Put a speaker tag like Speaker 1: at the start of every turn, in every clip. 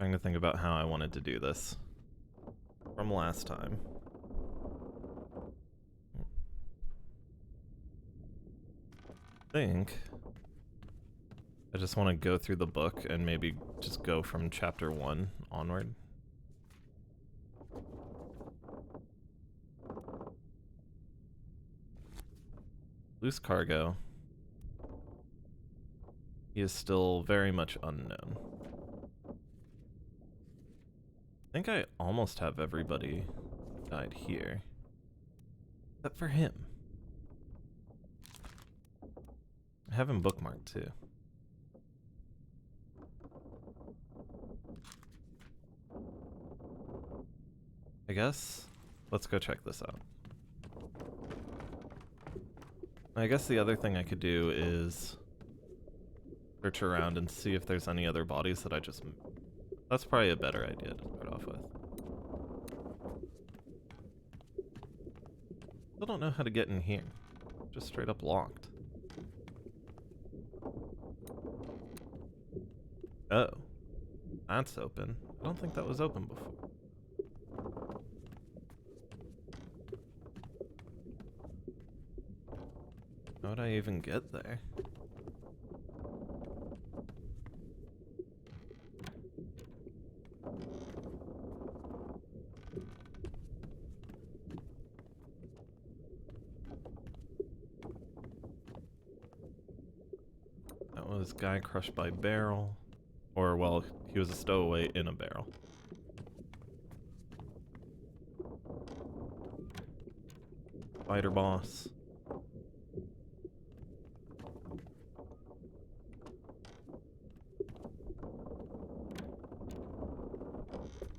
Speaker 1: Trying to think about how I wanted to do this from last time. I think I just want to go through the book and maybe just go from chapter 1 onward. Loose cargo. He is still very much unknown. I think I almost have everybody died here. Except for him. I have him bookmarked too. I guess let's go check this out. I guess the other thing I could do is search around and see if there's any other bodies that I just... That's probably a better idea to start off with. Still don't know how to get in here. Just straight up locked. Oh. That's open. I don't think that was open before. How would I even get there? That was guy crushed by barrel. Or, well, he was a stowaway in a barrel. Spider boss.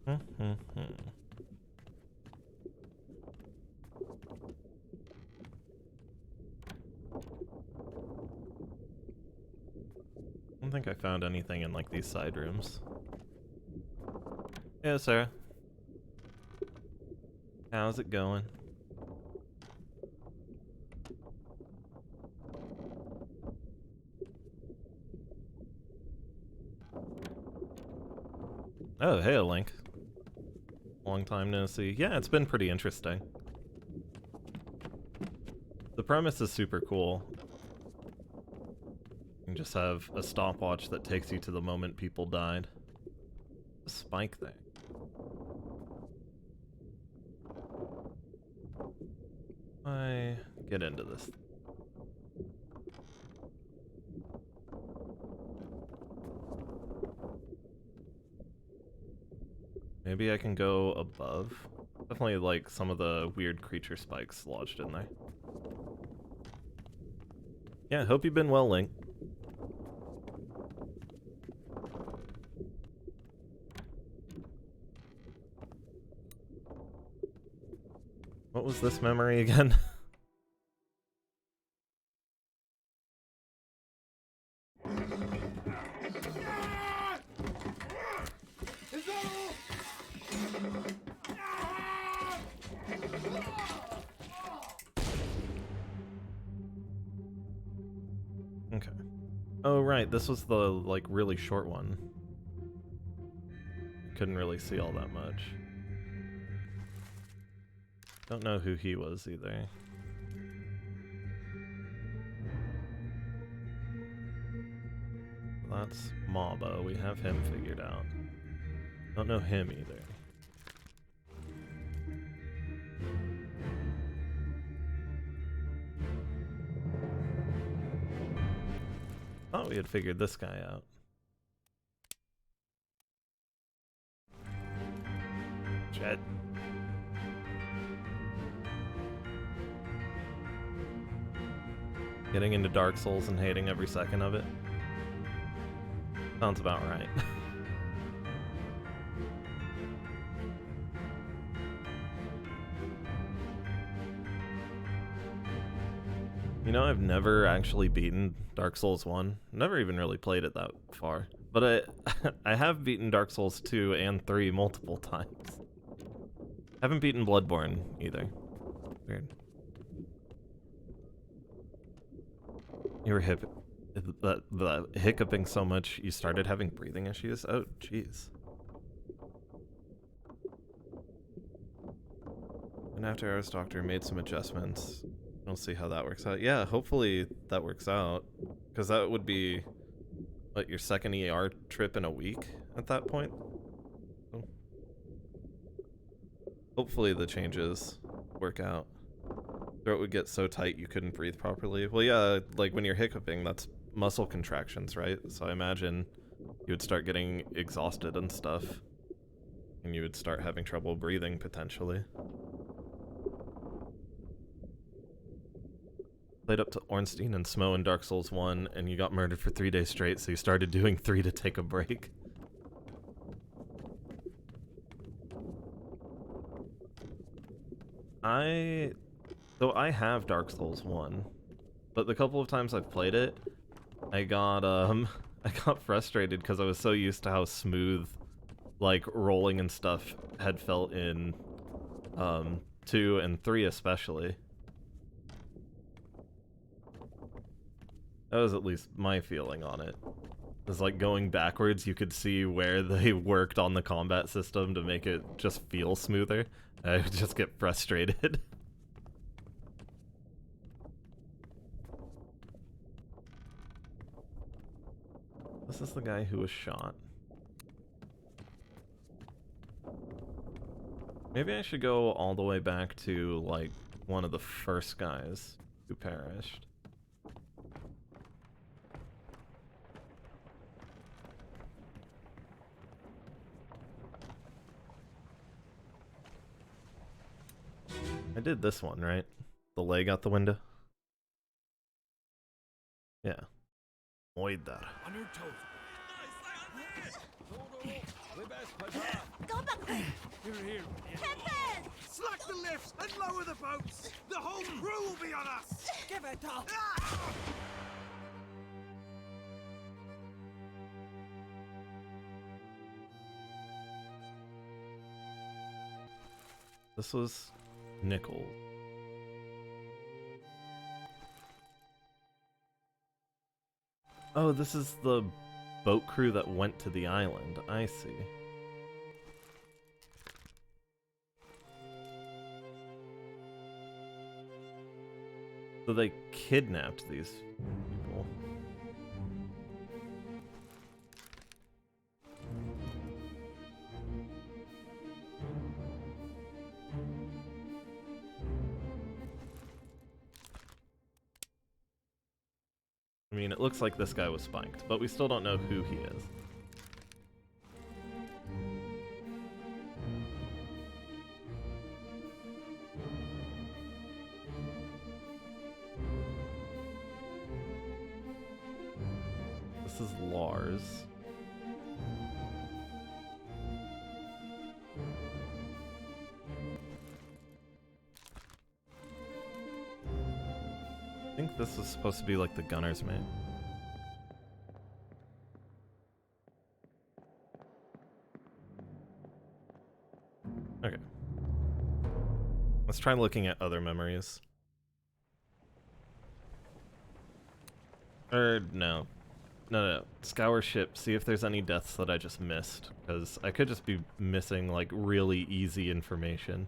Speaker 1: I don't think I found anything in like these side rooms. Yeah, Sarah. How's it going? Oh, hey, Link. Long time no see. Yeah, it's been pretty interesting. The premise is super cool. You just have a stopwatch that takes you to the moment people died. A spike there. I get into this. Maybe I can go above. Definitely like some of the weird creature spikes lodged in there. Yeah, hope you've been well, Link. What was this memory again? Okay. Oh, right, this was the, like, really short one. Couldn't really see all that much. Don't know who he was either. That's Maba, we have him figured out. Don't know him either. Thought we had figured this guy out. Jet. Getting into Dark Souls and hating every second of it. Sounds about right. You know, I've never actually beaten Dark Souls 1. Never even really played it that far. But I have beaten Dark Souls 2 and 3 multiple times. Haven't beaten Bloodborne either. Weird. You were the hiccuping so much you started having breathing issues? Oh, jeez. And after Aris Doctor made some adjustments, we'll see how that works out. Yeah, hopefully that works out. Because that would be, what, your second ER trip in a week at that point? So hopefully the changes work out. Throat would get so tight you couldn't breathe properly. Well, yeah, like when you're hiccuping, that's muscle contractions, right? So I imagine you would start getting exhausted and stuff. And you would start having trouble breathing, potentially. Played up to Ornstein and Smo in Dark Souls 1, and you got murdered for 3 days straight, so you started doing 3 to take a break. So I have Dark Souls 1, but the couple of times I've played it, I got frustrated because I was so used to how smooth, like, rolling and stuff had felt in 2 and 3 especially. That was at least my feeling on it. It was like going backwards, you could see where they worked on the combat system to make it just feel smoother. I would just get frustrated. This is the guy who was shot. Maybe I should go all the way back to, like, one of the first guys who perished. I did this one, right? The leg out the window? Yeah. Avoid that.
Speaker 2: On your toes.
Speaker 3: Go back!
Speaker 2: Here.
Speaker 3: Pepe!
Speaker 2: Slack the lifts and lower the boats. The whole crew will be on us.
Speaker 3: Give it up!
Speaker 1: This was Nickel. Oh, this is the boat crew that went to the island. I see. So they kidnapped these people. I mean, it looks like this guy was spiked, but we still don't know who he is. This is Lars. I think this is supposed to be like the gunner's mate. Okay. Let's try looking at other memories. No. No. Scour ship, see if there's any deaths that I just missed. Because I could just be missing, like, really easy information.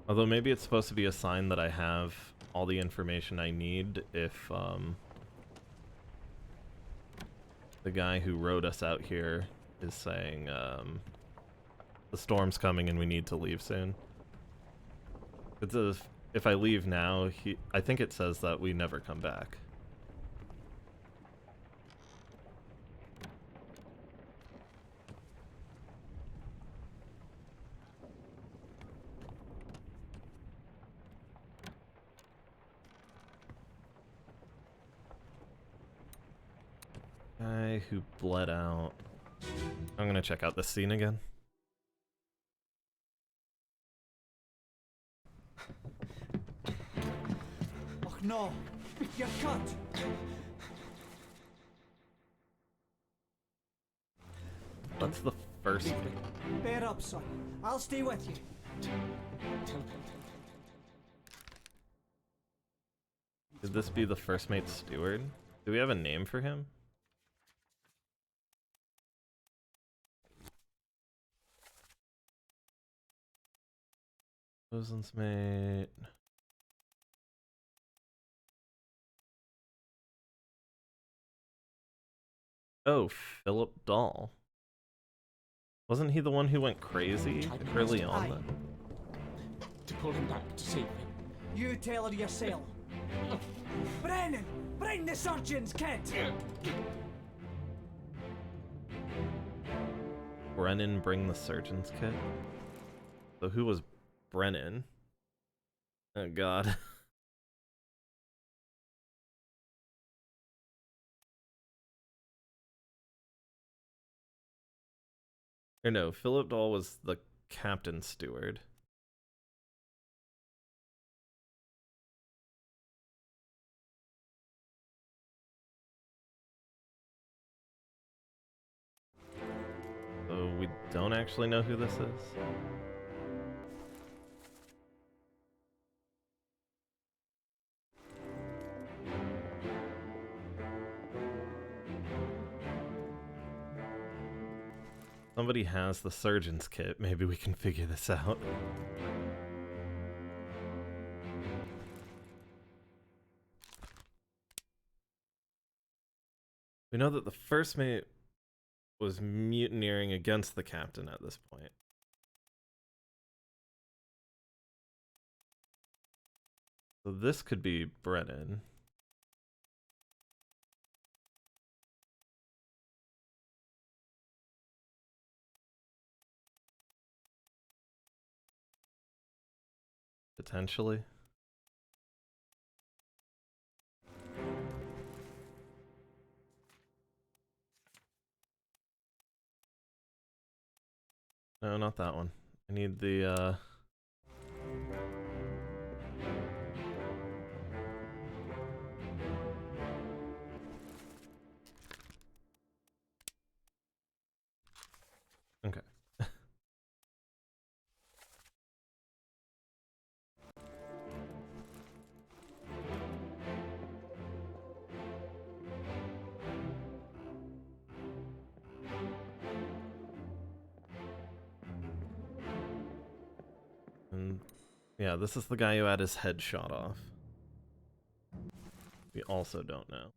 Speaker 1: Although maybe it's supposed to be a sign that I have all the information I need if, the guy who rode us out here is saying, the storm's coming and we need to leave soon. If I leave now, I think it says that we never come back. Guy who bled out. I'm gonna check out this scene again.
Speaker 4: Oh no, you're cut.
Speaker 1: That's the first thing.
Speaker 4: Bear up, son. I'll stay with you.
Speaker 1: Could this be the first mate steward? Do we have a name for him? Bosun's mate. Oh, Philip Dahl. Wasn't he the one who went crazy early on then?
Speaker 3: To pull him back to save him.
Speaker 4: You tell her yourself. Brennan! Bring the surgeon's kit!
Speaker 1: Brennan bring the surgeon's kit? So who was Brennan? Oh god. Or no, Philip Dahl was the captain steward. So we don't actually know who this is. Somebody has the surgeon's kit. Maybe we can figure this out. We know that the first mate was mutineering against the captain at this point. So this could be Brennan. Potentially. No, not that one. I need the, Okay. And yeah, this is the guy who had his head shot off. We also don't know.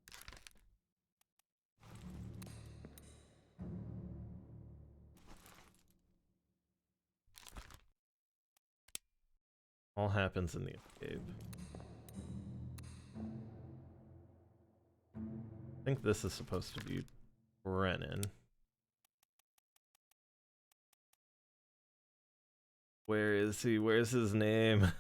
Speaker 1: All happens in the escape. I think this is supposed to be Brennan. Where is he? Where's his name?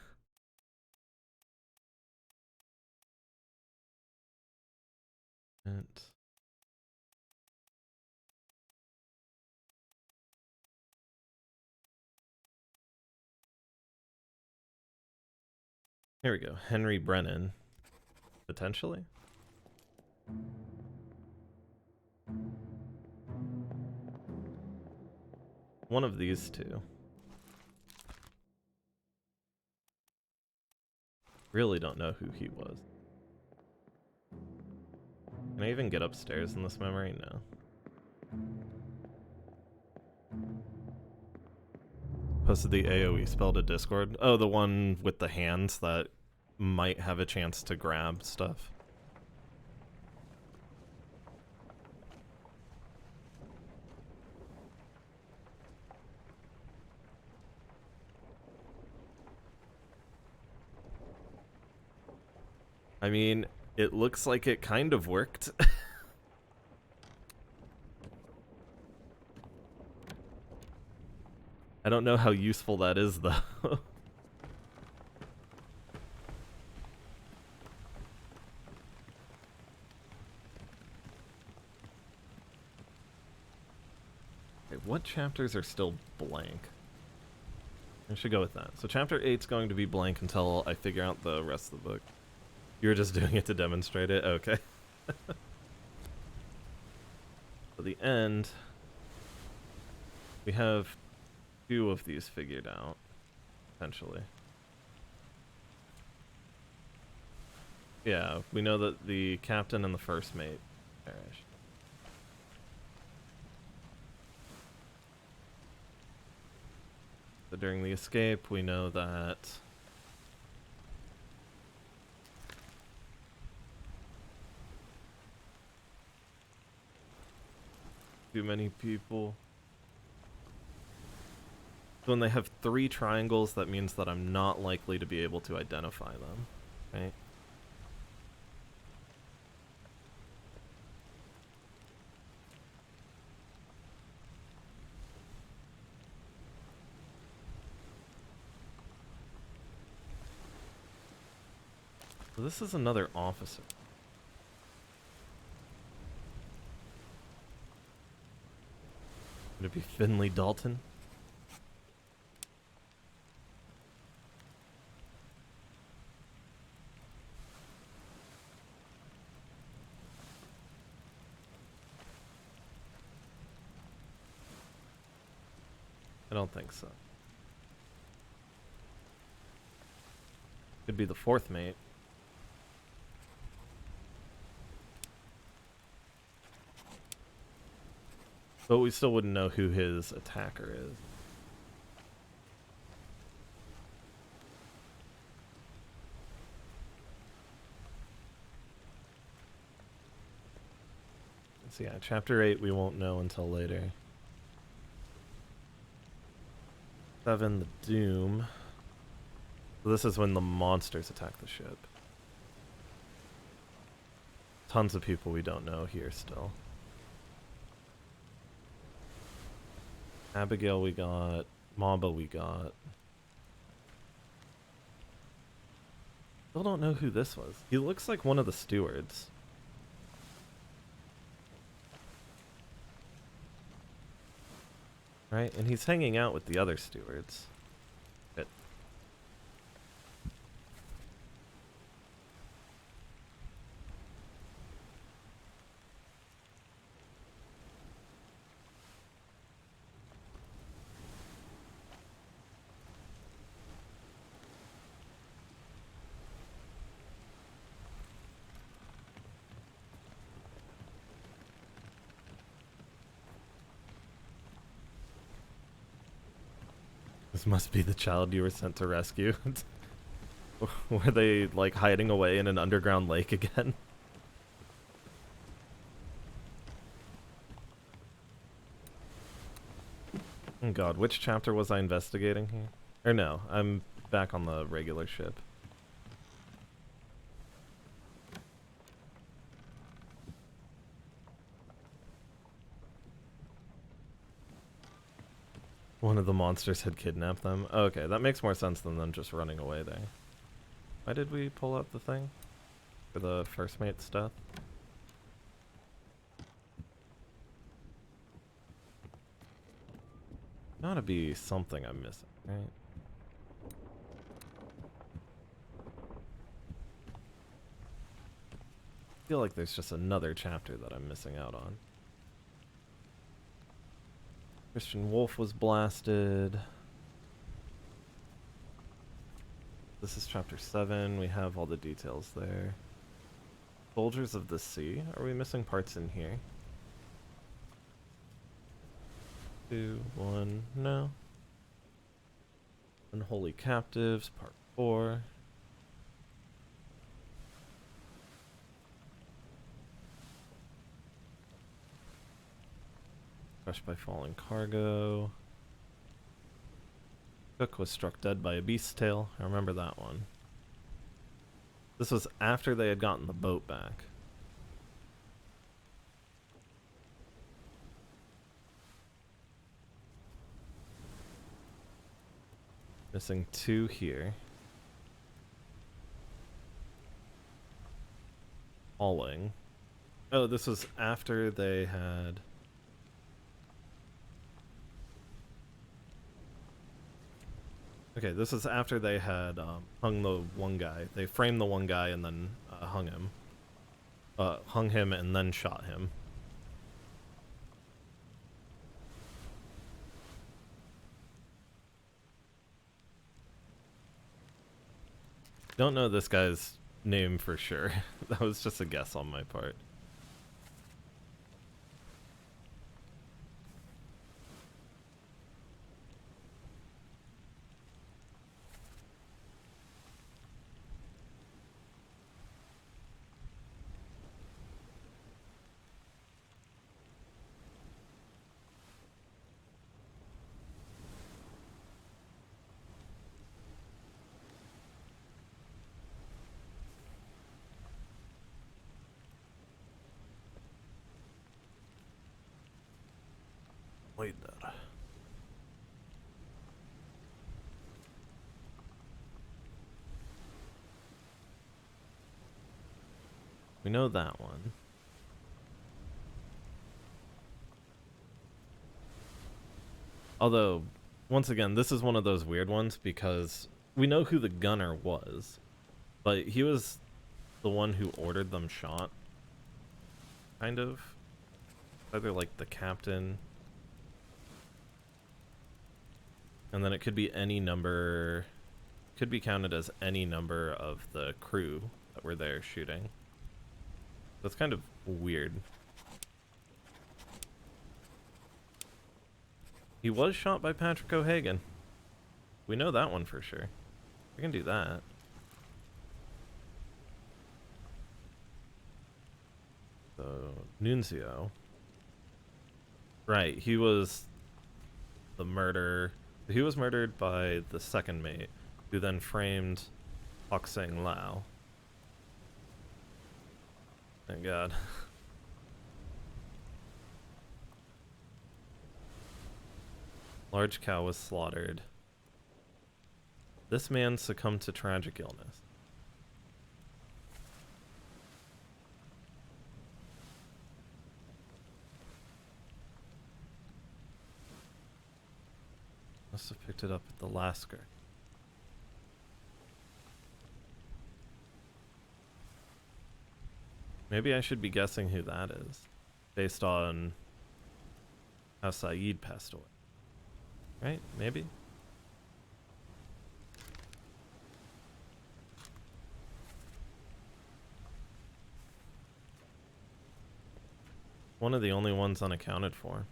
Speaker 1: Here we go. Henry Brennan. Potentially? One of these two. Really don't know who he was. Can I even get upstairs in this memory? No. Posted the AoE spell to Discord. Oh, the one with the hands that might have a chance to grab stuff. I mean, it looks like it kind of worked. I don't know how useful that is, though. Okay, what chapters are still blank? I should go with that. So chapter 8's going to be blank until I figure out the rest of the book. You were just doing it to demonstrate it? Okay. For the end, we have 2 of these figured out, potentially. Yeah, we know that the captain and the first mate perished. So during the escape, we know that too many people. When they have 3 triangles, that means that I'm not likely to be able to identify them, right? So this is another officer. Would it be Finley Dalton? I don't think so. Could be the 4th mate. But we still wouldn't know who his attacker is. So yeah, chapter 8 we won't know until later. 7, the Doom. So this is when the monsters attack the ship. Tons of people we don't know here still. Abigail we got. Mamba we got. Still don't know who this was. He looks like one of the stewards. Right? And he's hanging out with the other stewards. Good. This must be the child you were sent to rescue. Were they, like, hiding away in an underground lake again? Oh god, which chapter was I investigating here? Or no, I'm back on the regular ship. One of the monsters had kidnapped them. Okay, that makes more sense than them just running away there. Why did we pull up the thing? For the first mate's death? Gotta be something I'm missing, right? I feel like there's just another chapter that I'm missing out on. Christian Wolf was blasted. This is chapter 7. We have all the details there. Soldiers of the Sea. Are we missing parts in here? 2, 1, no. Unholy Captives, part 4. Crushed by falling cargo. Cook was struck dead by a beast's tail. I remember that one. This was after they had gotten the boat back. Missing 2 here. Hauling. Oh, this was after they had... Okay, this is after they had hung the one guy. They framed the one guy and then hung him. Hung him and then shot him. Don't know this guy's name for sure. That was just a guess on my part. Wait there. We know that one. Although, once again, this is one of those weird ones because we know who the gunner was, but he was the one who ordered them shot. Kind of. Either like the captain. And then it could be any number, could be counted as any number of the crew that were there shooting. That's kind of weird. He was shot by Patrick O'Hagan. We know that one for sure. We can do that. So, Nunzio. Right, he was the murderer. He was murdered by the second mate, who then framed Hokseng Lao. Thank God. Large cow was slaughtered. This man succumbed to tragic illness. Must have picked it up at the Lasker. Maybe I should be guessing who that is, based on how Saeed passed away. Right? Maybe? One of the only ones unaccounted for.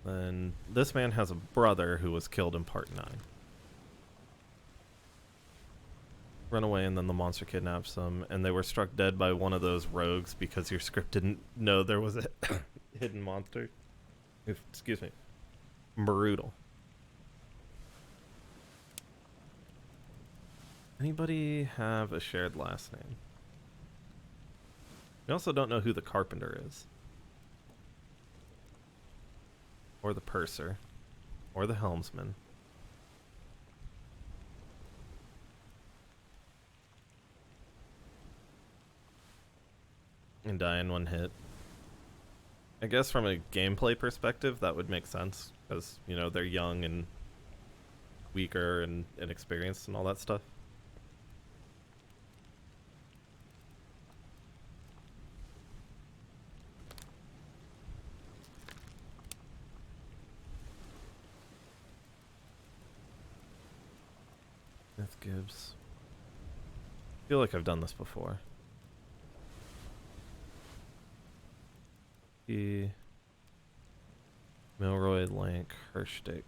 Speaker 1: Then this man has a brother who was killed in part 9. Run away and then the monster kidnaps them, and they were struck dead by one of those rogues because your script didn't know there was a hidden monster. Excuse me. Brutal. Anybody have a shared last name? We also don't know who the carpenter is. Or the purser. Or the helmsman. And die in one hit. I guess from a gameplay perspective, that would make sense. Because, you know, they're young and weaker and inexperienced and all that stuff. Smith Gibbs. I feel like I've done this before. Milroy, Lank, Hirschdick,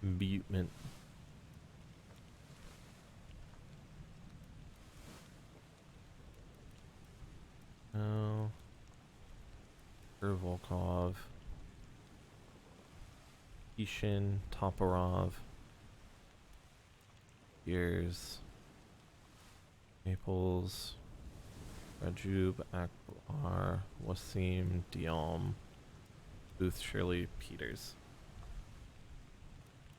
Speaker 1: Buteman. No. Volkov. Ishin, Toporov. Years. Maples. Rajub, Akbar, Wasim, Diom, Booth, Shirley, Peters.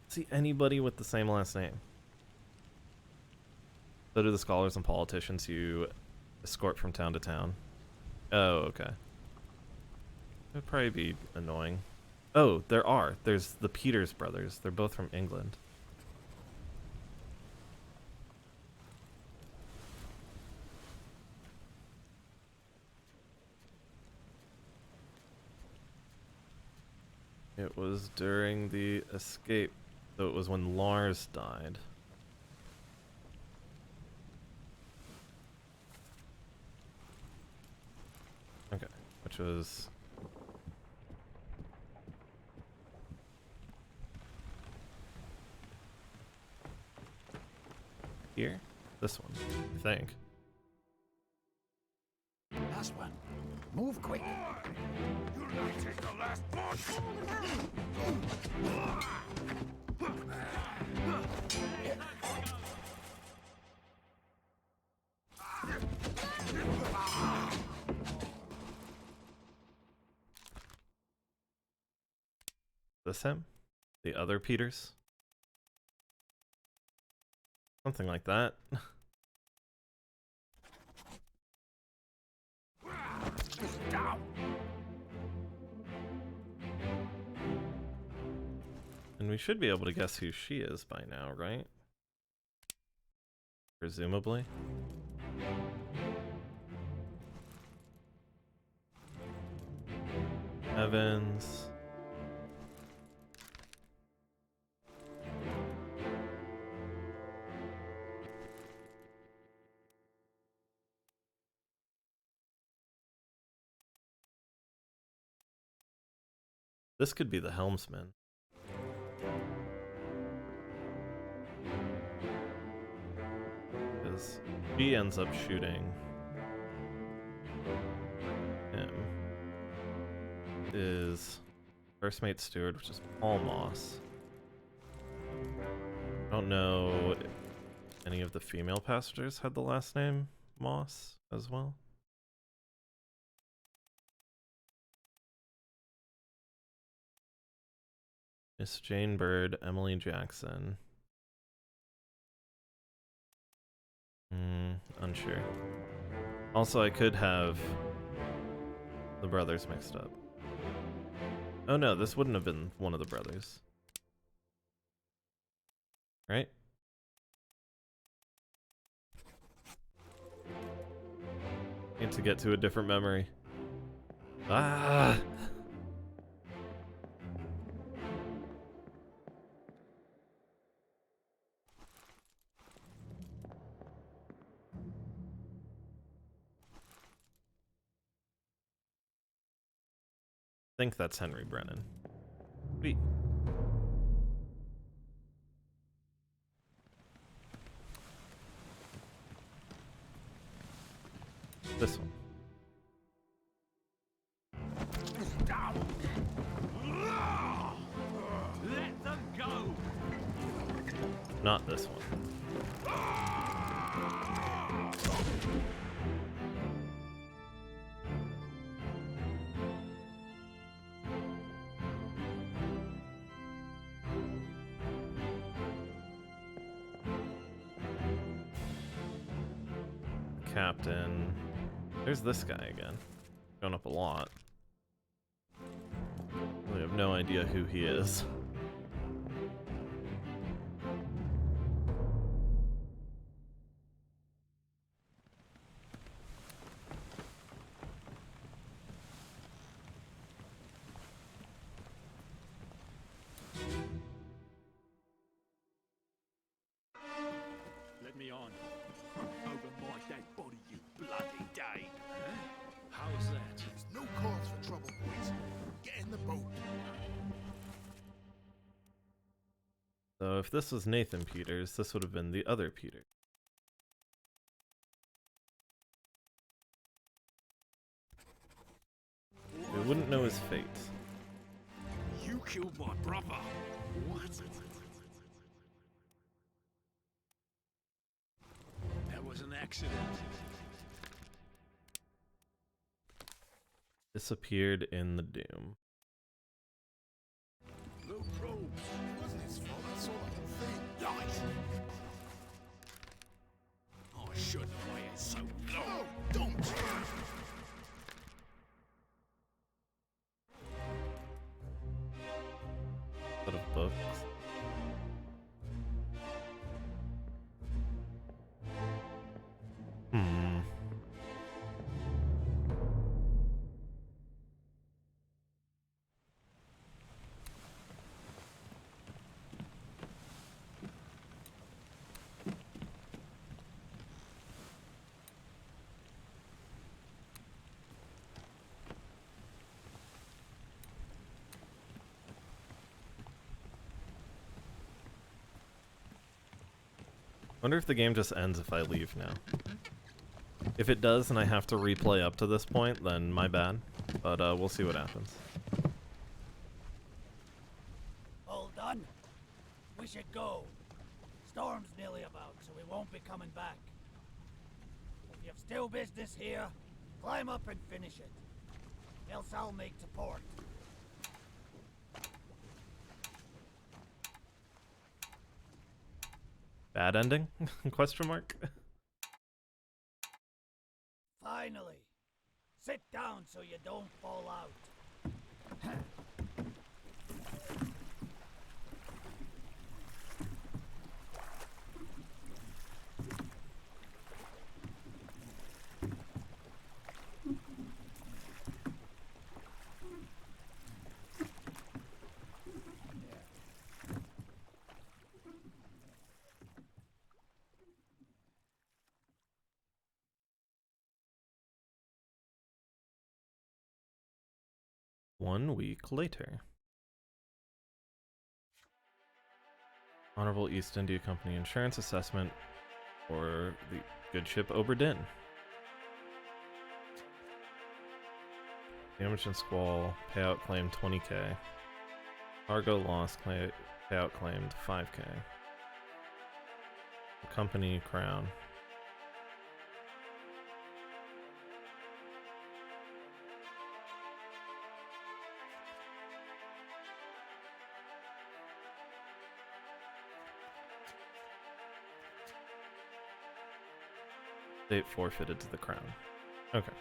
Speaker 1: See anybody with the same last name? So do the scholars and politicians you escort from town to town. Oh, okay. That'd probably be annoying. Oh, there are. There's the Peters brothers. They're both from England. It was during the escape. So it was when Lars died. Okay, which was... here? This one, I think.
Speaker 5: Last one. Move quick.
Speaker 2: You'll not take the last push!
Speaker 1: This him? The other Peters? Something like that. And we should be able to guess who she is by now, right? Presumably. Evans. This could be the helmsman. Because she ends up shooting him. Is first mate steward, which is Paul Moss. I don't know if any of the female passengers had the last name Moss as well. Miss Jane Bird, Emily Jackson. Unsure. Also, I could have the brothers mixed up. Oh no, this wouldn't have been one of the brothers. Right? Need to get to a different memory. Ah! I think that's Henry Brennan. Sweet. This one.
Speaker 2: Let them go!
Speaker 1: Not this one. Captain. There's this guy again. Going up a lot. I have no idea who he is.
Speaker 2: Let me on. Over my dead body, you bloody day. How's that?
Speaker 5: There's no cause for trouble, boys. Get in the boat.
Speaker 1: So if this was Nathan Peters, this would have been the other Peter. We wouldn't know his fate.
Speaker 2: You killed my brother. What? That was an accident.
Speaker 1: Disappeared in the Doom.
Speaker 2: No probes.
Speaker 5: It wasn't his fault. That's all I can think.
Speaker 2: Lies. I shouldn't have waited so long.
Speaker 5: No, don't!
Speaker 1: Set of books. Hmm. Wonder if the game just ends if I leave now. If it does and I have to replay up to this point, then my bad. But we'll see what happens.
Speaker 6: All done? We should go. Storm's nearly about, so we won't be coming back. If you've still business here, climb up and finish it. Else I'll make to port.
Speaker 1: Bad ending? Question mark?
Speaker 6: Finally. Sit down so you don't fall out.
Speaker 1: One week later. Honorable East India Company insurance assessment for the good ship Obra Dinn. Damage and squall, payout claimed 20k. Cargo loss, payout claimed 5k. Company crown. State forfeited to the crown. Okay.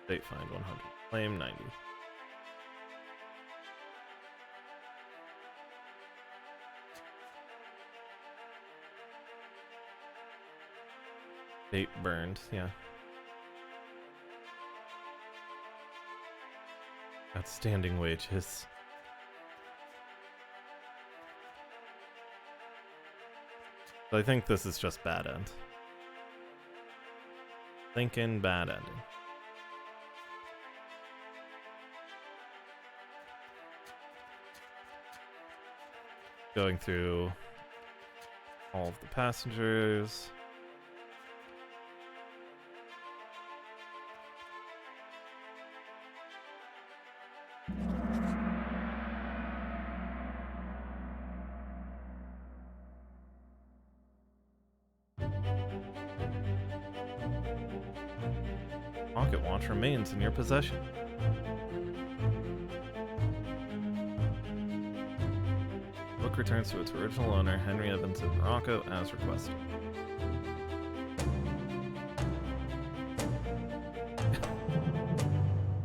Speaker 1: State fined 100. Claim 90. State burned, yeah. Outstanding wages. So I think this is just bad end. Thinking bad ending. Going through all of the passengers. Pocket watch remains in your possession. Book returns to its original owner, Henry Evans in Morocco, as requested.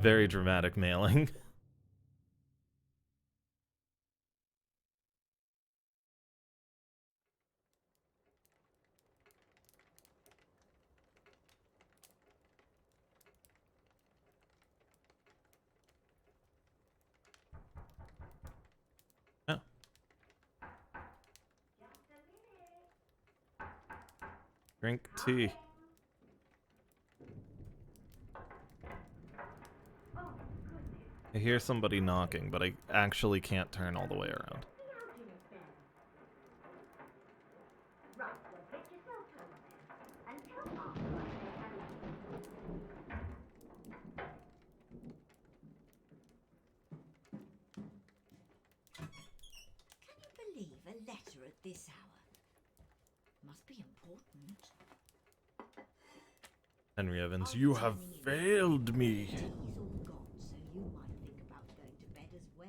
Speaker 1: Very dramatic mailing. Oh. Drink tea. I hear somebody knocking, but I actually can't turn all the way around.
Speaker 7: Believe a letter at this hour? Must be important.
Speaker 1: Henry Evans, you have failed me.
Speaker 7: He's all gone, so you might think about going to bed as well.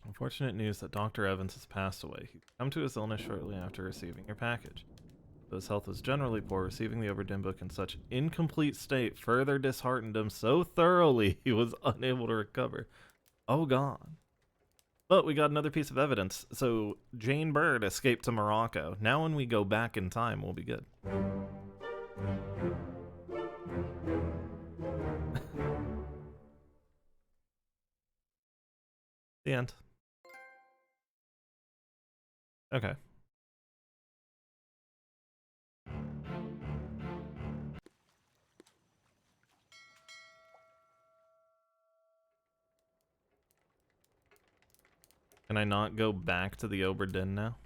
Speaker 1: Unfortunate news that Dr. Evans has passed away. He come to his illness shortly after receiving your package. Though his health was generally poor, receiving the Obra Dinn book in such incomplete state further disheartened him so thoroughly he was unable to recover. Oh, God. But we got another piece of evidence. So Jane Bird escaped to Morocco. Now when we go back in time, we'll be good. The end. Okay. Can I not go back to the Obra Dinn now?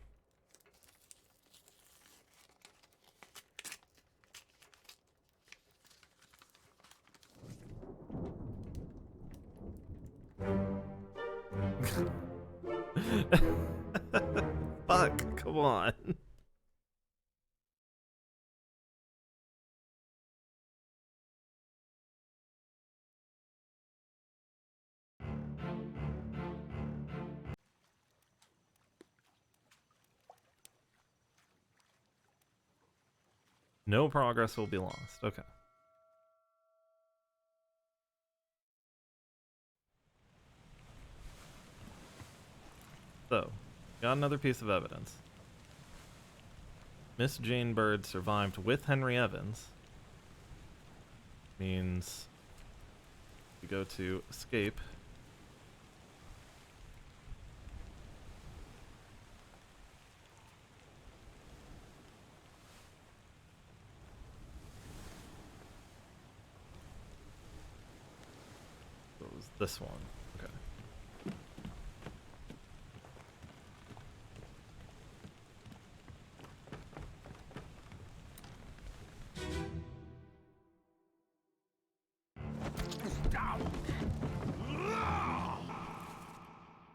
Speaker 1: Fuck, come on. No progress will be lost. Okay. So, got another piece of evidence. Miss Jane Bird survived with Henry Evans. Means we go to escape. What was this one? Okay.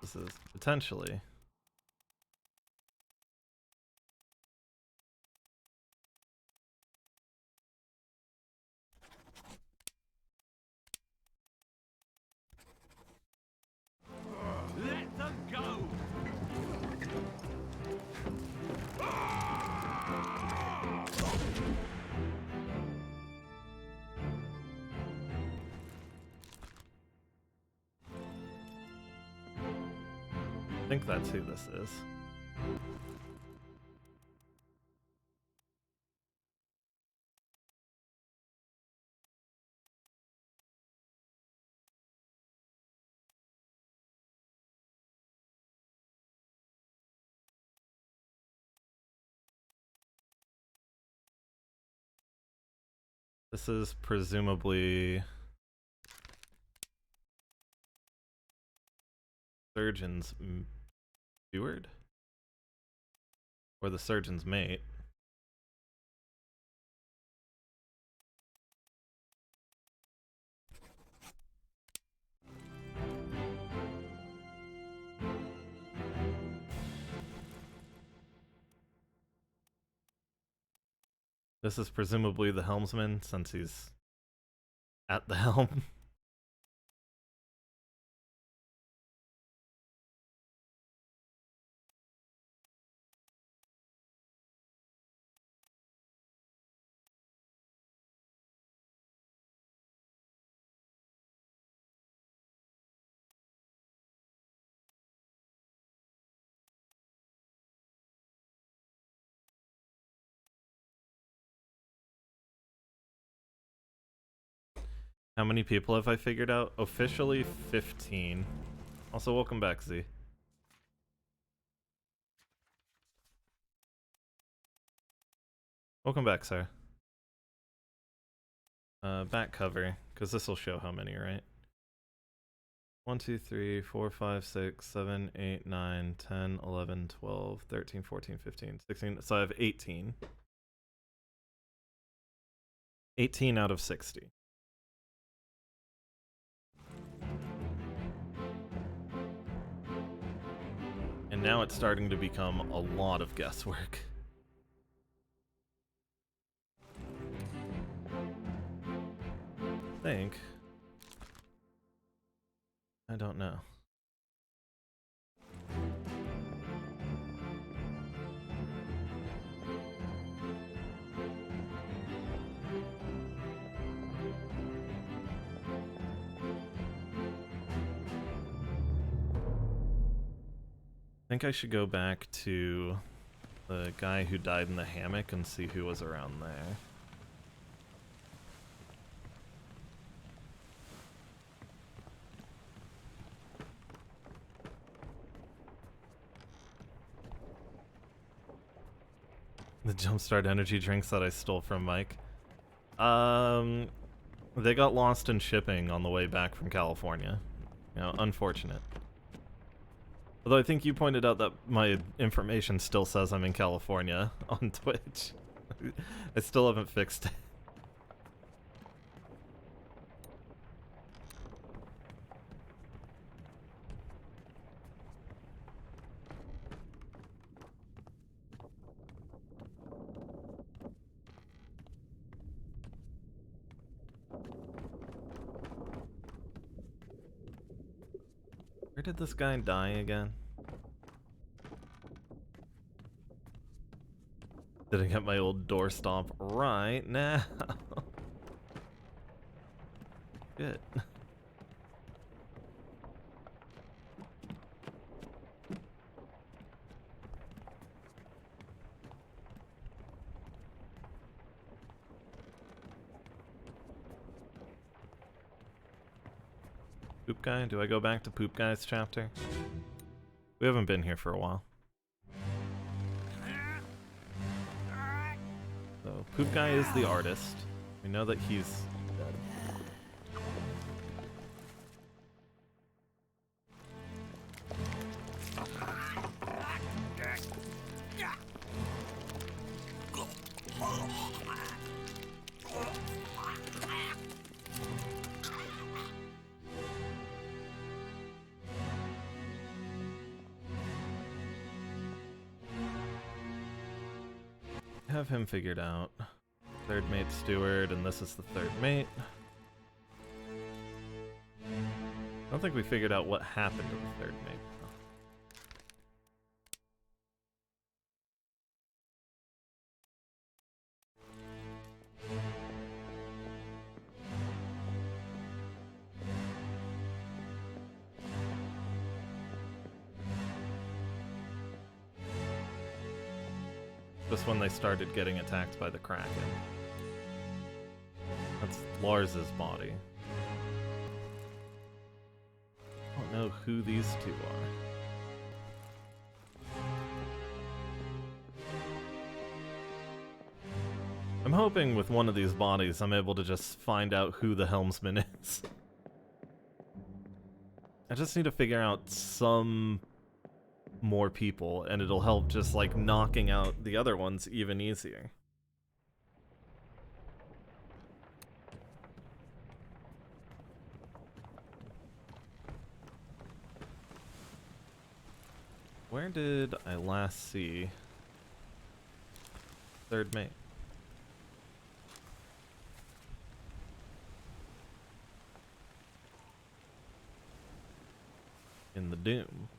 Speaker 1: This is potentially
Speaker 2: Let them go!
Speaker 1: I think that's who this is. This is presumably surgeon's steward? Or the surgeon's mate. This is presumably the helmsman, since he's at the helm. How many people have I figured out? Officially 15. Also, welcome back, Z. Welcome back, sir. Back cover, because this will show how many, right? 1, 2, 3, 4, 5, 6, 7, 8, 9, 10, 11, 12, 13, 14, 15, 16. So I have 18. 18 out of 60. And now it's starting to become a lot of guesswork. I don't know. I think I should go back to the guy who died in the hammock and see who was around there. The Jumpstart energy drinks that I stole from Mike. They got lost in shipping on the way back from California. You know, unfortunate. Although I think you pointed out that my information still says I'm in California on Twitch. I still haven't fixed it. Where did this guy die again? Did I get my old doorstop right now? Good. Poop guy? Do I go back to Poop Guy's chapter? We haven't been here for a while. So, Poop Guy is the artist. We know that he's dead. Have him figured out. Third mate steward, and this is the third mate. I don't think we figured out what happened to the third mate. Just when they started getting attacked by the Kraken. That's Lars's body. I don't know who these two are. I'm hoping with one of these bodies I'm able to just find out who the helmsman is. I just need to figure out some more people, and it'll help just like knocking out the other ones even easier. Where did I last see third mate? In the Doom.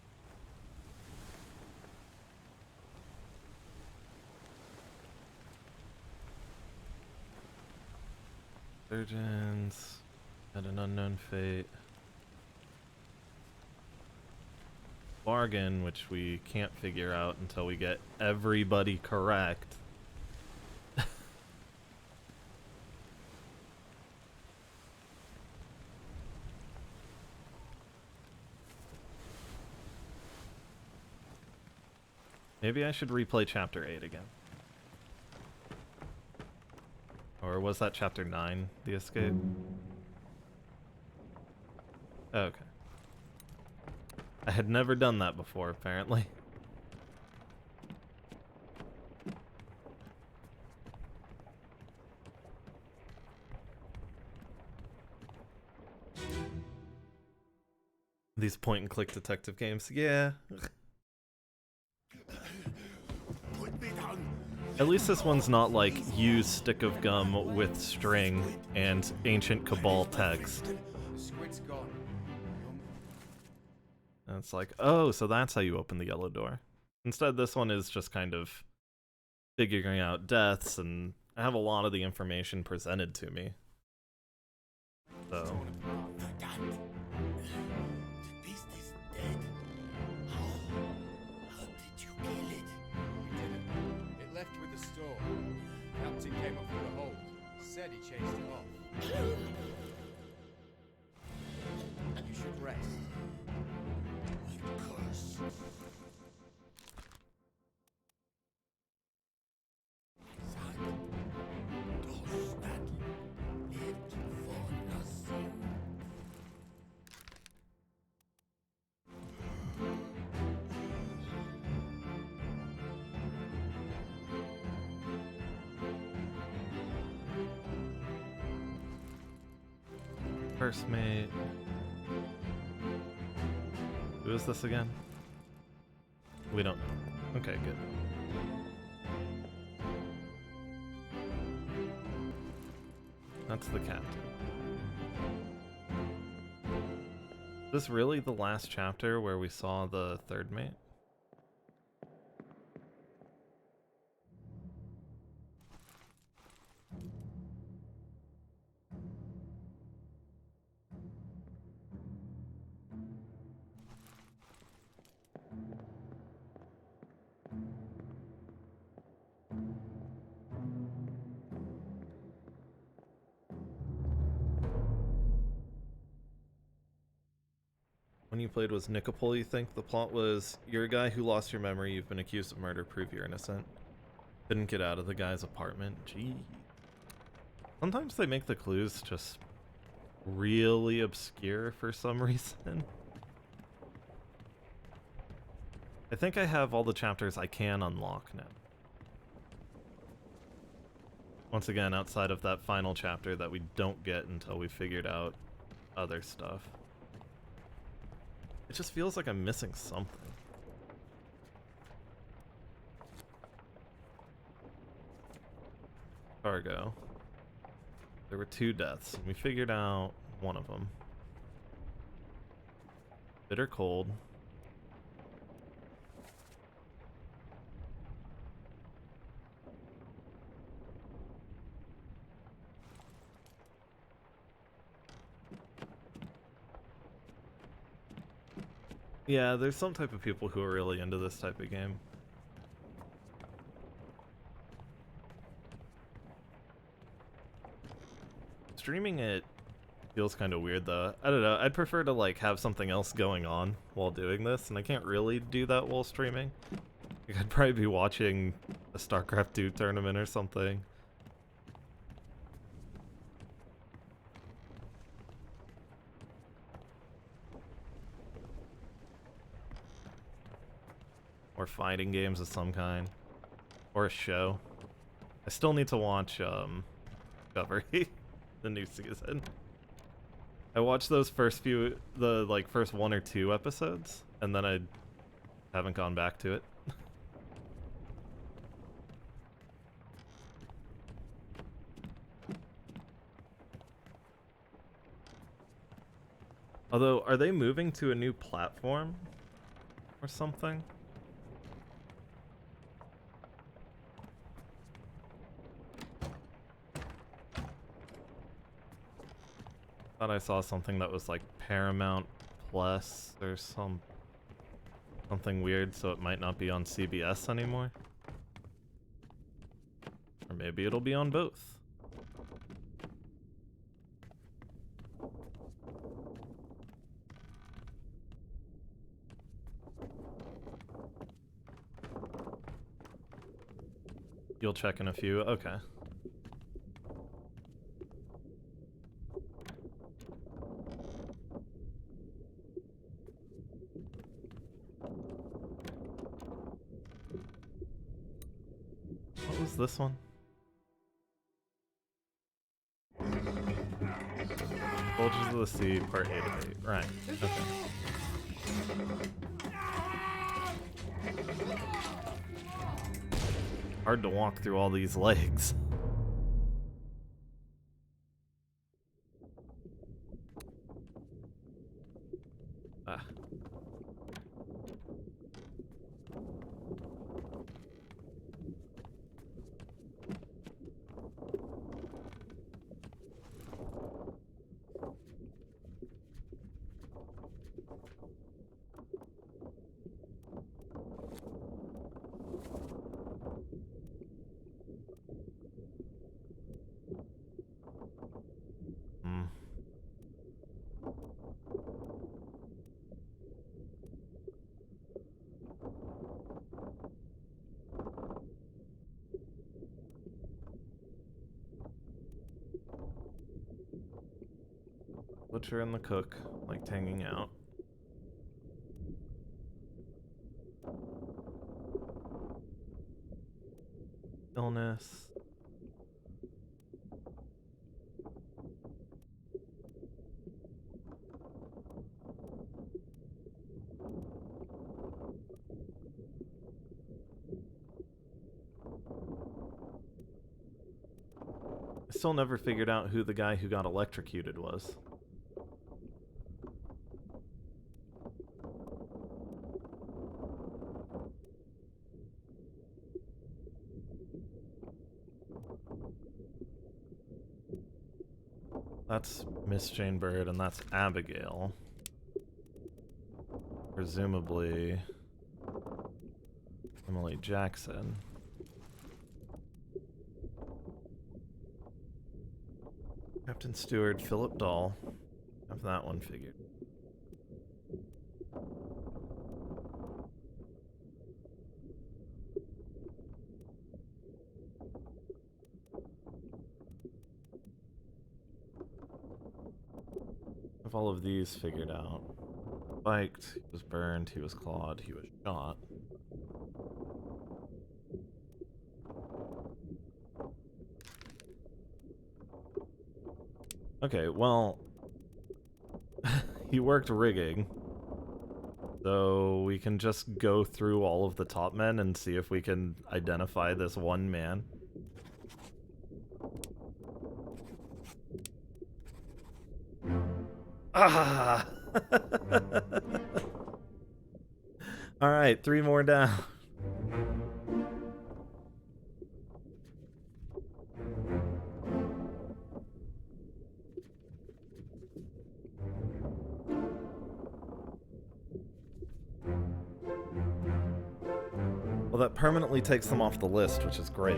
Speaker 1: Surgeons at an unknown fate. Bargain, which we can't figure out until we get everybody correct. Maybe I should replay Chapter 8 again. Or was that Chapter 9, the escape? Okay. I had never done that before, apparently. These point-and-click detective games, yeah.
Speaker 5: Put me down.
Speaker 1: At least this one's not like use stick of gum with string and ancient Cabal text.
Speaker 8: The squid's gone.
Speaker 1: And it's like, oh, so that's how you open the yellow door. Instead, this one is just kind of figuring out deaths, and I have a lot of the information presented to me. So.
Speaker 5: Verdammt. The beast is dead. How did you kill it?
Speaker 8: We didn't. It left with the store. Captain came up with a hold. Said he chased him off. You should rest.
Speaker 5: My curse. That does that lived for nothing.
Speaker 1: First mate. Who is this again? We don't know. Okay, good. That's the captain. Is this really the last chapter where we saw the third mate? When you played was Nicopol, you think? The plot was, you're a guy who lost your memory, you've been accused of murder, prove you're innocent. Couldn't get out of the guy's apartment. Gee. Sometimes they make the clues just really obscure for some reason. I think I have all the chapters I can unlock now. Once again, outside of that final chapter that we don't get until we figured out other stuff. It just feels like I'm missing something. Cargo. There were 2 deaths, and we figured out one of them. Bitter cold. Yeah, there's some type of people who are really into this type of game. Streaming it feels kind of weird though. I don't know, I'd prefer to like have something else going on while doing this, and I can't really do that while streaming. Like, I'd probably be watching a StarCraft 2 tournament or something. Or fighting games of some kind. Or a show. I still need to watch Discovery, the new season. I watched those first few, the like first 1 or 2 episodes, and then I haven't gone back to it. Although, are they moving to a new platform or something? Thought I saw something that was like Paramount Plus or something weird, so it might not be on CBS anymore. Or maybe it'll be on both. You'll check in a few, okay. What was this one? Soldiers of the Sea, Part 8 of 8. Right, okay. Hard to walk through all these legs. Ah. Hmm. Butcher and the cook, like hanging out. Illness. still never figured out who the guy who got electrocuted was. That's Miss Jane Bird, and that's Abigail. Presumably Emily Jackson. Captain Stewart, Philip Dahl. Have that one figured. Have all of these figured out. Spiked, he was burned, he was clawed, he was shot. Okay, well, he worked rigging, so we can just go through all of the top men and see if we can identify this one man. Ah! Alright, 3 more down. Well, that permanently takes them off the list, which is great.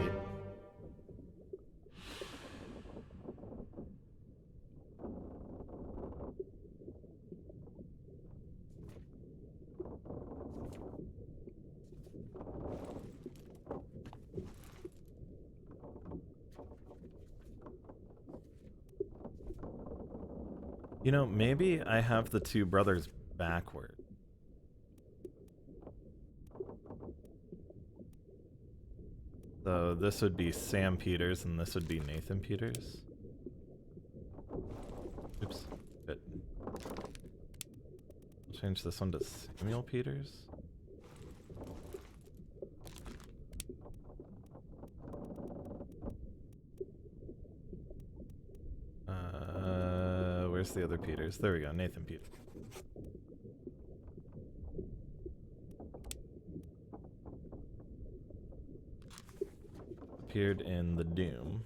Speaker 1: You know, maybe I have the 2 brothers backward. So this would be Sam Peters and this would be Nathan Peters. Oops. Good. I'll change this one to Samuel Peters. Where's the other Peters? There we go, Nathan Peters. Appeared in The Doom.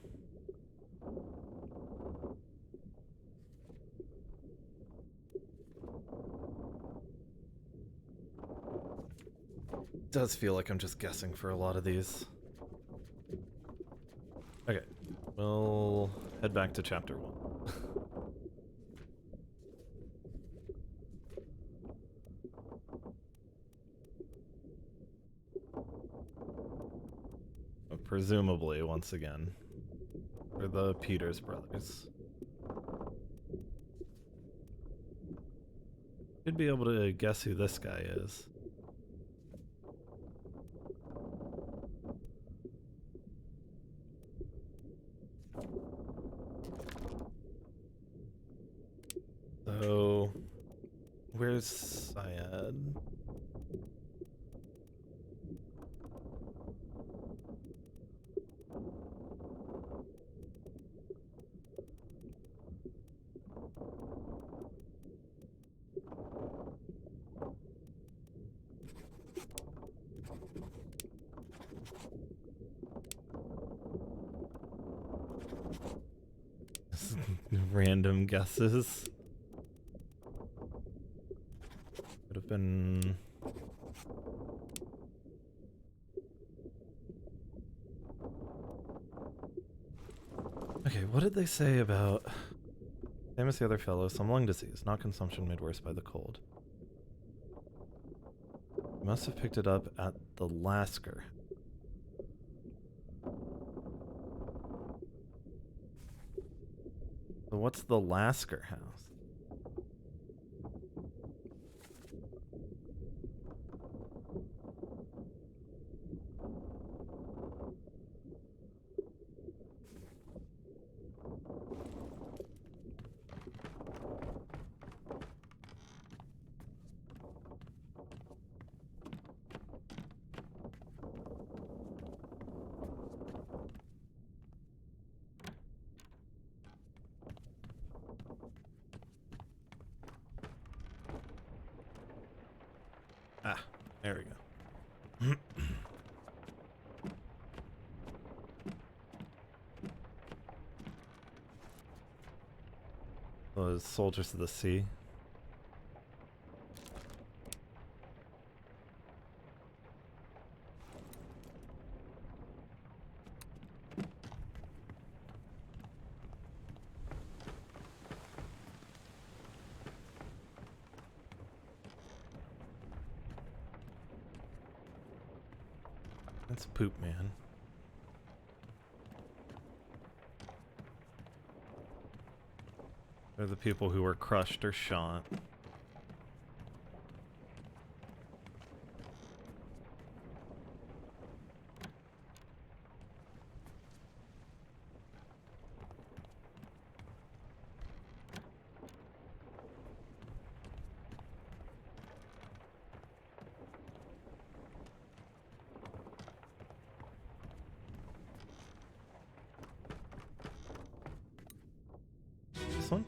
Speaker 1: Does feel like I'm just guessing for a lot of these. Okay, we'll head back to chapter 1. Presumably, once again, for the Peters brothers. Should be able to guess who this guy is. So, where's Syed? Random guesses. Could have been... Okay, what did they say about... Same as the other fellow, some lung disease, not consumption made worse by the cold. Must have picked it up at the Lasker. So what's the Lasker house? There we go. Those soldiers of the sea. That's Poop Man. They're the people who were crushed or shot. This one?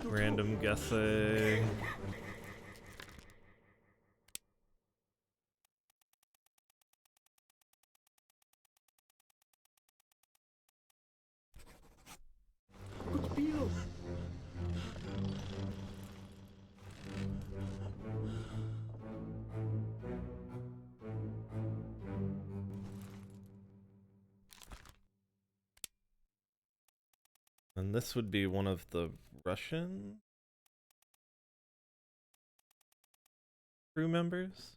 Speaker 1: Random guessing. And this would be one of the Russian crew members.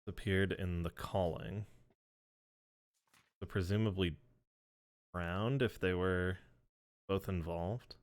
Speaker 1: Appeared in The Calling. So presumably drowned if they were both involved.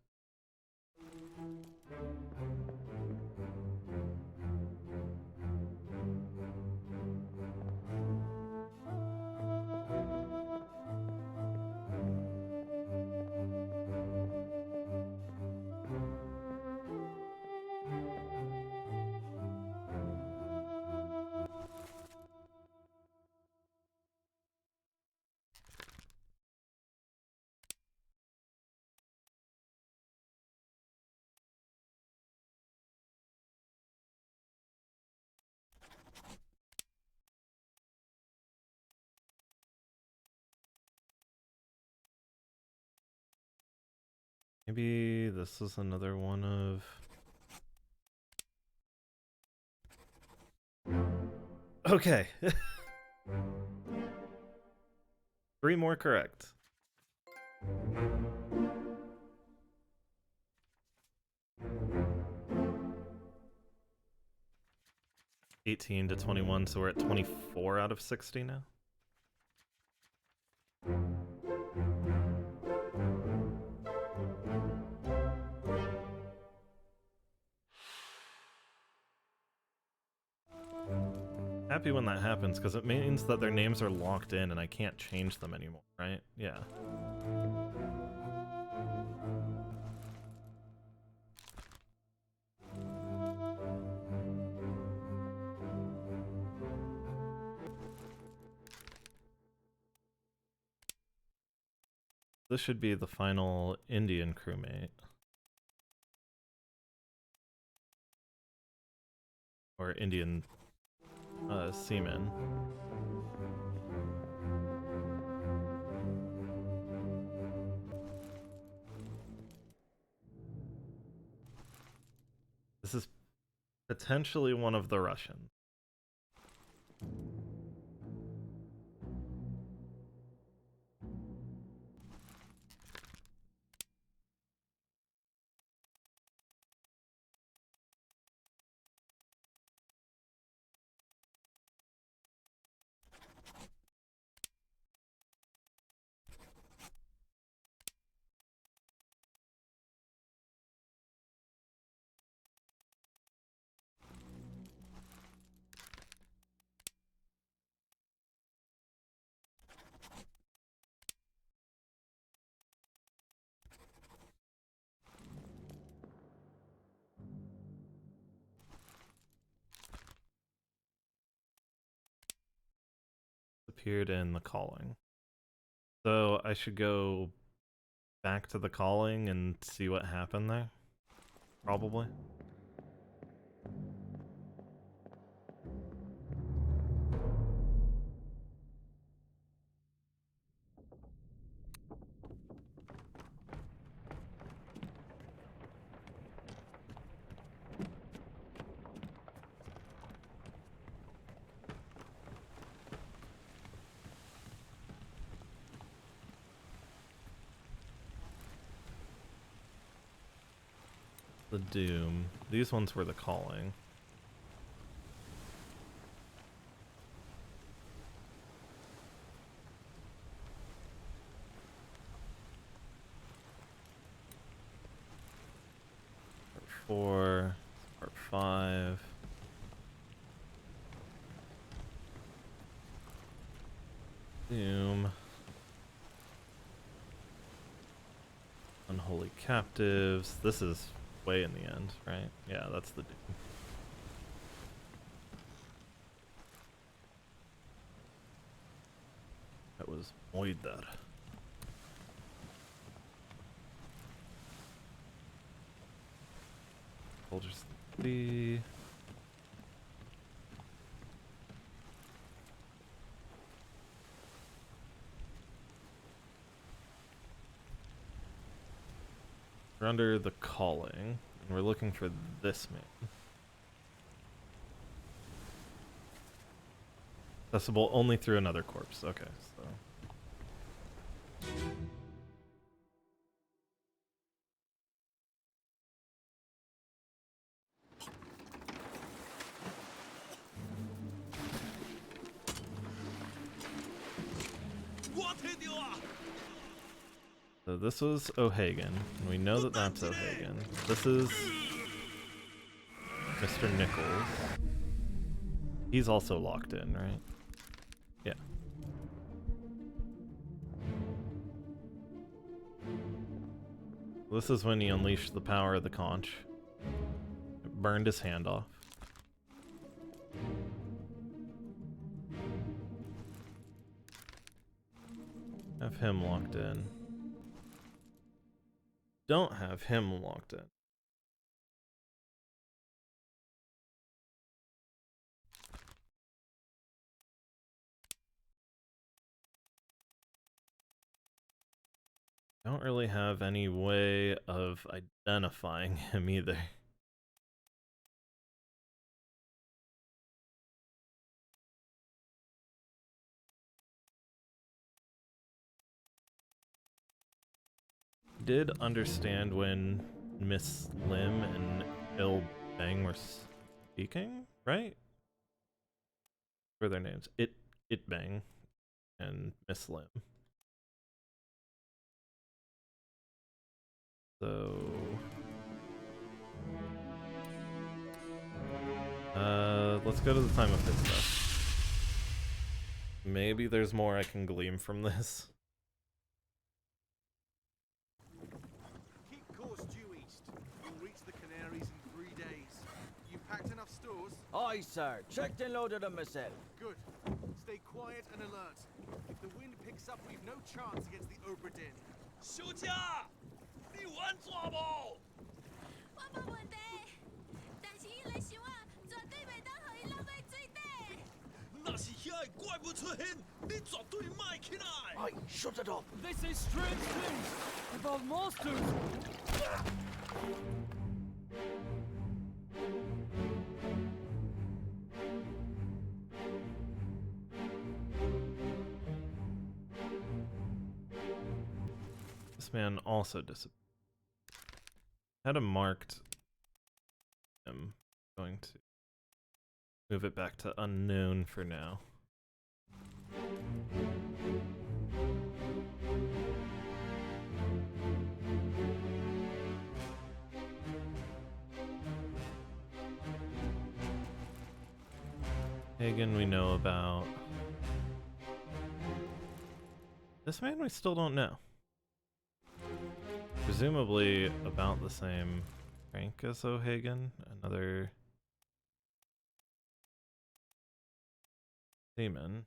Speaker 1: Maybe this is another one of... Okay. 3 more correct. $18 to $21, so we're at 24 out of 60 now. Happy when that happens, because it means that their names are locked in and I can't change them anymore, right? Yeah. This should be the final Indian crewmate. Or Indian seaman. This is potentially one of the Russians. appeared in the calling. So I should go back to the calling and see what happened there? Probably. The Doom. These ones were the calling. Part 4, part 5. Doom. Unholy captives. This is way in the end, right? Yeah, that's the Doom. That was Moidar. Soldiers 3. We're under the calling, and we're looking for this man. Accessible only through another corpse. Okay, so. So this was O'Hagan, and we know that that's O'Hagan. This is Mr. Nichols. He's also locked in, right? Yeah. This is when he unleashed the power of the conch. It burned his hand off. Have him locked in. Don't have him locked in. Don't really have any way of identifying him either. Did understand when Miss Lim and Il Bang were speaking, right? What are their names? It Bang and Miss Lim. So let's go to the time of his death. Maybe there's more I can glean from this.
Speaker 8: Keep course due east. You'll reach the Canaries in 3 days. You packed enough stores?
Speaker 6: Aye, sir. Checked and loaded them myself.
Speaker 8: Good. Stay quiet and alert. If the wind picks up, we've no chance against the Obra Dinn.
Speaker 2: 休假，你玩抓不？
Speaker 9: 我冇问题，但是伊来想啊，绝对袂当互伊落去水底。
Speaker 2: 那是遐个怪物出现，你绝对卖起来。
Speaker 6: Aye, shut it up.
Speaker 4: They say strange things about monsters.
Speaker 1: This man also disappeared. Had him marked. I'm going to move it back to unknown for now. Hagen we know about. This man we still don't know. Presumably about the same rank as O'Hagan, another seaman.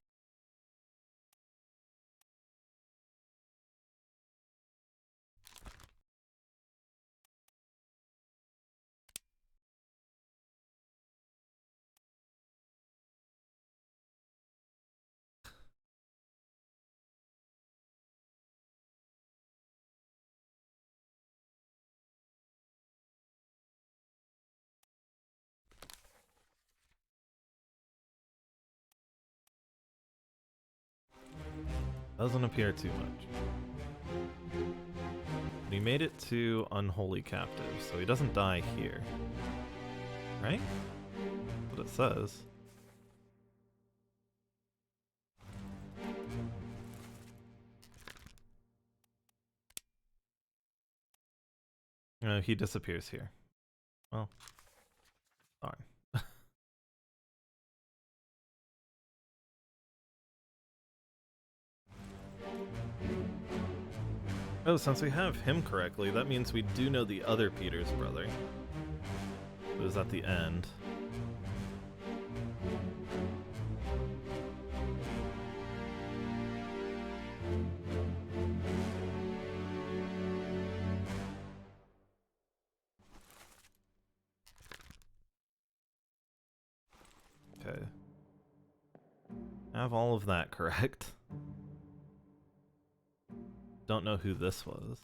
Speaker 1: Doesn't appear too much. And he made it to Unholy Captive, so he doesn't die here. Right? That's what it says. He disappears here. Well, darn. Oh, since we have him correctly, that means we do know the other Peter's brother. It was at the end. Okay. Have all of that correct. Don't know who this was.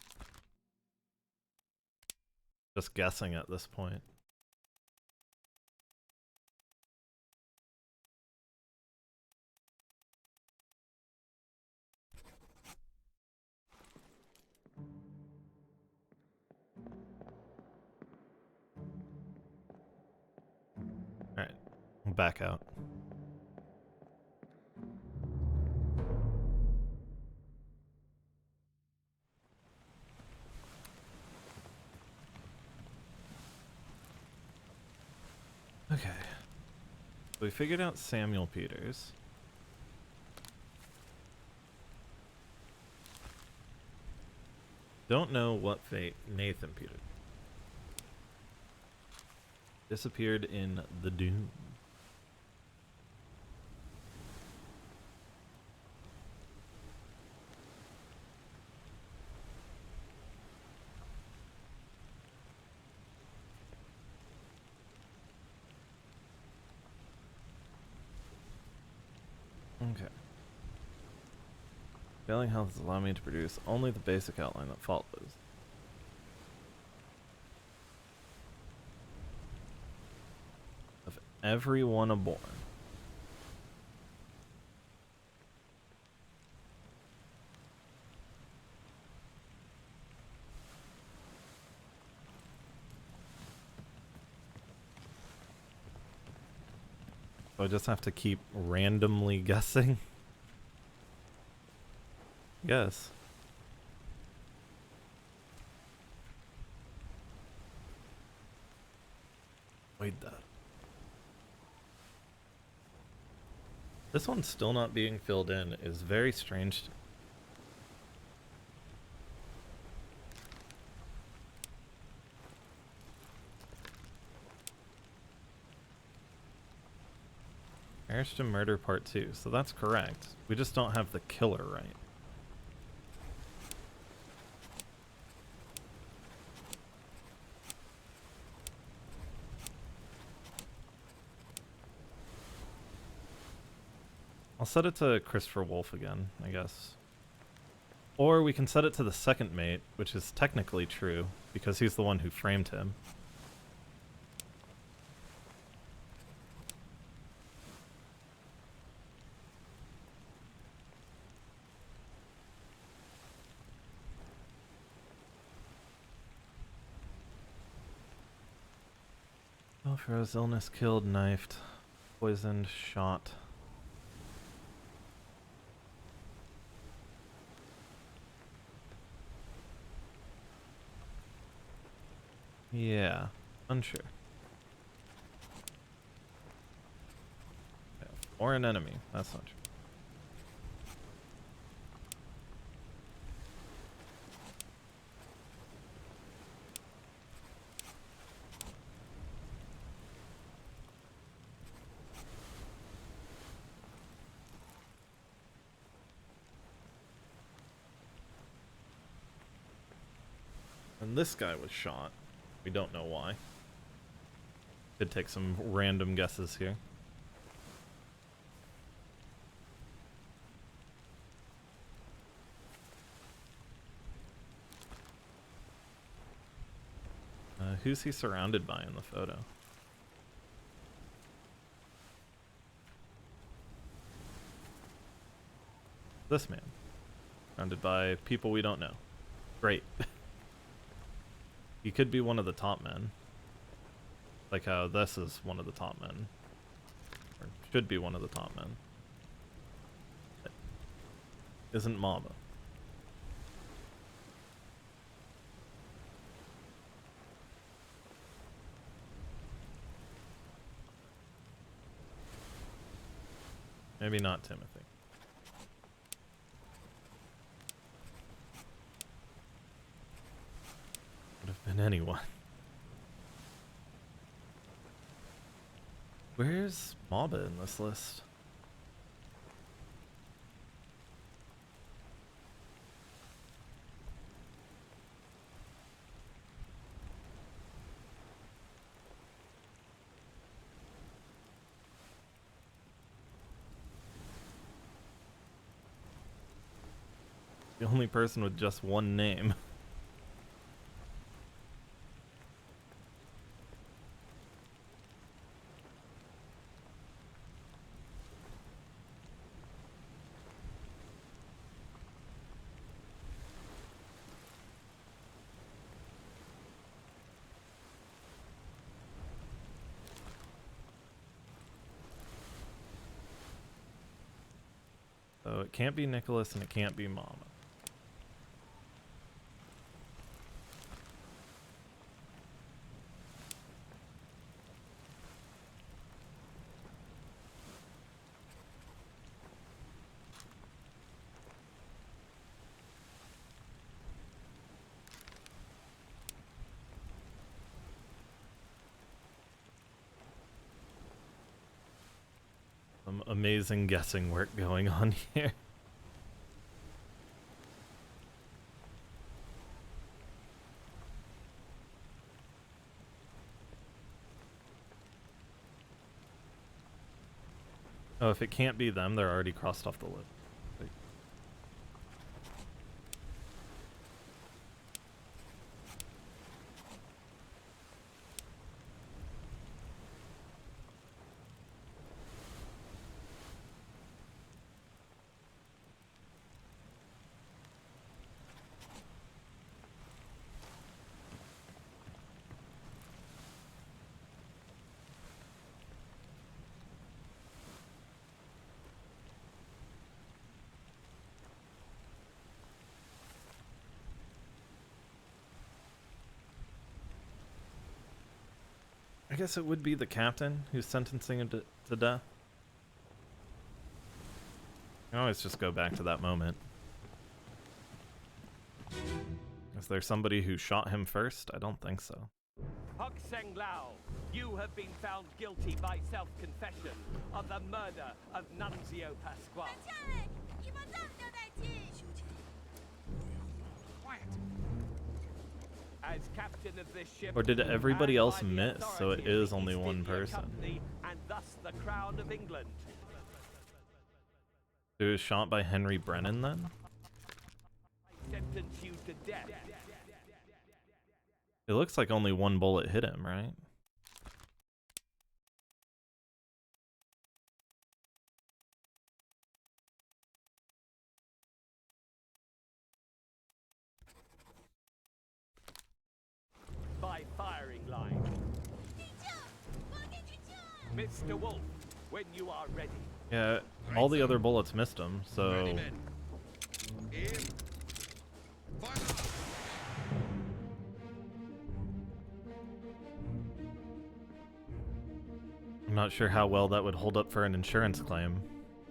Speaker 1: Just guessing at this point. Alright, back out. Okay. So we figured out Samuel Peters. Don't know what fate Nathan Peters disappeared in the Doom. Okay. Failing health has allowed me to produce only the basic outline that follows. Of everyone aboard. So I just have to keep randomly guessing? Yes. Wait, that. This one's still not being filled in is very strange. Marriage to Murder Part 2, so that's correct. We just don't have the killer right. I'll set it to Christopher Wolf again, I guess. Or we can set it to the second mate, which is technically true, because he's the one who framed him. Alfredo's illness, killed, knifed, poisoned, shot. Yeah, unsure. Yeah, or an enemy, that's not true. And this guy was shot. We don't know why. Could take some random guesses here. Who's he surrounded by in the photo? This man. Surrounded by people we don't know. Great. He could be one of the top men. Like how this is one of the top men. Or should be one of the top men. It isn't Maba. Maybe not Timothy. Could have been anyone. Where's Maba in this list? The only person with just one name. So it can't be Nicholas and it can't be Mama. Some amazing guessing work going on here. Oh, if it can't be them, they're already crossed off the list. Wait. I guess it would be the captain who's sentencing him to death. I always just go back to that moment. Is there somebody who shot him first? I don't think so.
Speaker 10: Hok Seng Lao, you have been found guilty by self-confession of the murder of Nunzio Pasquale. As captain of this ship,
Speaker 1: Or did everybody
Speaker 10: and
Speaker 1: else
Speaker 10: by the
Speaker 1: miss, so it
Speaker 10: authority of
Speaker 1: is
Speaker 10: the
Speaker 1: only
Speaker 10: East
Speaker 1: one
Speaker 10: India
Speaker 1: person?
Speaker 10: Company, and thus the Crown of England.
Speaker 1: Who was shot by Henry Brennan then?
Speaker 10: Sentence you to death.
Speaker 1: It looks like only one bullet hit him, right?
Speaker 10: By firing line. Mr. Wolf, when you are ready.
Speaker 1: Yeah, all the other bullets missed him, so... I'm not sure how well that would hold up for an insurance claim.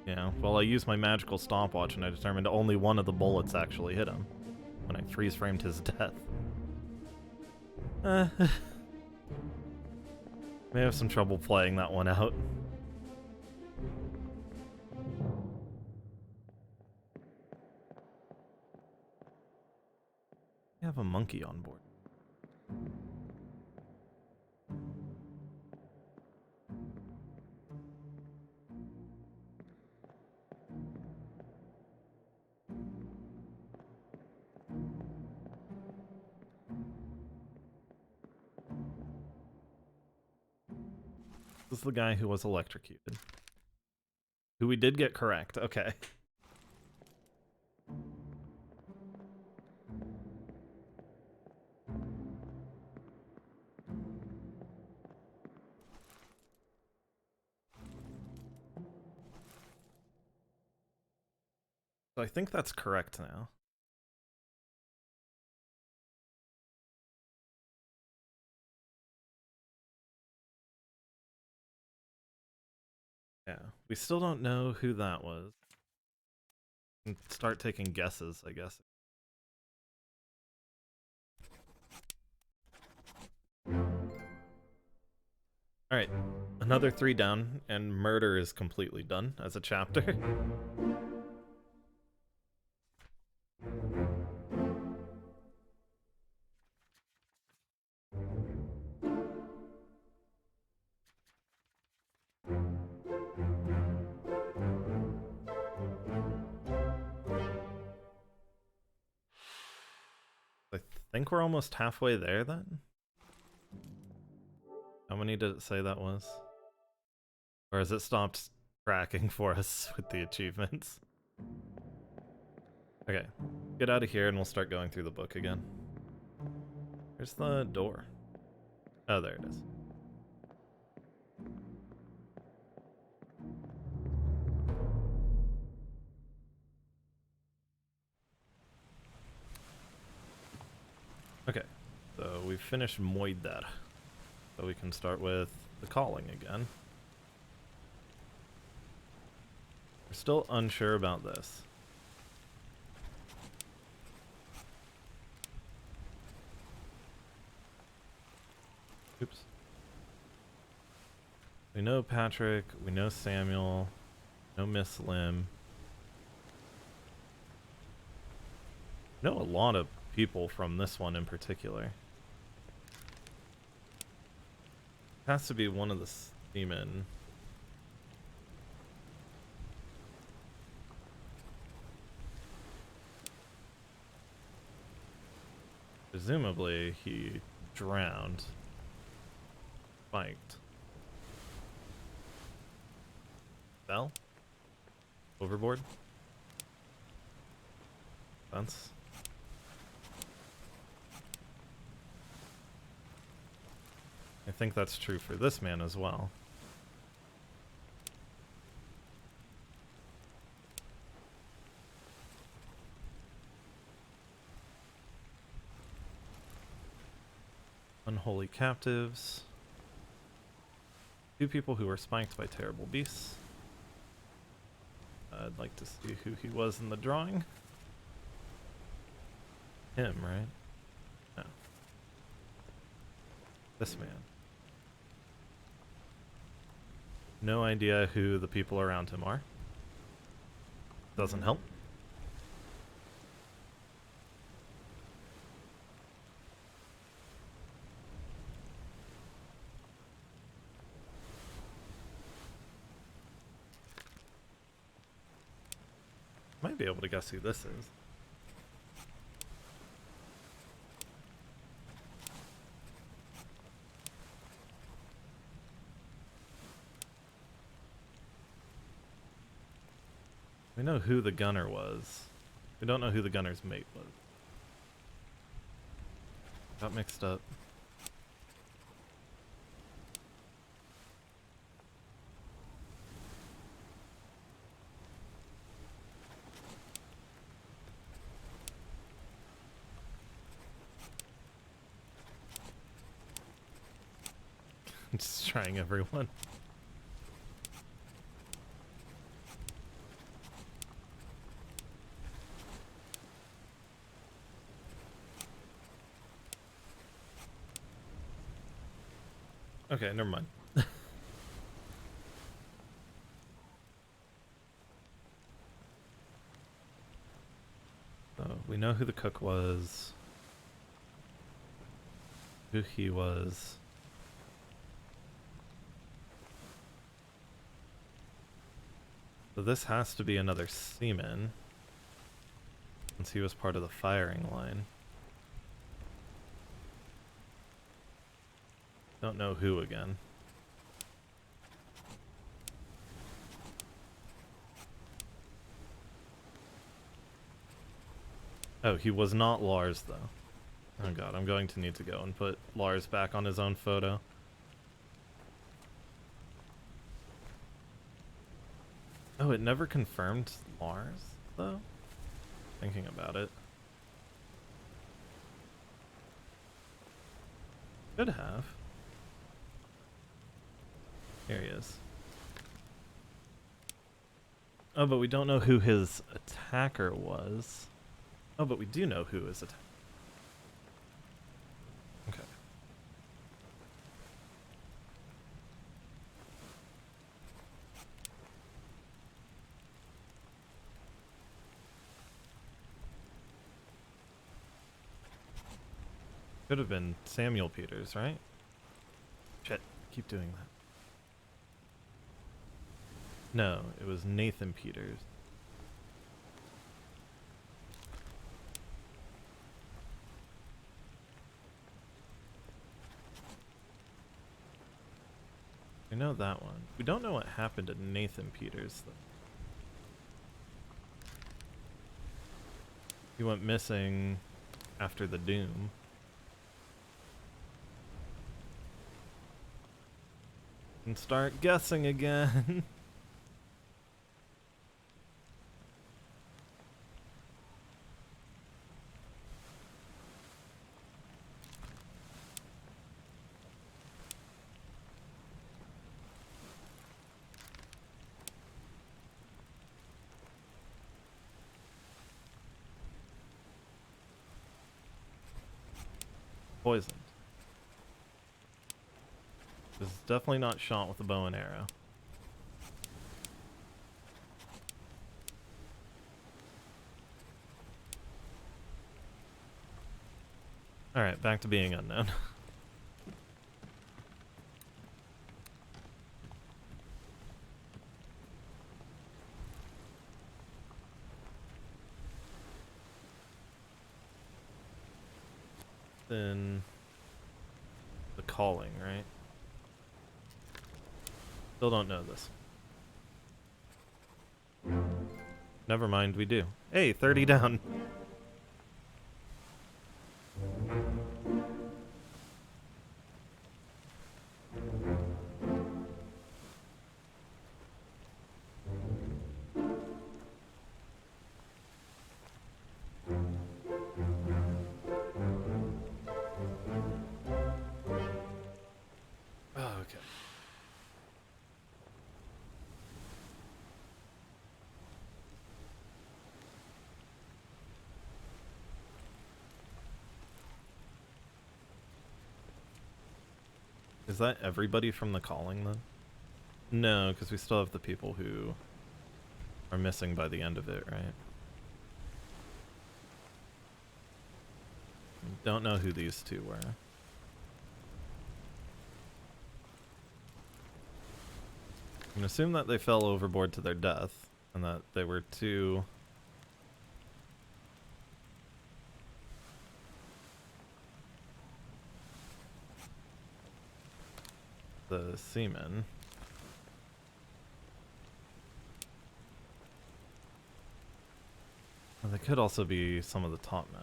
Speaker 1: Yeah, well, I used my magical stopwatch and I determined only one of the bullets actually hit him when I freeze-framed his death. May have some trouble playing that one out. We have a monkey on board. This is the guy who was electrocuted. Who we did get correct, okay. So I think that's correct now. Yeah, we still don't know who that was. And start taking guesses, I guess. Alright, another 3 down, and murder is completely done as a chapter. I think we're almost halfway there then? How many did it say that was? Or has it stopped tracking for us with the achievements? Okay, get out of here and we'll start going through the book again. Here's the door. Oh, there it is. Okay, so we've finished Moider. So we can start with the calling again. We're still unsure about this. Oops. We know Patrick, we know Samuel, we know Miss Lim. We know a lot of people from this one in particular. Has to be one of the seamen. Presumably he drowned. Spiked. Fell? Overboard? Fence? I think that's true for this man as well. Unholy captives. 2 people who were spiked by terrible beasts. I'd like to see who he was in the drawing. Him, right? No. This man. No idea who the people around him are. Doesn't help. Might be able to guess who this is. We know who the gunner was. We don't know who the gunner's mate was. Got mixed up. Just trying everyone. Okay, never mind. So we know who the cook was, who he was. So this has to be another seaman, since he was part of the firing line. Don't know who again. Oh, he was not Lars, though. Oh god, I'm going to need to go and put Lars back on his own photo. Oh, it never confirmed Lars, though? thinking about it. Could have. Here he is. Oh, but we don't know who his attacker was. Oh, but we do know who his attacker. Okay. Could have been Samuel Peters, right? Shit, keep doing that. No, it was Nathan Peters. We know that one. We don't know what happened to Nathan Peters, though. He went missing after the Doom. And start guessing again. Poisoned. This is definitely not shot with a bow and arrow. Alright, back to being unknown. Then the calling, right? Still don't know this. Never mind, we do. Hey, 30 down. Oh, okay. Is that everybody from the calling then? No, because we still have the people who are missing by the end of it, right? Don't know who these two were. I'm gonna assume that they fell overboard to their death, and that they were two... the seamen. And they could also be some of the top men.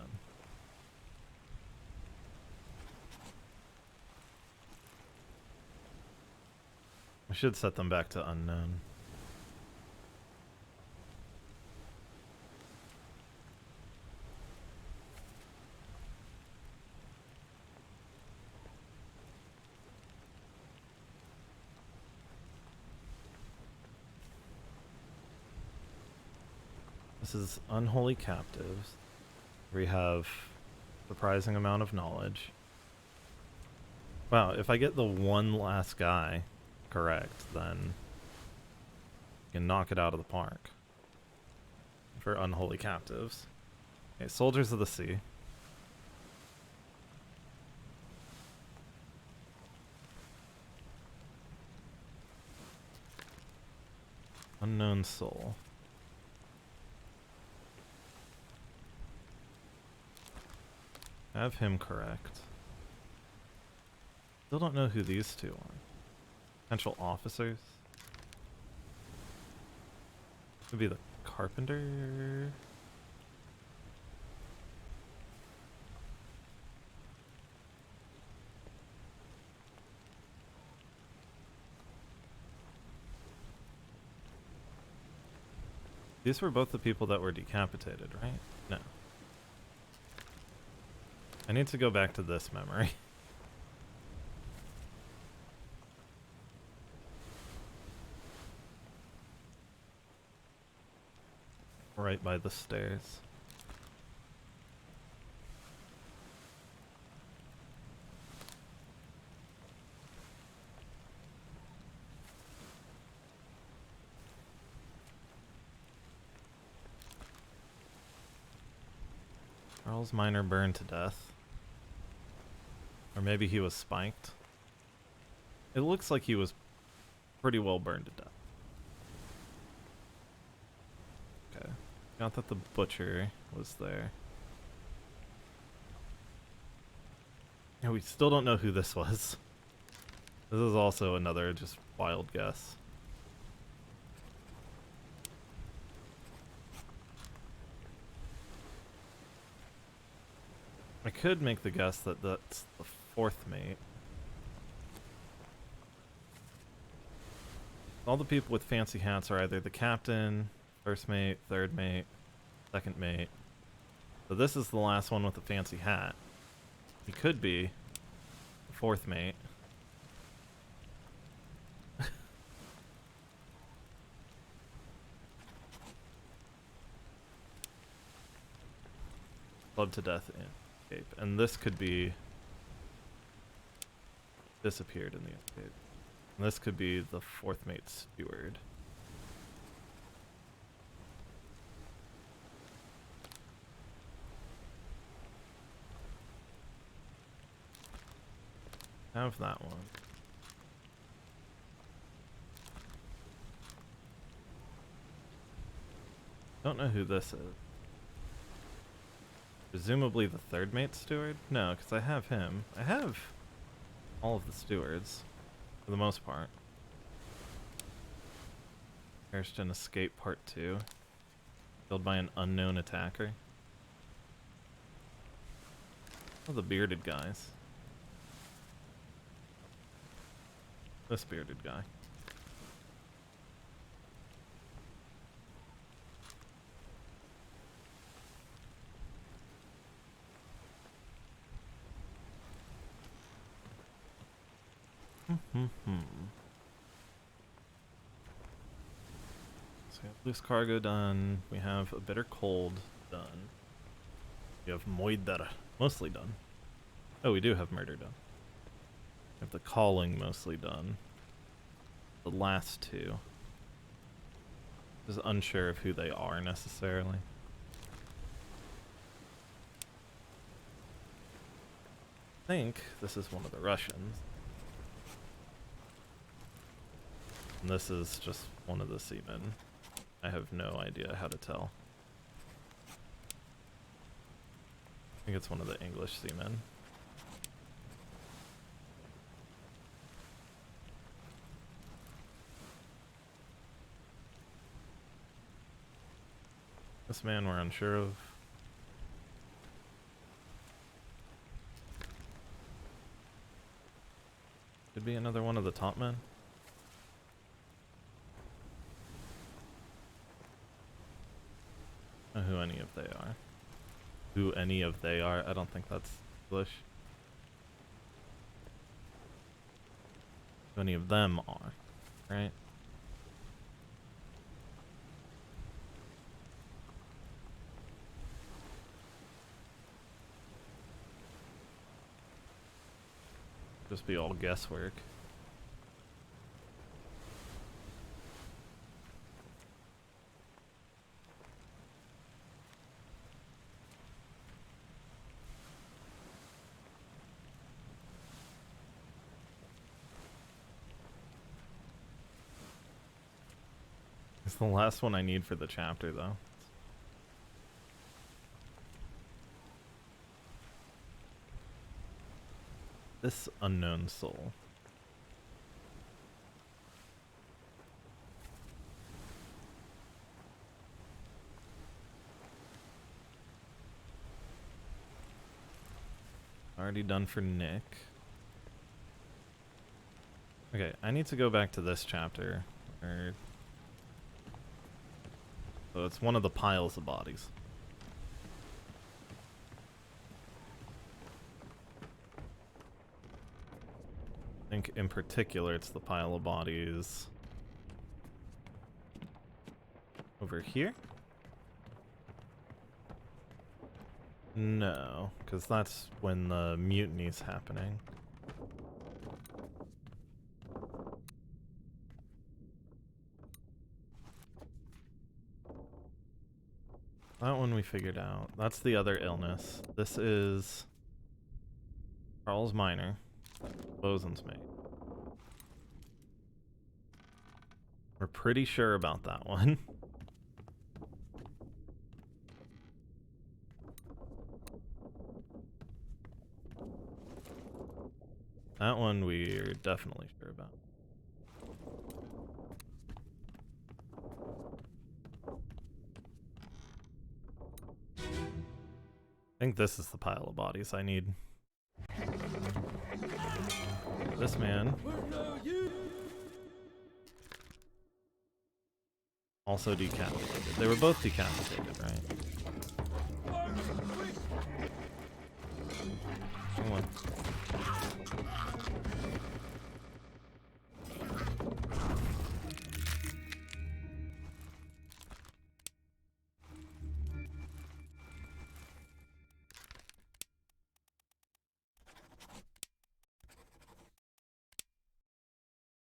Speaker 1: We should set them back to unknown. This is Unholy Captives. We have surprising amount of knowledge. Wow, if I get the one last guy correct, then you can knock it out of the park for Unholy Captives. Okay, Soldiers of the Sea. Unknown Soul. Have him correct. Still don't know who these two are. Potential officers? Could be the carpenter. These were both the people that were decapitated, right? No. I need to go back to this memory. Right by the stairs. Charles Minor burned to death. Or maybe he was spiked. It looks like he was pretty well burned to death. Okay. Got that the butcher was there. Yeah, we still don't know who this was. This is also another just wild guess. I could make the guess that that's the fourth mate. All the people with fancy hats are either the captain, first mate, third mate, second mate. So this is the last one with the fancy hat. He could be the fourth mate. Clubbed to death in escape. And this could be disappeared in the escape. And this could be the fourth mate steward. Have that one. Don't know who this is. Presumably the third mate steward? No, because I have him. I have all of the stewards, for the most part. Perished in Escape Part 2. Killed by an unknown attacker. Oh, the bearded guys. This bearded guy. So we have loose cargo done. We have a bitter cold done. We have moider mostly done. Oh, we do have murder done. We have the calling mostly done. The last two. Just unsure of who they are necessarily. I think this is one of the Russians. And this is just one of the seamen. I have no idea how to tell. I think it's one of the English seamen. This man we're unsure of. Could be another one of the top men. Don't know who any of they are. Who any of they are? I don't think that's English. Who any of them are, right? Just be all guesswork. It's the last one I need for the chapter, though. This unknown soul. Already done for Nick. Okay, I need to go back to this chapter. Or So it's one of the piles of bodies. I think in particular it's the pile of bodies over here? No, because that's when the mutiny's happening. That one we figured out. That's the other illness. This is Charles Minor, bosun's mate. We're pretty sure about that one. That one we're definitely sure about. I think this is the pile of bodies I need. This man. Also decapitated. They were both decapitated, right? Come on.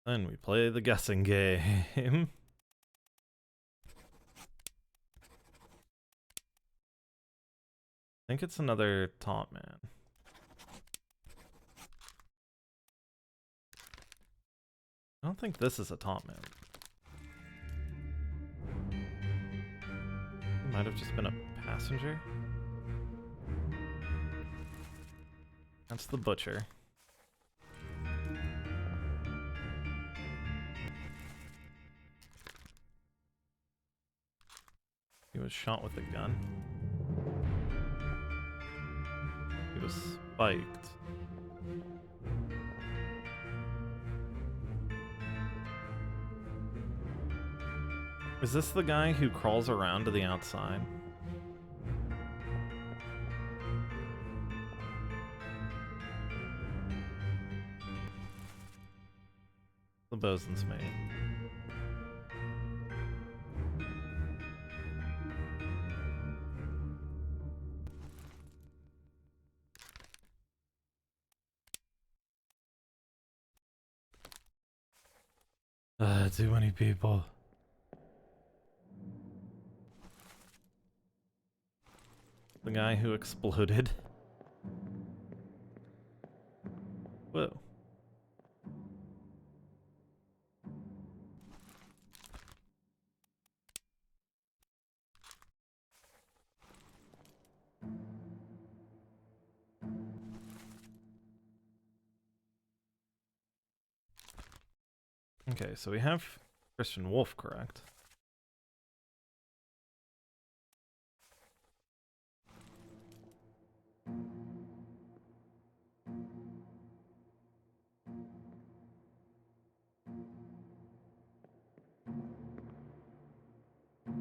Speaker 1: Then we play the guessing game. I think it's another top man. I don't think this is a top man. It might have just been a passenger. That's the butcher. He was shot with a gun. He was spiked. Is this the guy who crawls around to the outside? The bosun's mate. Too many people. The guy who exploded. Whoa. Okay, so we have Christian Wolf, correct?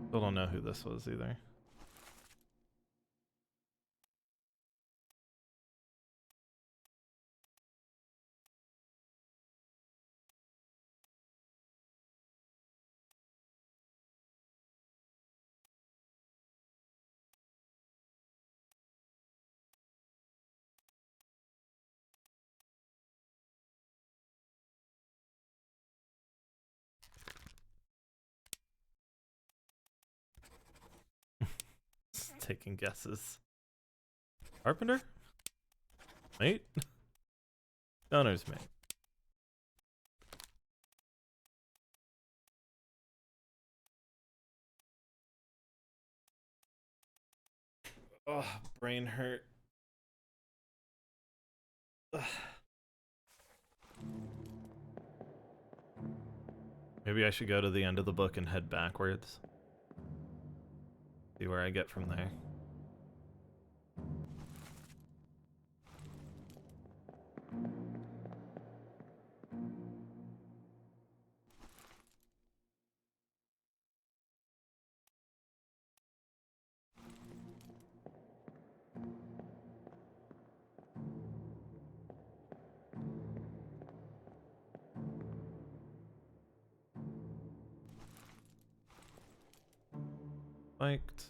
Speaker 1: Still don't know who this was either. Taking guesses. Carpenter? Mate? Gunner's mate. Oh, brain hurt. Ugh. Maybe I should go to the end of the book and head backwards. See where I get from there. Spiked.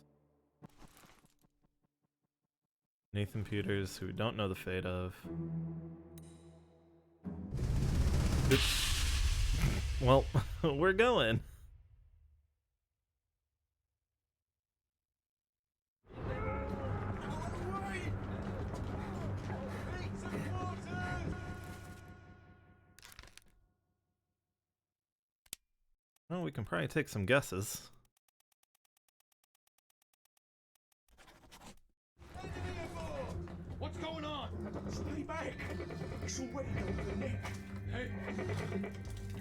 Speaker 1: Nathan Peters, who we don't know the fate of. Well, we're going. Well, we can probably take some guesses.
Speaker 2: What's going on? Stay back. It's already over the neck. Hey.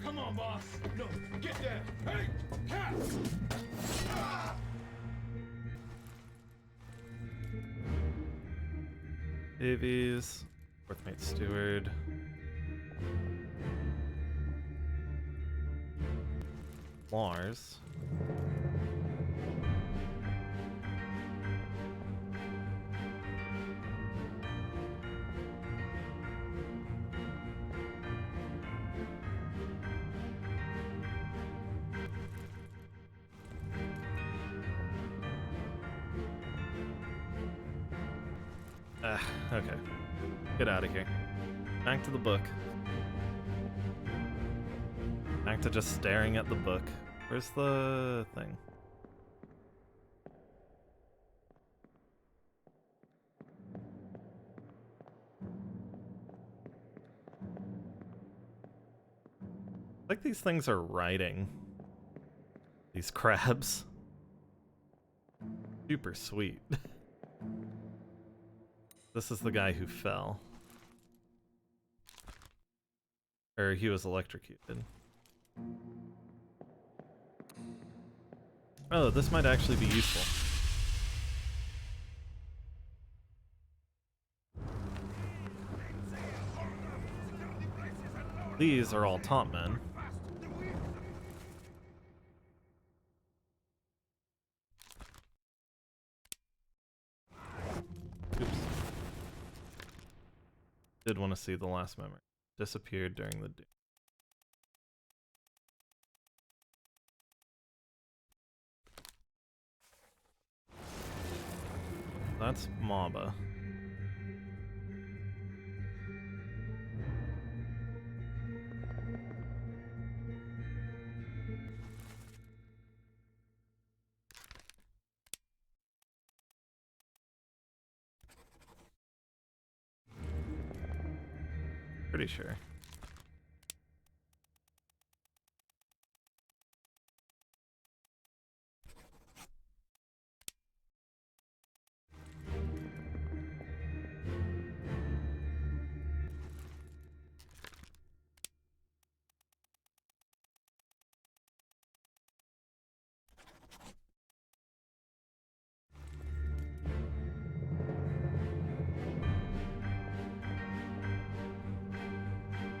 Speaker 2: Come on, boss. No, get there. Hey, cat. Ah!
Speaker 1: Davies. Fourth mate steward. Lars. Okay. Get out of here. Back to the book. Back to just staring at the book. Where's the thing? Like these things are writing. These crabs. Super sweet. This is the guy who fell. Or he was electrocuted. Oh, this might actually be useful. These are all top men. Oops. Did want to see the last memory. Disappeared during the day. That's Maba. Pretty sure.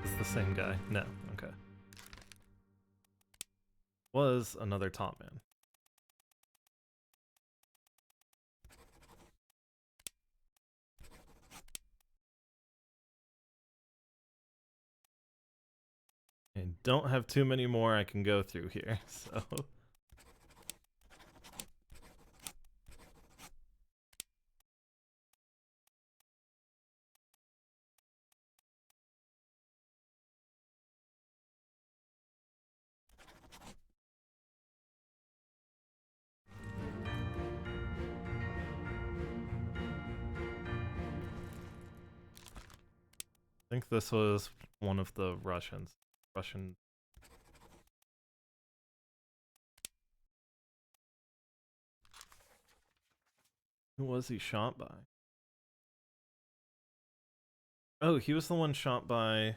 Speaker 1: It's the same guy. No, okay. Was another top man. And don't have too many more I can go through here, so... I think this was one of the Russian. Who was he shot by? Oh, he was the one shot by...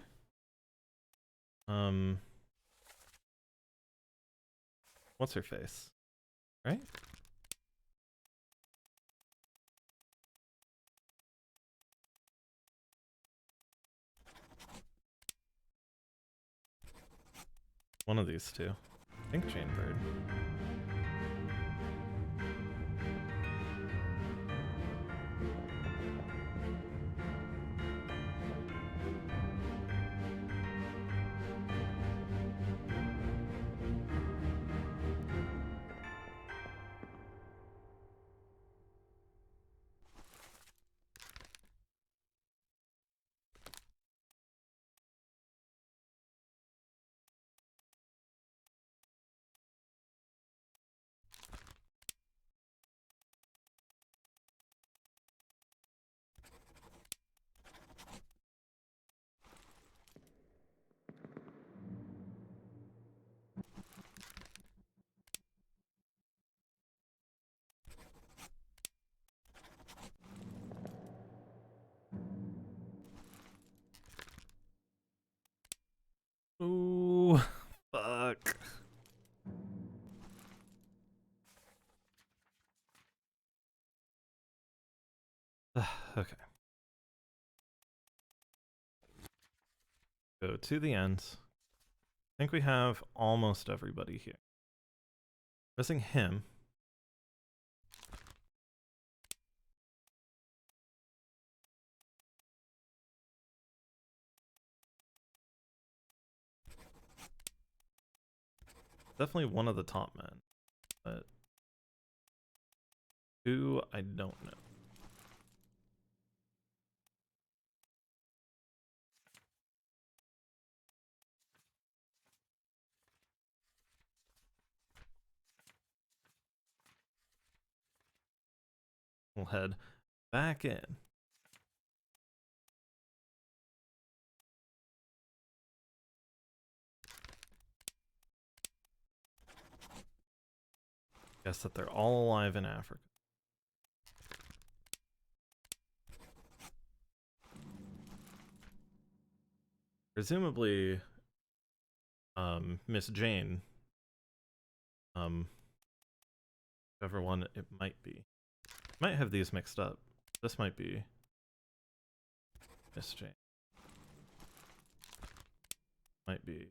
Speaker 1: What's her face? Right? One of these two. I think Jane Bird. Okay. Go to the end. I think we have almost everybody here. Missing him. Definitely one of the top men, but who I don't know. We'll head back in. Guess that they're all alive in Africa. Presumably, Miss Jane, whichever one it might be. Might have these mixed up. This might be Miss Jane. Might be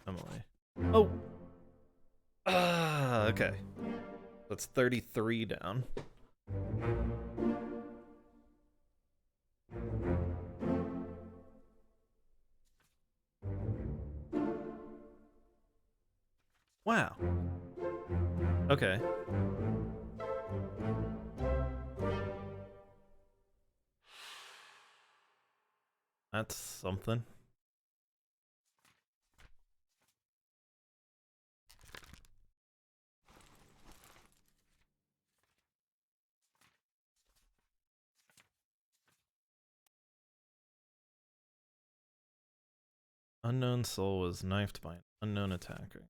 Speaker 1: Emily. Oh! Ah, okay. That's 33 down. Wow. Okay. That's something. Unknown soul was knifed by an unknown attacker.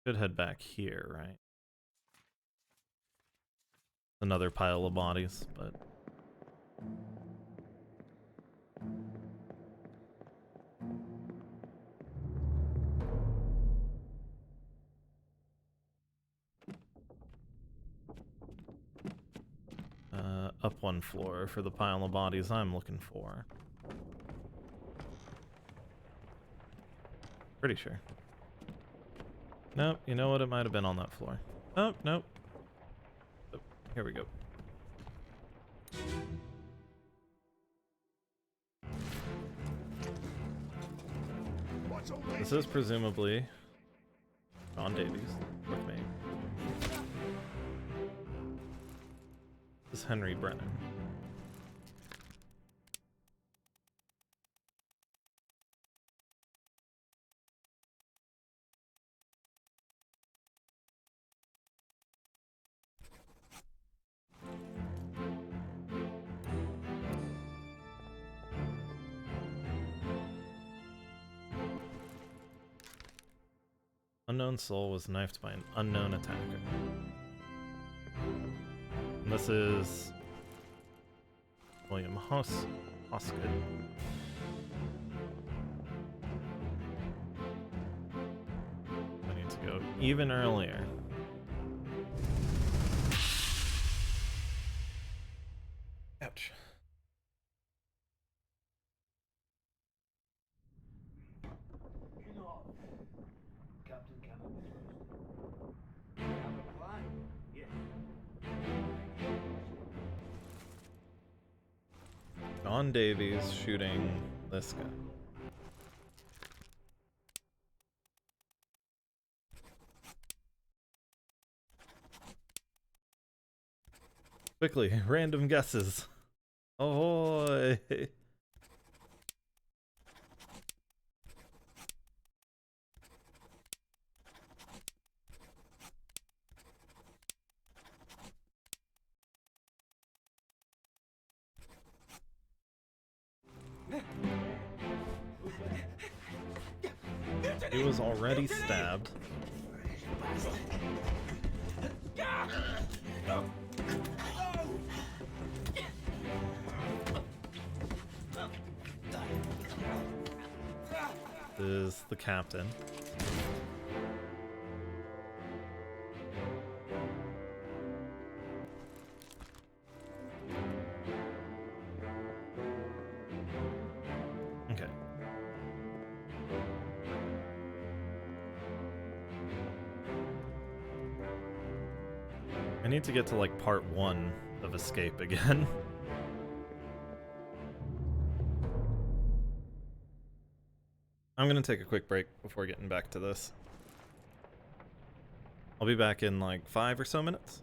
Speaker 1: Should head back here, right? Another pile of bodies, but... up one floor for the pile of bodies I'm looking for. Pretty sure. Nope, you know what? It might have been on that floor. Oh, nope. Oh, here we go. This is presumably John Davies with me. This is Henry Brennan. Unknown soul was knifed by an unknown attacker. And this is William Hoskett. I need to go even earlier. Ouch. John Davies shooting this guy. Quickly, random guesses. Ahoy! He was already stabbed.
Speaker 4: fast.
Speaker 1: Is the captain. Okay. I need to get to like part 1 of Escape again. I'm gonna take a quick break before getting back to this. I'll be back in like 5 or so minutes.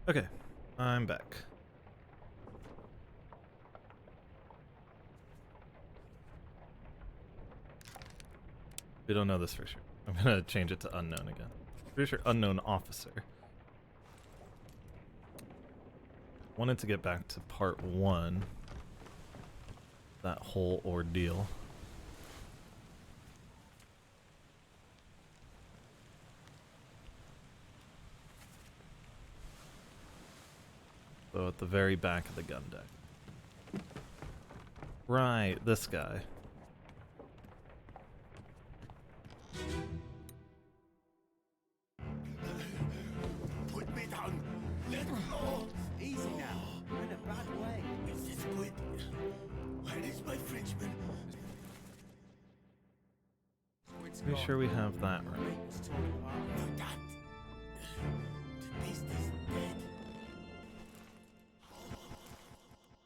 Speaker 1: Okay, I'm back. We don't know this for sure. I'm gonna change it to unknown again. Pretty sure unknown officer. Wanted to get back to part 1. That whole ordeal. So at the very back of the gun deck. Right, this guy.
Speaker 5: Put me down. Let go. Easy now. You're in a bad way. Is this good? Where is my Frenchman?
Speaker 1: Pretty sure we have that right.
Speaker 5: For that. The beast is dead.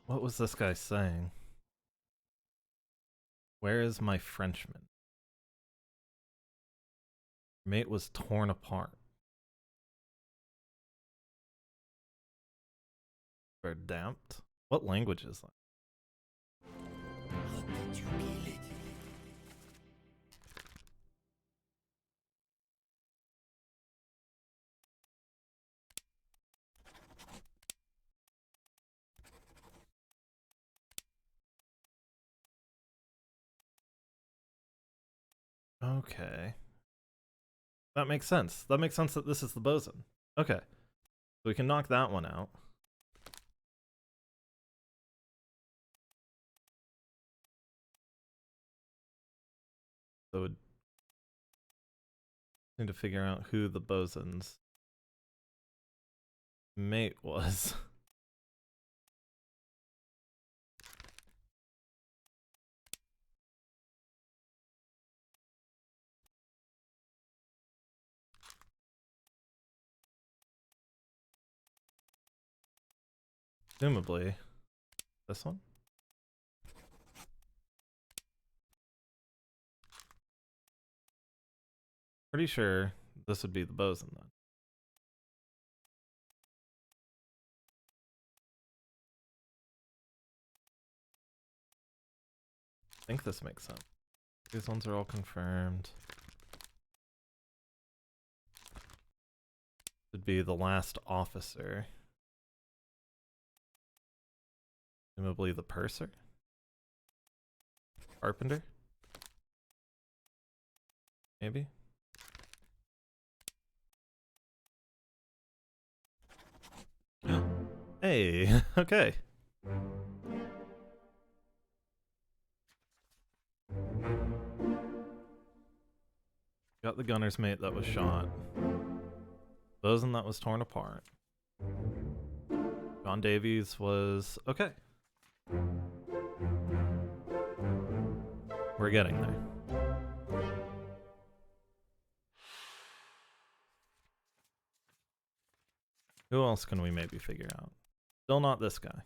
Speaker 1: What was this guy saying? Where is my Frenchman? Mate was torn apart. Verdamped? What language is that?
Speaker 5: How did you kill it?
Speaker 1: Okay. That makes sense. That makes sense that this is the bosun. Okay. So we can knock that one out. So would need to figure out who the bosun's mate was. Presumably, this one? Pretty sure this would be the bosun then. I think this makes sense. These ones are all confirmed. Would be the last officer. Presumably the purser? Carpenter? Maybe? Hey, okay. Got the gunner's mate that was shot. Bosun that was torn apart. John Davies was okay. We're getting there. Who else can we maybe figure out? Still not this guy.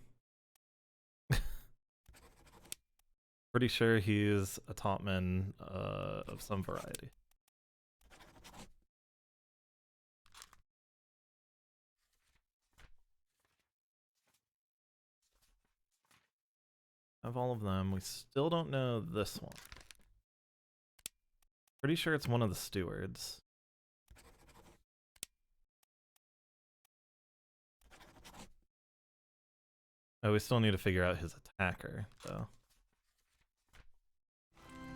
Speaker 1: Pretty sure he's a topman of some variety. Of all of them, we still don't know this one. Pretty sure it's one of the stewards. Oh, we still need to figure out his attacker, though.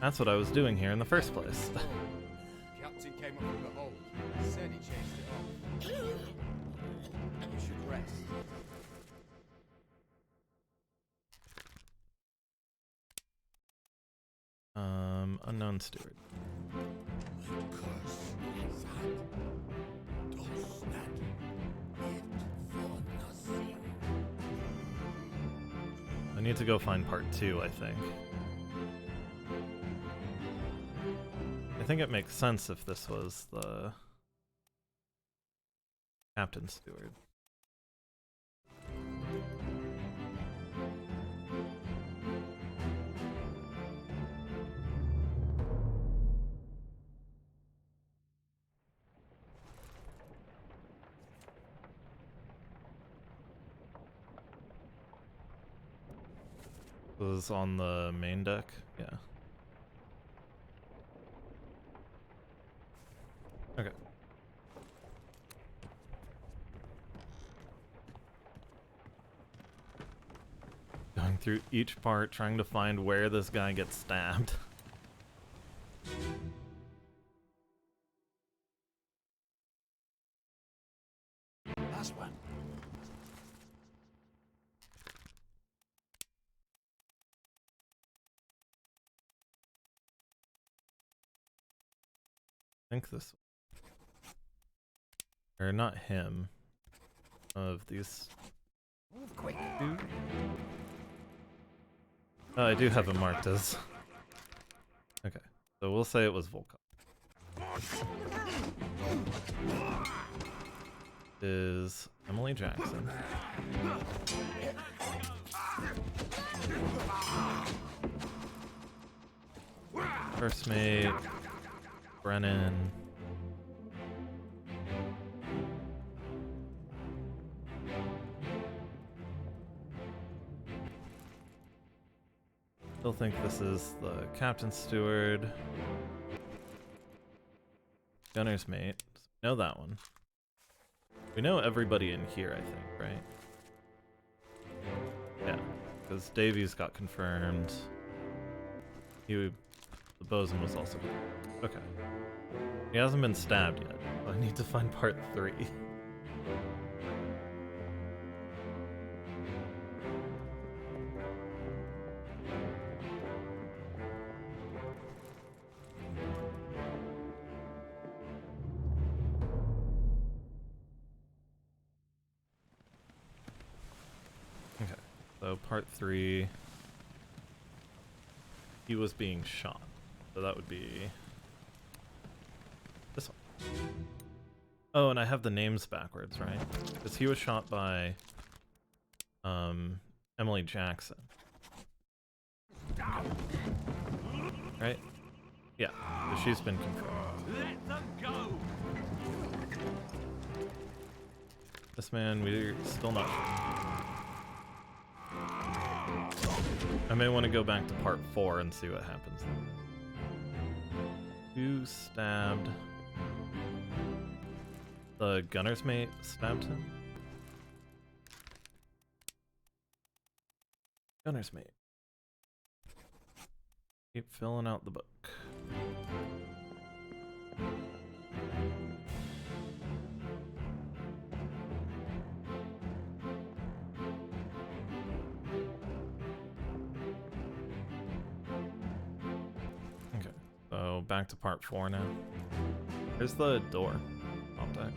Speaker 1: That's what I was doing here in the first place.
Speaker 8: Captain came up from the hold. Said he chased it off. You should rest.
Speaker 1: Unknown steward. I need to go find part 2, I think. I think it makes sense if this was the captain steward. Was on the main deck, yeah. Okay. Going through each part, trying to find where this guy gets stabbed.
Speaker 6: Last one.
Speaker 1: I think this, or not him, of these two. Oh, I do have him marked as. Okay, so we'll say it was Volkov. Is Emily Jackson. First mate, Brennan. Still think this is the captain steward. Gunner's mate. Know that one. We know everybody in here, I think, right? Yeah, because Davies got confirmed. The bosun was also confirmed. Okay. He hasn't been stabbed yet. I need to find part 3. So part 3, he was being shot. So that would be this one. Oh, and I have the names backwards, right? Because he was shot by Emily Jackson. Right? Yeah, so she's been confirmed.
Speaker 10: Let them go!
Speaker 1: This man, we're still not sure. I may want to go back to part 4 and see what happens. Who stabbed? The gunner's mate stabbed him? Gunner's mate. Keep filling out the book. Okay, so back to part 4 now. Here's the door. Contact.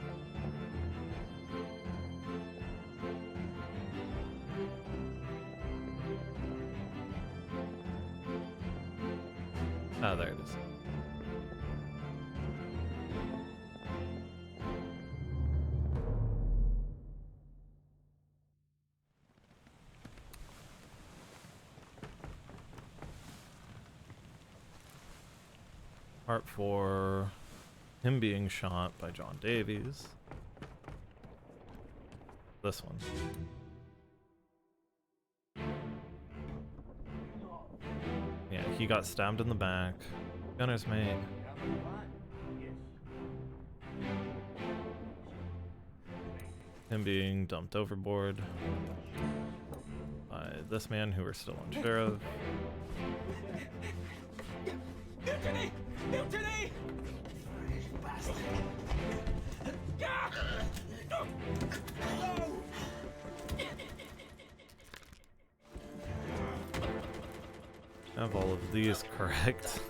Speaker 1: Ah, there it is. Part 4, him being shot by John Davies. This one. Yeah, he got stabbed in the back. Gunner's mate. Him being dumped overboard by this man who we're still unsure of.
Speaker 4: Mutiny! Mutiny!
Speaker 1: Have all of these correct.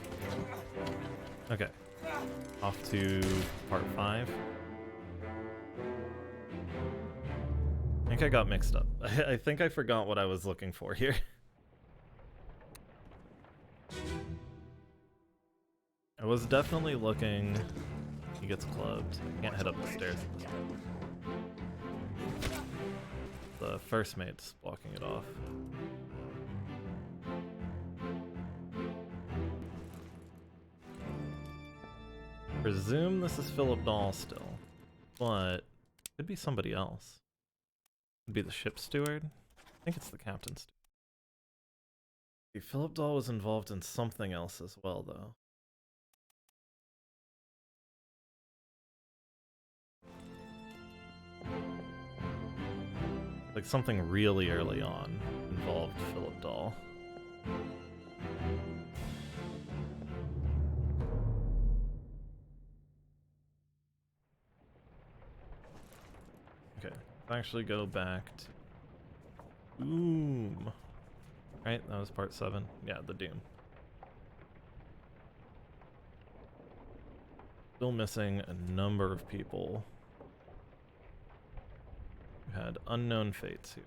Speaker 1: Okay. Off to part 5. I think I got mixed up. I think I forgot what I was looking for here. I was definitely looking. He gets clubbed. I can't head up the stairs. The first mate's blocking it off. Presume this is Philip Dahl still, but could be somebody else. Could be the ship steward. I think it's the captain's. Philip Dahl was involved in something else as well, though. Like something really early on involved Philip Dahl. Okay, let's actually go back to Doom. Right, that was part 7. Yeah, the Doom. Still missing a number of people who had unknown fates here.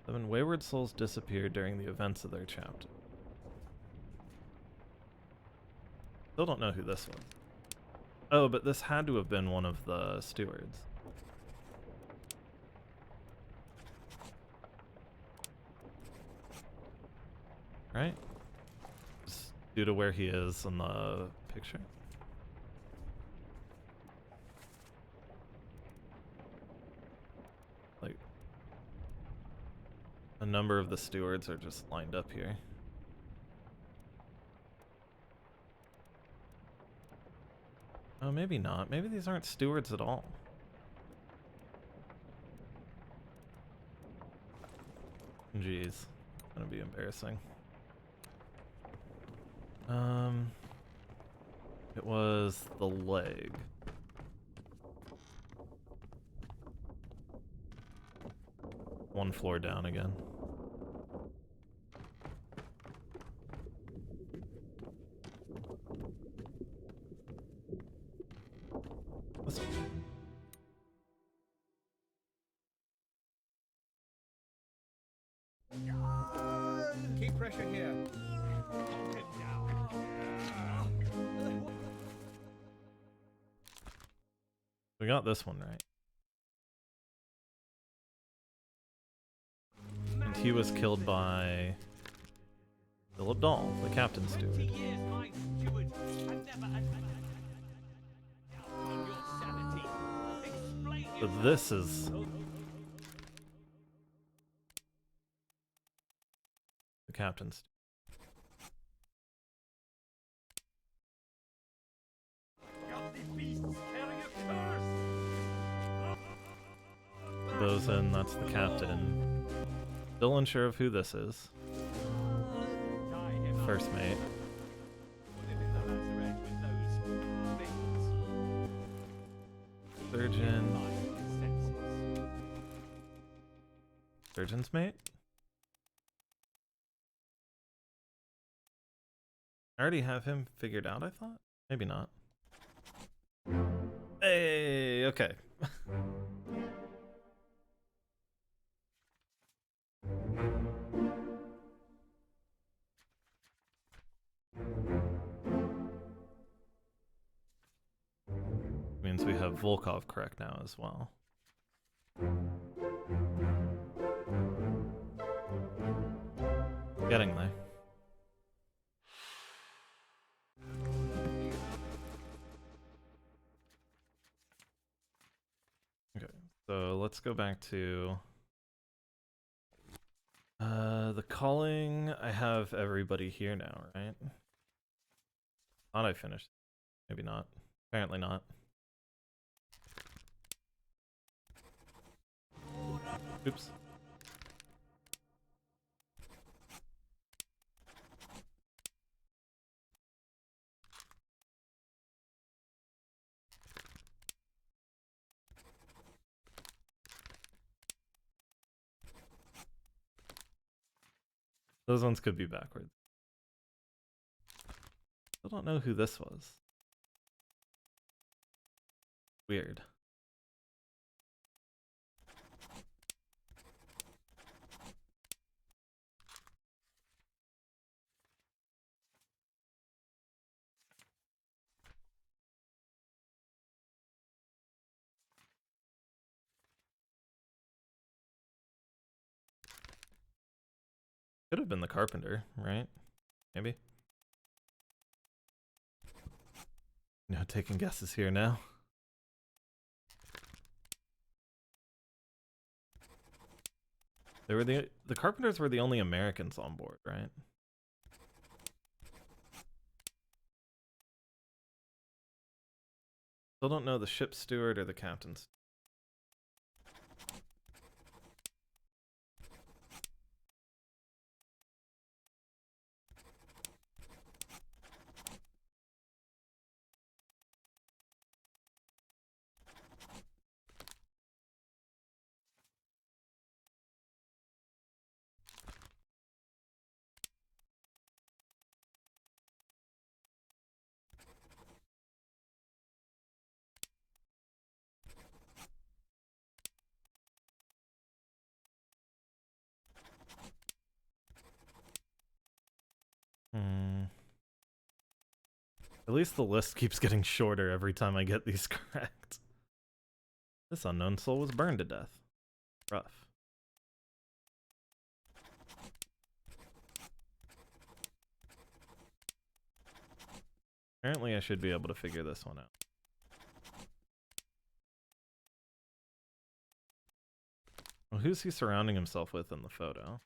Speaker 1: 7 wayward souls disappeared during the events of their chapter. Still don't know who this was. Oh, but this had to have been one of the stewards. Right? Just due to where he is in the picture. Like, a number of the stewards are just lined up here. Oh, maybe not. Maybe these aren't stewards at all. Jeez. Gonna be embarrassing. It was the leg. One floor down again. This one.
Speaker 8: pressure here.
Speaker 10: Knock him down.
Speaker 1: We got this one right. And he was killed by Philip Dahl, the captain's
Speaker 10: 20
Speaker 1: steward.
Speaker 10: years my steward and never on your sanity. Explain
Speaker 1: So
Speaker 10: yourself.
Speaker 1: this is the captain's steward. Those in, that's the captain. Still unsure of who this is. First mate. Surgeon. Surgeon's mate? I already have him figured out, I thought? Maybe not. Hey, okay. Means we have Volkov correct now as well. Getting there. Okay, so let's go back to the calling. I have everybody here now, right? Thought I finished. Maybe not. Apparently not. Oops. Those ones could be backwards. Still don't know who this was. Weird. Could have been the carpenter, right? Maybe. No taking guesses here now. They were the carpenters were the only Americans on board, right? Still don't know the ship's steward or the captain's. At least the list keeps getting shorter every time I get these correct. This unknown soul was burned to death. Rough. Apparently I should be able to figure this one out. Well, who's he surrounding himself with in the photo?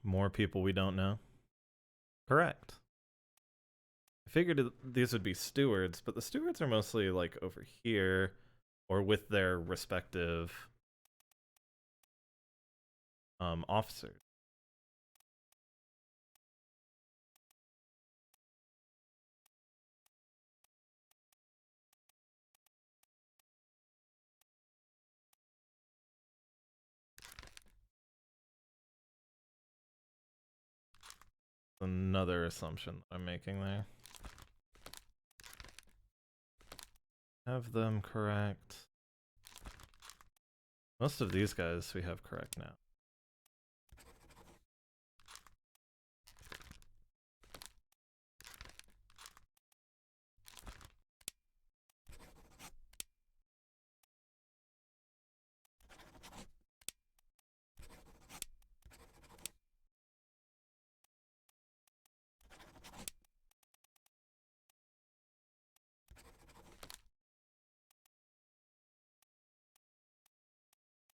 Speaker 1: More people we don't know? Correct. I figured these would be stewards, but the stewards are mostly like over here or with their respective officers. Another assumption that I'm making there. Have them correct. Most of these guys we have correct now.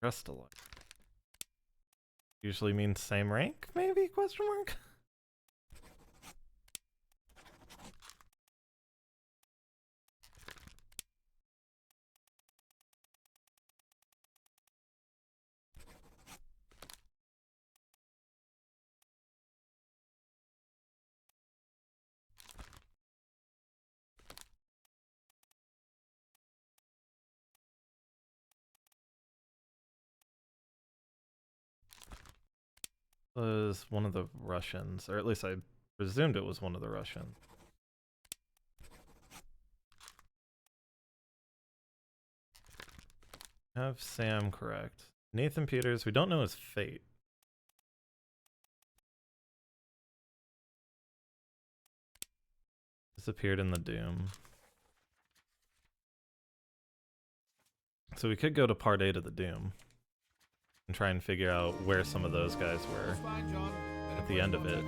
Speaker 1: Crest alike. Usually means same rank, maybe? Question mark? Was one of the Russians, or at least I presumed it was one of the Russians. Have Sam correct. Nathan Peters, we don't know his fate. Disappeared in the Doom. So we could go to part 8 of the Doom and try and figure out where some of those guys were at the end of it.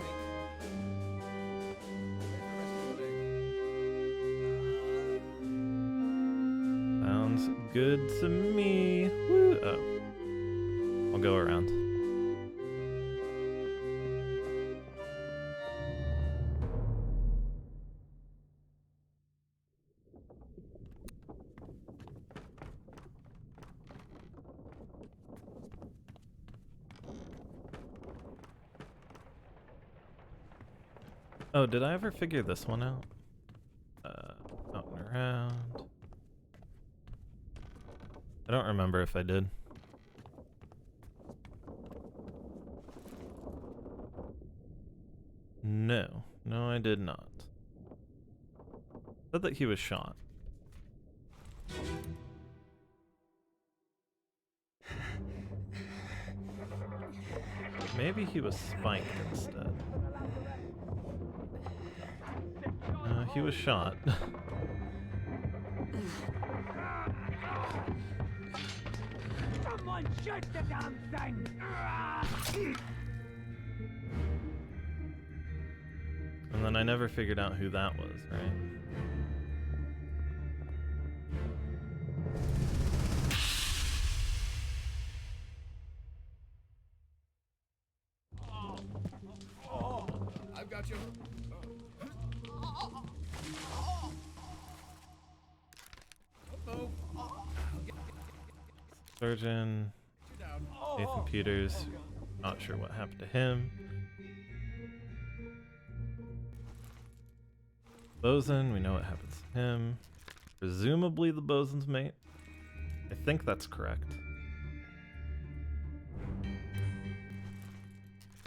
Speaker 1: Sounds good to me. Woo! Oh. I'll go around. Oh, did I ever figure this one out? Out and around. I don't remember if I did. No. No, I did not. Said that he was shot. Maybe he was spiked instead. He was shot.
Speaker 6: Someone shoot the damn thing!
Speaker 1: And then I never figured out who that was, right?
Speaker 8: I've got you.
Speaker 1: Surgeon, Nathan Peters, not sure what happened to him. Bosun, we know what happens to him. Presumably the bosun's mate. I think that's correct.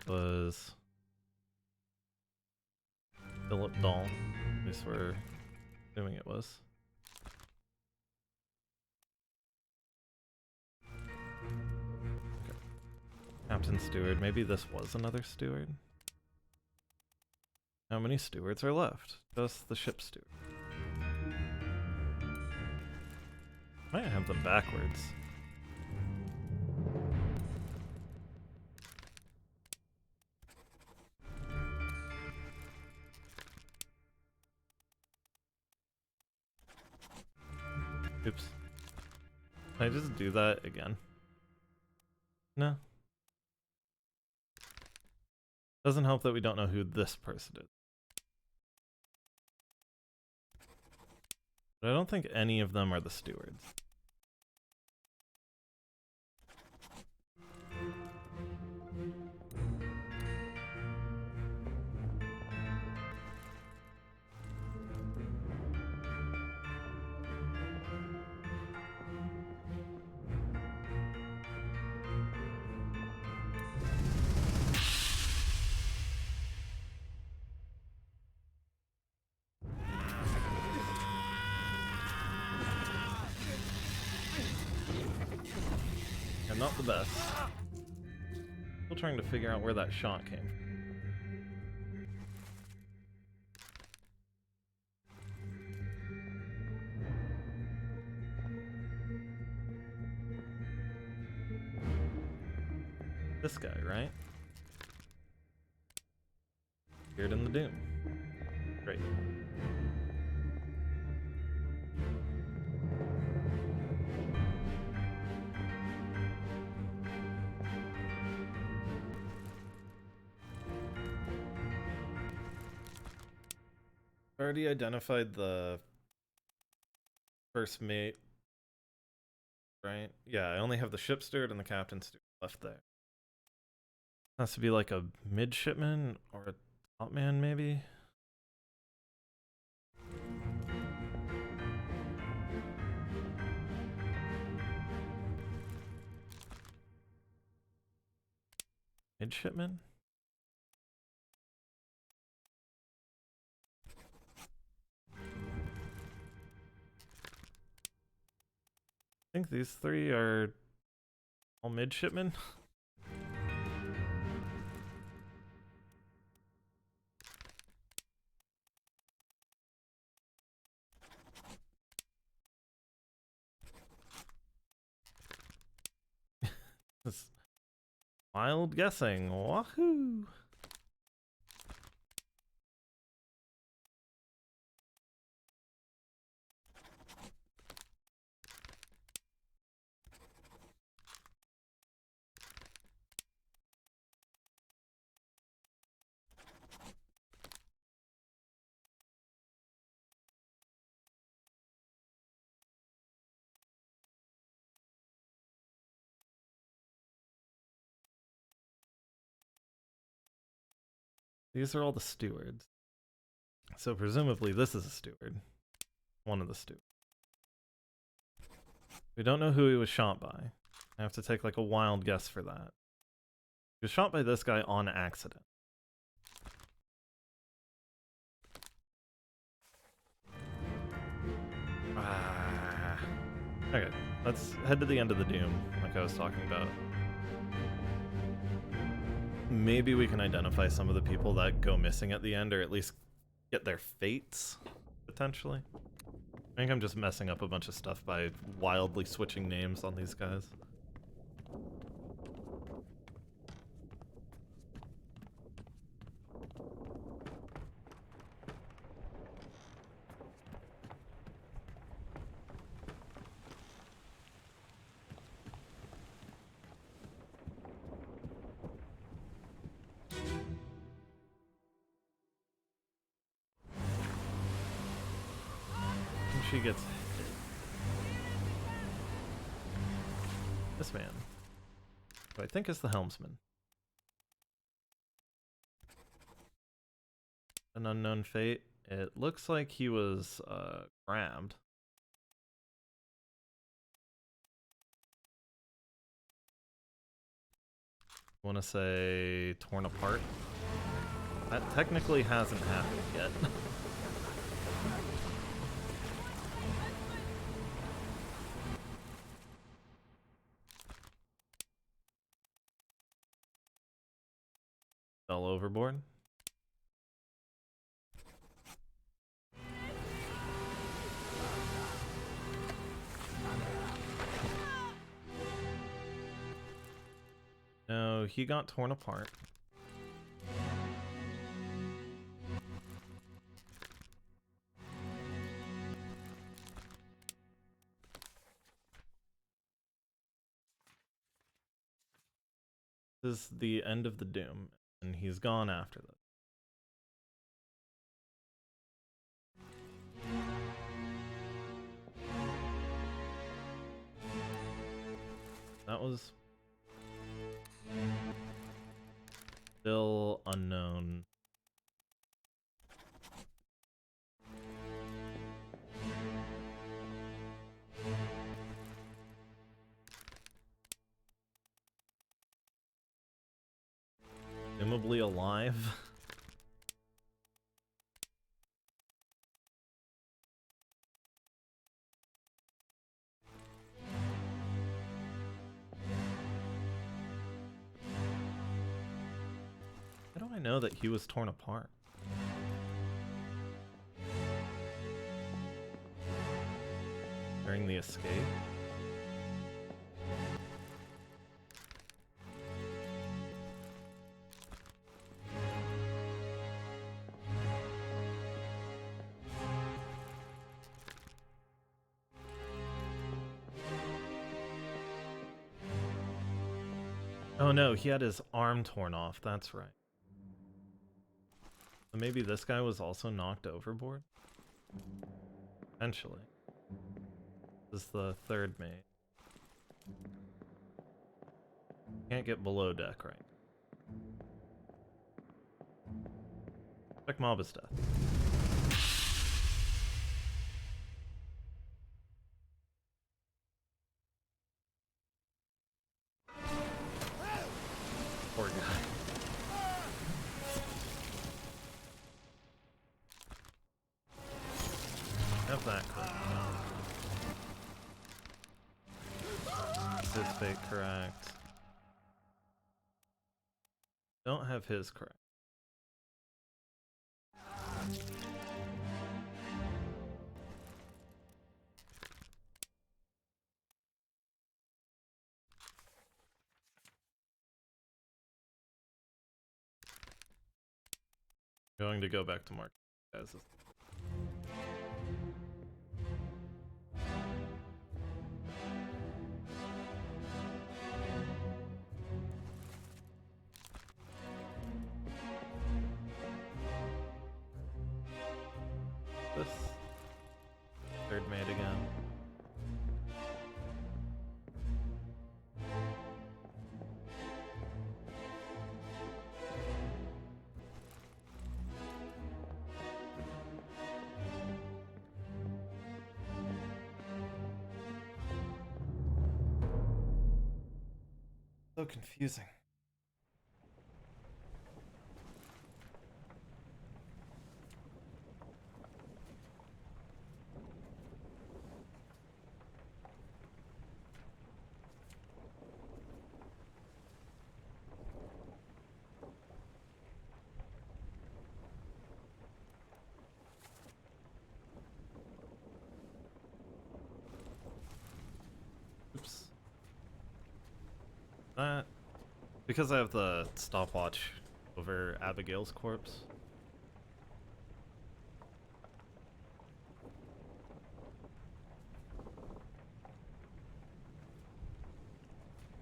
Speaker 1: Was Philip Dahl. At least we're assuming it was. Okay. Captain Steward. Maybe this was another steward. How many stewards are left? Just the ship steward. Might have them backwards. Oops. Can I just do that again? No. Doesn't help that we don't know who this person is. But I don't think any of them are the stewards. not the best. Still trying to figure out where that shot came from. This guy, right? Appeared in the Doom. Great. Already identified the first mate, right? Yeah, I only have the ship steward and the captain steward left there. Has to be like a midshipman or a top man, maybe? Midshipman? I think these three are all midshipmen. This wild guessing. Wahoo! These are all the stewards. So presumably this is a steward. One of the stewards. We don't know who he was shot by. I have to take like a wild guess for that. He was shot by this guy on accident. Okay, let's head to the end of the Doom, like I was talking about. Maybe we can identify some of the people that go missing at the end, or at least get their fates, potentially. I think I'm just messing up a bunch of stuff by wildly switching names on these guys. She gets hit. This man, who I think is the helmsman. An unknown fate. It looks like he was grabbed. I want to say torn apart. That technically hasn't happened yet. Fell overboard. No, he got torn apart. This is the end of the Doom, and he's gone after this. That was still unknown. Presumably alive. I know that he was torn apart? During the escape? Oh no, he had his arm torn off, that's right. So maybe this guy was also knocked overboard? Potentially. This is the third mate. Can't get below deck, right? Check Mob's death. Poor guy. Have that correct. His fate correct. Don't have his correct. Going to go back to Mark. Guys. This third mate again. So confusing. Oops. That because I have the stopwatch over Abigail's corpse.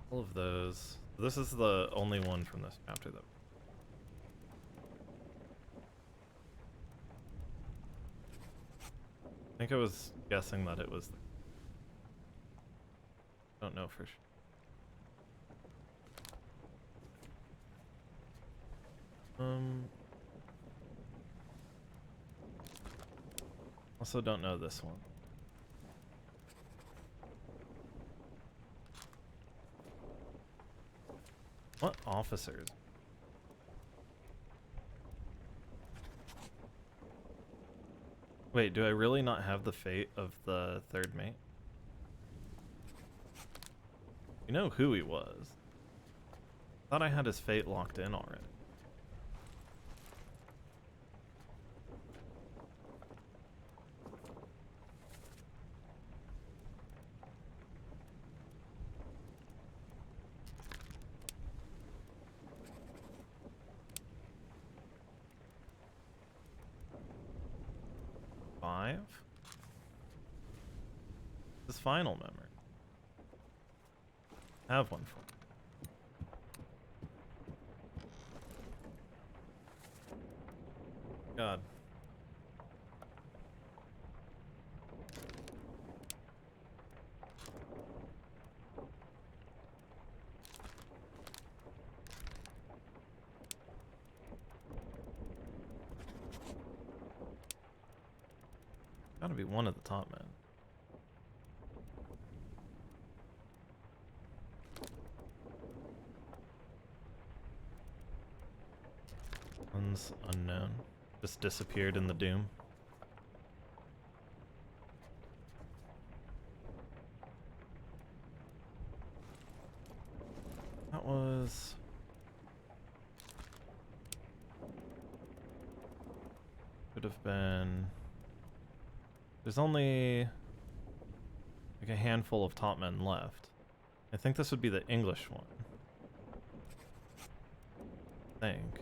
Speaker 1: All of those. This is the only one from this chapter though. I think I was guessing that it was. Don't know for sure. Also don't know this one. What officers? Wait, do I really not have the fate of the third mate? You know who he was. Thought I had his fate locked in already. This final memory. Have one for me. God. Gotta be one at the top, man. One's unknown. Just disappeared in the doom. That was... Could have been... There's only like a handful of top men left. I think this would be the English one. I think.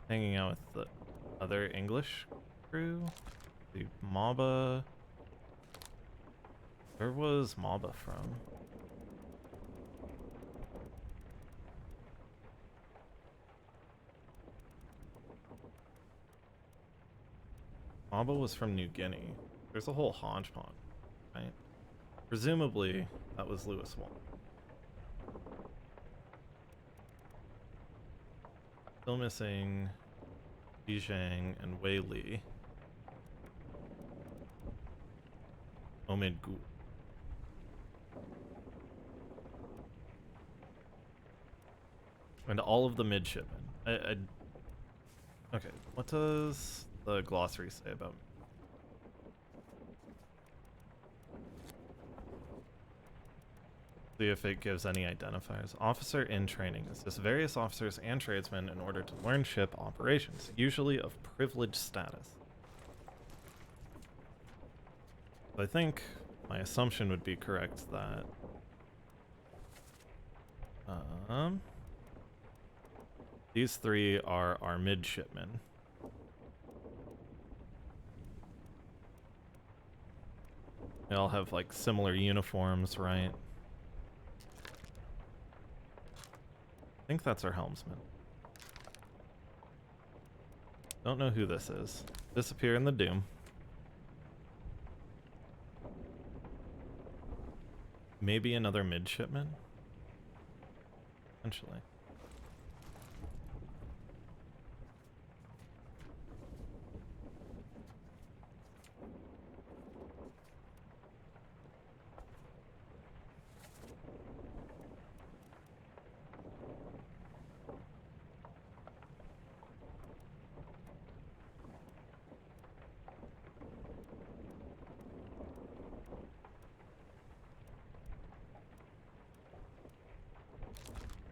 Speaker 1: Hanging out with the other English crew? The Maba... Where was Maba from? Maba was from New Guinea. There's a whole hodgepodge, right? Presumably, that was Lewis Wall. Still missing Bijang and Wei Li. Omid Gu. And all of the midshipmen. Okay, what does the glossary say about me? See if it gives any identifiers. Officer in training assists various officers and tradesmen in order to learn ship operations, usually of privileged status. So I think my assumption would be correct that these three are our midshipmen. They all have like similar uniforms, right? I think that's our helmsman. Don't know who this is. Disappear in the doom. Maybe another midshipman? Potentially.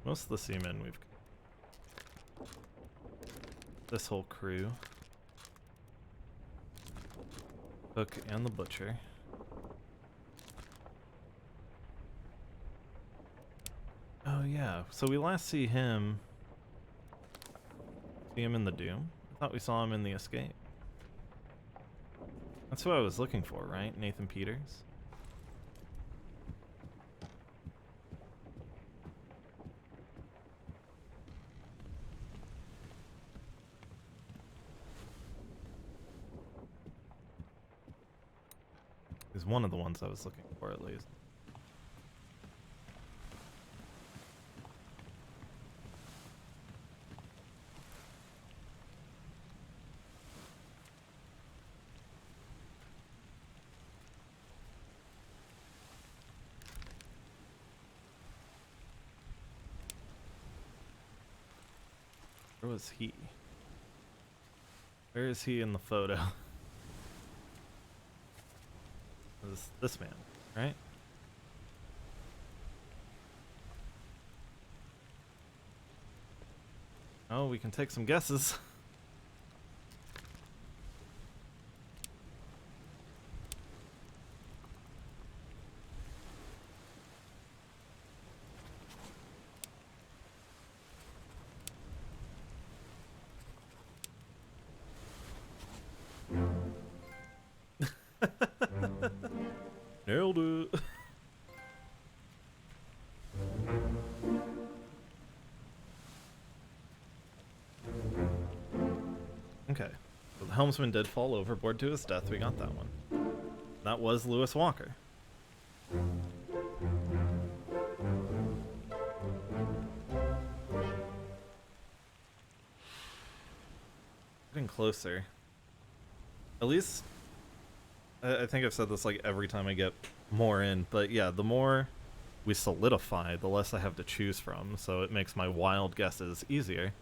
Speaker 1: Most of the seamen we've... This whole crew. Hook and the butcher. Oh yeah, so we last see him in the Doom? I thought we saw him in the Escape. That's who I was looking for, right? Nathan Peters? He's one of the ones I was looking for, at least. Where was he? Where is he in the photo? This man, right? Oh, we can take some guesses. Nailed it. Okay, so the helmsman did fall overboard to his death. We got that one. That was Lewis Walker. Getting closer. At least, I think I've said this like every time I get more in, but yeah, the more we solidify, the less I have to choose from, so it makes my wild guesses easier.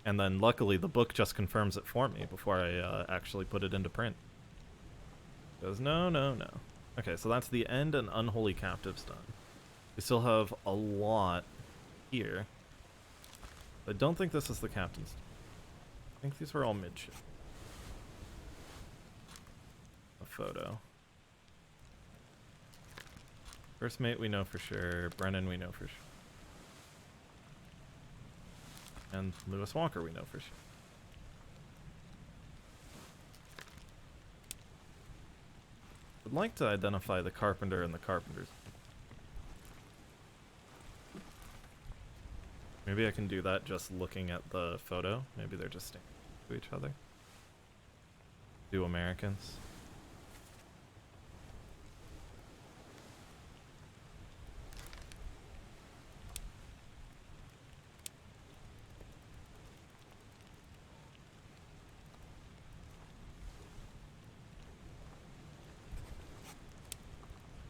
Speaker 1: And then luckily the book just confirms it for me before I actually put it into print. It goes, no, no, no. Okay, so that's the end and Unholy Captives done. We still have a lot here. I don't think this is the captain's. I think these were all midship. A photo. First mate we know for sure. Brennan we know for sure. And Lewis Walker we know for sure. I'd like to identify the carpenter and the carpenters. Maybe I can do that just looking at the photo. Maybe they're just standing to each other. Do Americans.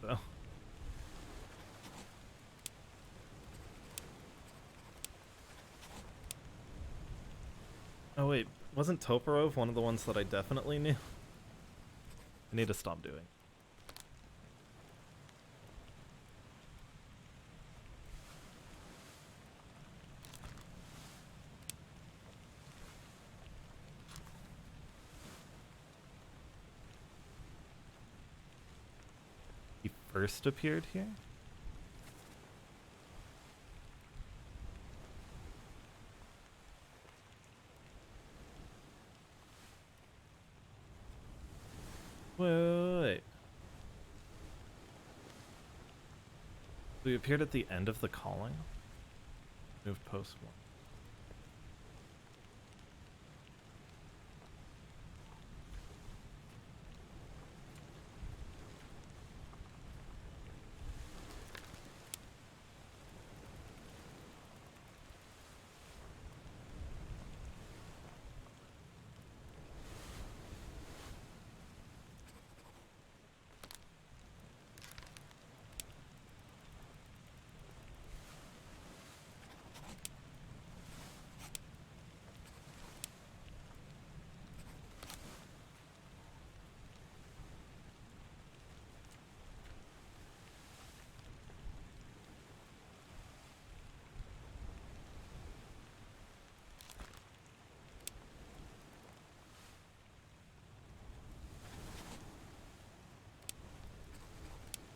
Speaker 1: So. Oh wait, wasn't Toporov one of the ones that I definitely knew? I need to stop doing. He first appeared here? Wait. So he appeared at the end of the calling? Move post 1.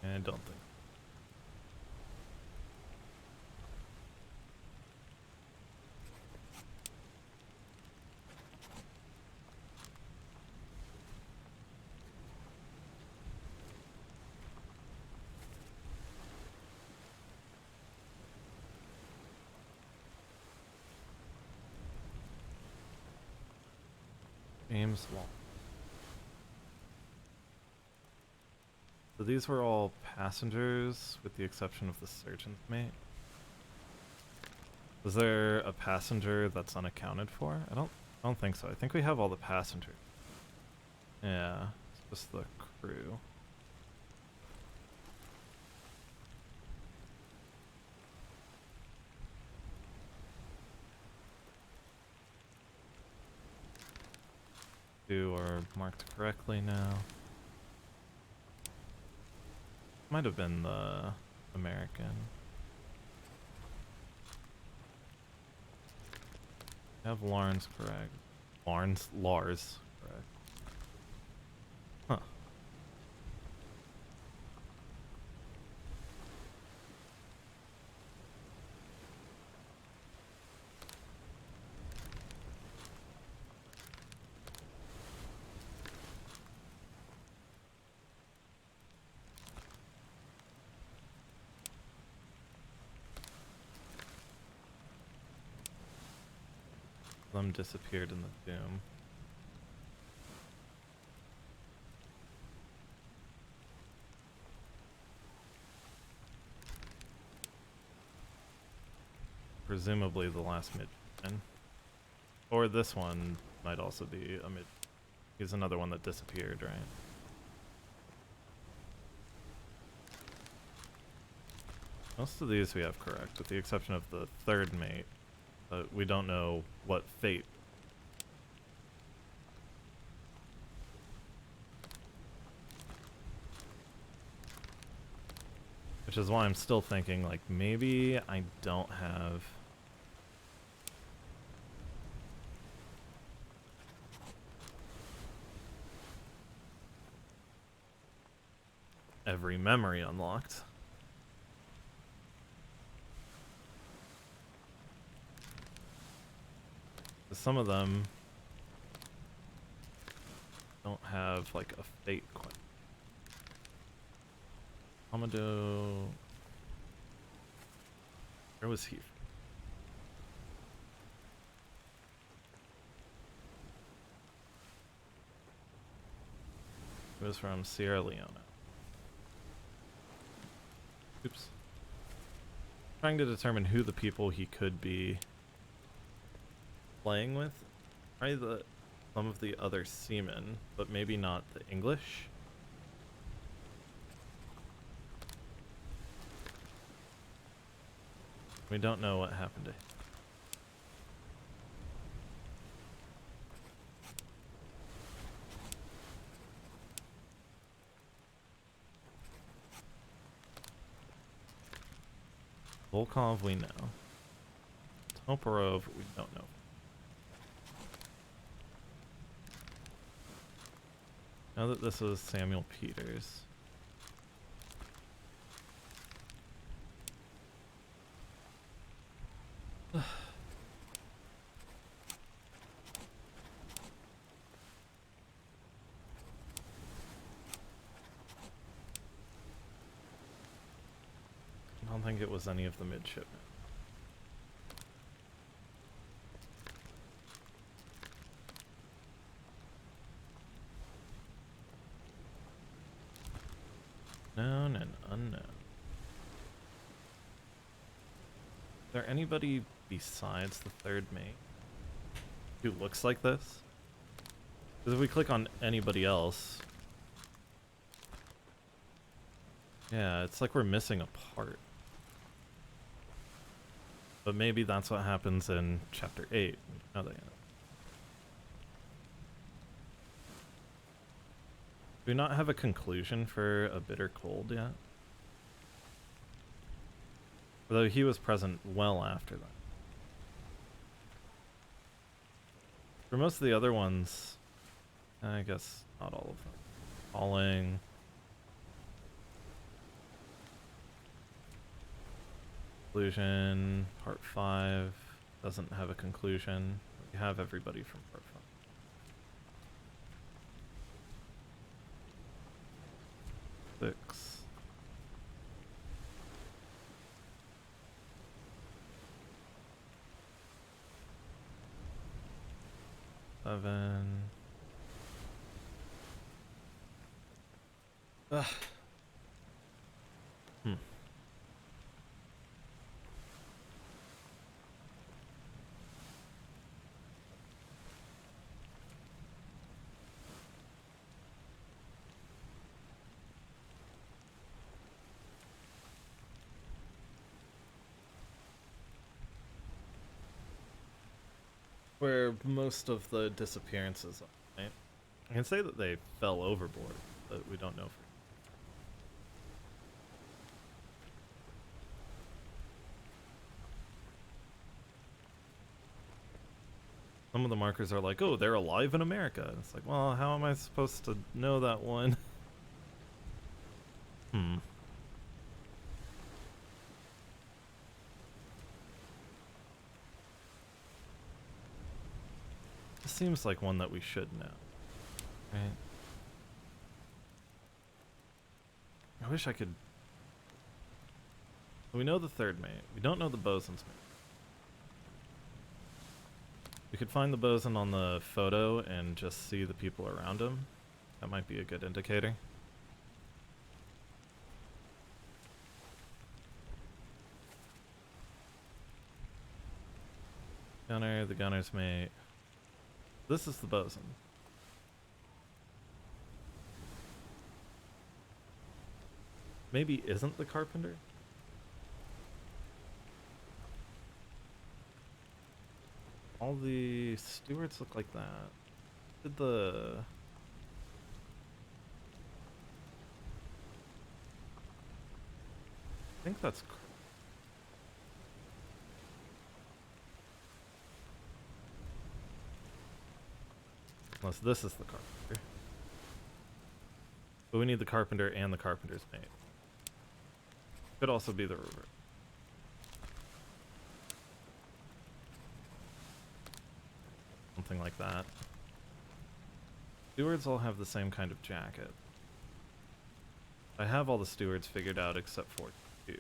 Speaker 1: I don't think. James Wall. So these were all passengers, with the exception of the surgeon's mate. Was there a passenger that's unaccounted for? I don't think so. I think we have all the passengers. Yeah, it's just the crew. Two are marked correctly now. Might have been the American. I have Lars correct. Lars correct. Huh. Them disappeared in the doom. Presumably the last midman. Or this one might also be a mid. He's another one that disappeared, right? Most of these we have correct, with the exception of the third mate. But we don't know what fate. Which is why I'm still thinking, like, maybe I don't have every memory unlocked. Some of them don't have like a fate quite. Amado. Where was he? He was from Sierra Leone. Oops. Trying to determine who the people he could be playing with. Probably some of the other seamen, but maybe not the English. We don't know what happened to him. Volkov we know. Toporov we don't know. Now that this was Samuel Peters. I don't think it was any of the midshipmen. Known and unknown. Is there anybody besides the third mate who looks like this? Because if we click on anybody else, yeah, it's like we're missing a part. But maybe that's what happens in chapter 8. Oh, they do we not have a conclusion for A Bitter Cold yet? Although he was present well after that. For most of the other ones, I guess not all of them. Falling. Conclusion. Part 5 doesn't have a conclusion. We have everybody from part 5. 6. Seven. Ugh. Where most of the disappearances are, right? I can say that they fell overboard, but we don't know for. Some of the markers are like, oh, they're alive in America. It's like, well, how am I supposed to know that one? This seems like one that we should know, right? I wish I could. We know the third mate. We don't know the bosun's mate. We could find the bosun on the photo and just see the people around him. That might be a good indicator. Gunner, the gunner's mate. This is the bosun. Maybe isn't the carpenter? All the stewards look like that. Did the... I think that's... Unless this is the carpenter. But we need the carpenter and the carpenter's mate. Could also be the reverse. Something like that. Stewards all have the same kind of jacket. I have all the stewards figured out except for 2.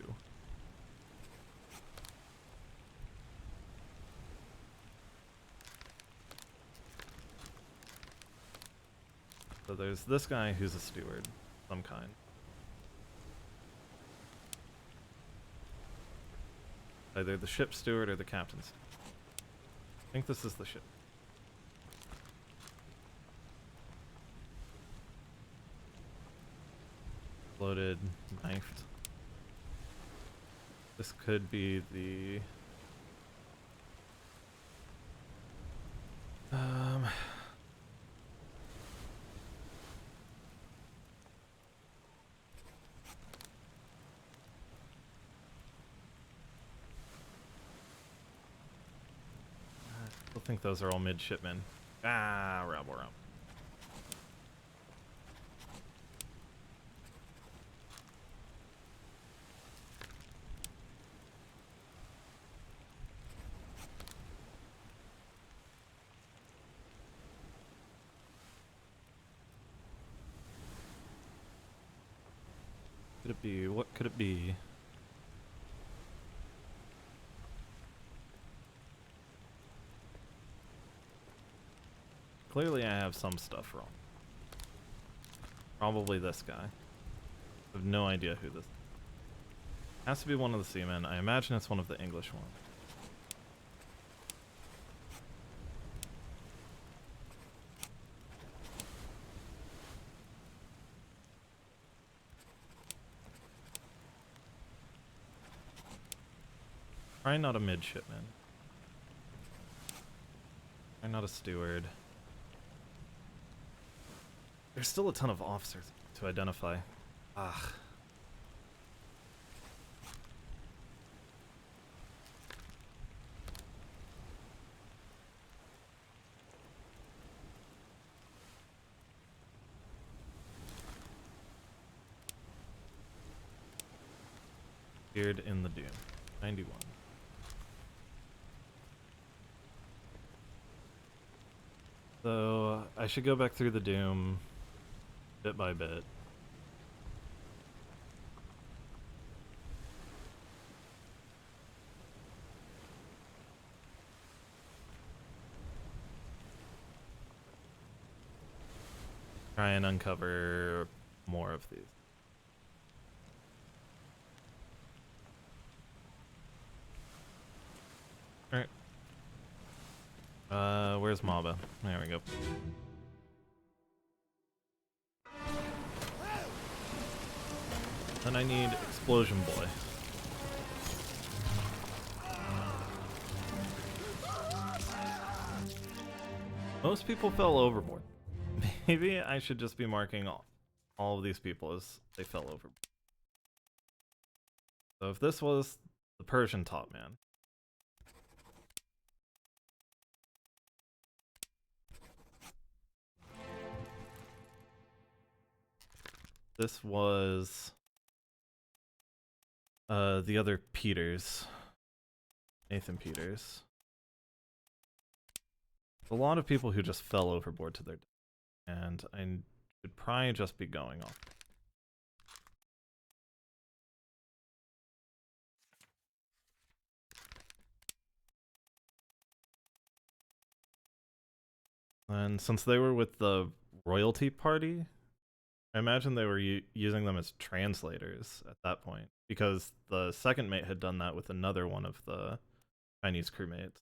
Speaker 1: So there's this guy who's a steward, some kind. Either the ship steward or the captain's. I think this is the ship. Loaded, knifed. This could be the... I think those are all midshipmen. Ah, rabble. Could it be? What could it be? Clearly I have some stuff wrong. Probably this guy. I have no idea who this is. Has to be one of the seamen. I imagine it's one of the English ones. Probably not a midshipman. Probably not a steward. There's still a ton of officers to identify. Ah. Appeared in the Doom. 91. So I should go back through the Doom bit by bit. Try and uncover more of these. Alright. Where's Maba? There we go. Then I need Explosion Boy. Most people fell overboard. Maybe I should just be marking all of these people as they fell overboard. So if this was the Persian top man. This was the other Peters. Nathan Peters. A lot of people who just fell overboard to their death. And I should probably just be going off. And since they were with the royalty party, I imagine they were using them as translators at that point, because the second mate had done that with another one of the Chinese crewmates.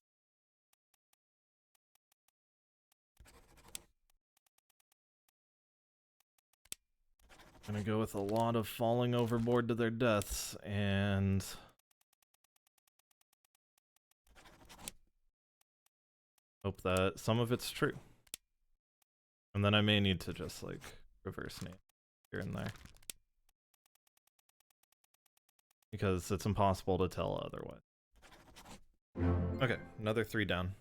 Speaker 1: Gonna go with a lot of falling overboard to their deaths, and hope that some of it's true. And then I may need to just like reverse name here and there, because it's impossible to tell otherwise. Okay, another 3 down.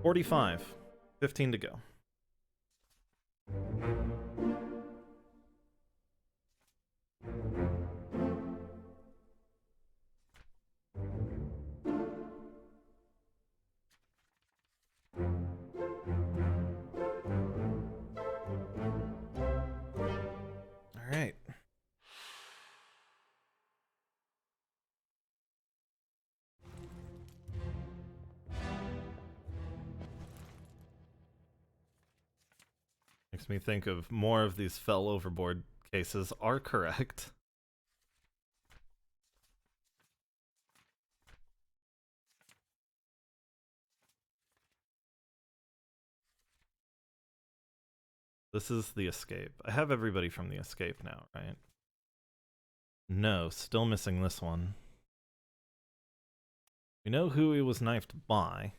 Speaker 1: 45. 15 to go. Makes me think of more of these fell overboard cases are correct. This is the escape. I have everybody from the escape now, right? No, still missing this one. We know who he was knifed by.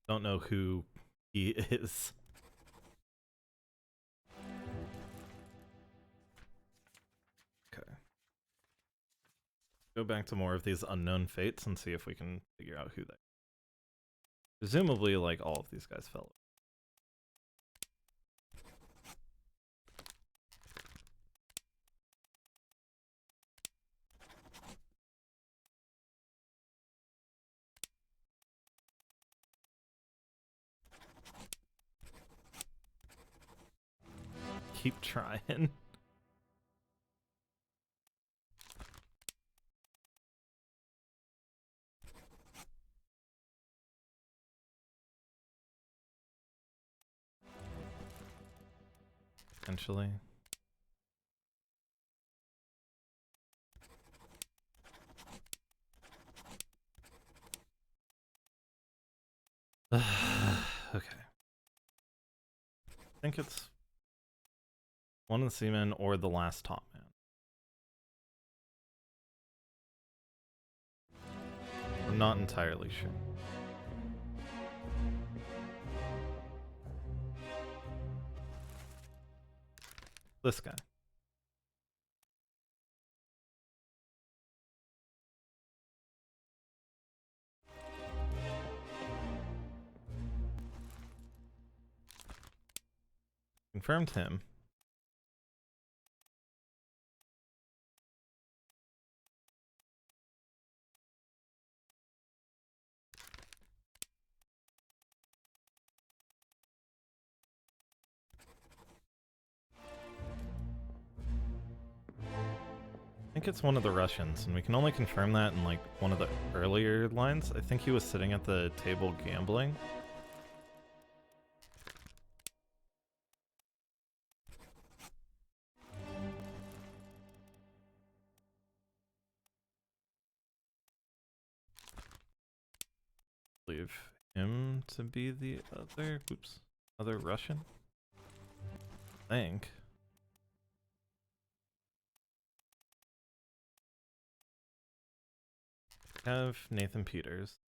Speaker 1: Don't know who he is. Okay. Go back to more of these unknown fates and see if we can figure out who they are. Presumably, like, all of these guys fell. Keep trying. Potentially. Okay. I think it's one of the seamen or the last top man. I'm not entirely sure. This guy. Confirmed him. I think it's one of the Russians, and we can only confirm that in like one of the earlier lines. I think he was sitting at the table gambling. Believe him to be the other Russian. I think. Have Nathan Peters.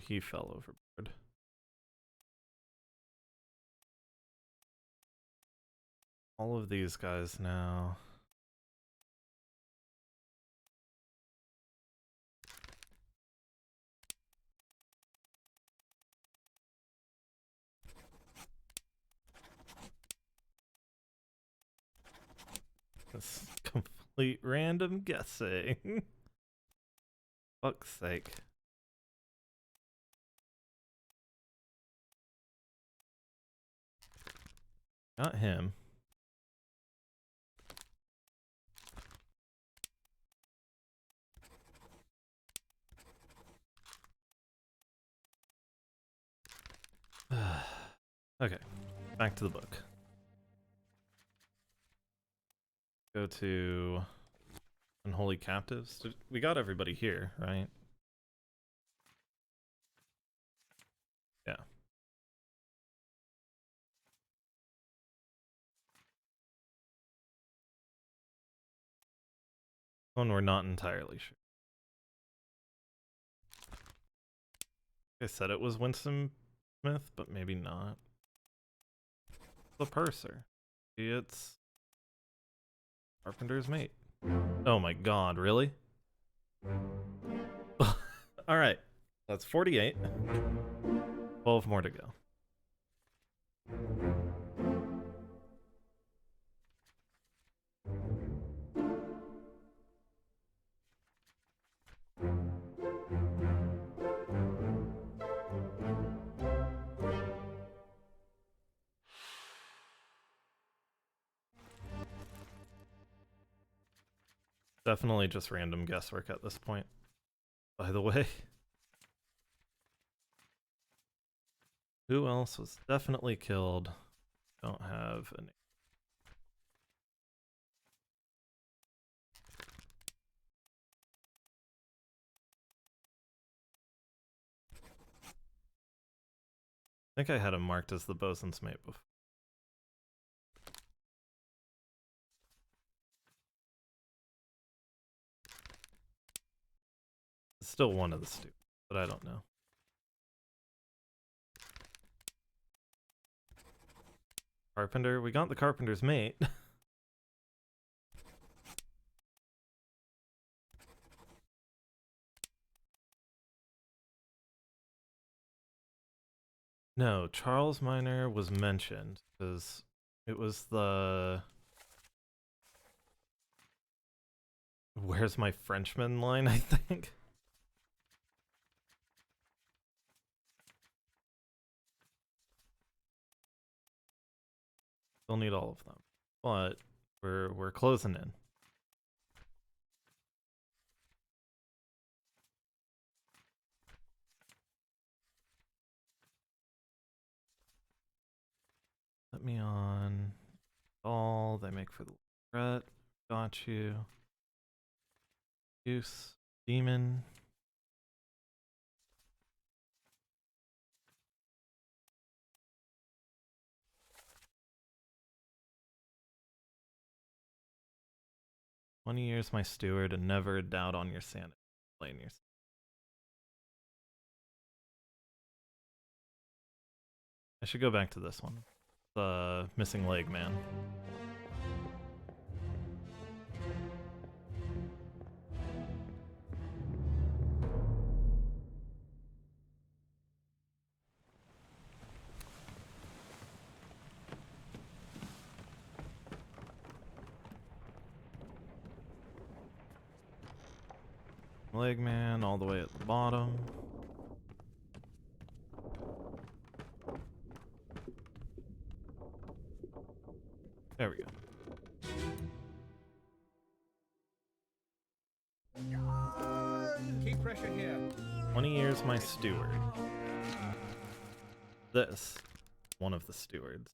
Speaker 1: He fell overboard. All of these guys now. This complete random guessing. Fuck's sake. Not him. Okay, back to the book. Go to Unholy Captives. We got everybody here, right? Yeah. One we're not entirely sure. I said it was Winston Smith, but maybe not. The purser. It's Carpenter's mate. Oh my god, really? Alright, that's 48. 12 more to go. Definitely just random guesswork at this point. by the way. Who else was definitely killed? Don't have a name. I think I had him marked as the bosun's mate before. It's still one of the students, but I don't know. Carpenter? We got the carpenter's mate. No, Charles Minor was mentioned because it was the "Where's my Frenchman" line, I think. Still need all of them, but we're closing in. Let me on. All they make for the threat. Got you. Use demon. "20 years my steward and never a doubt on your sanity." Explain yourself. I should go back to this one. The missing leg man. Leg man all the way at the bottom. There we go.
Speaker 8: Keep pressure here.
Speaker 1: 20 years my steward. This, one of the stewards.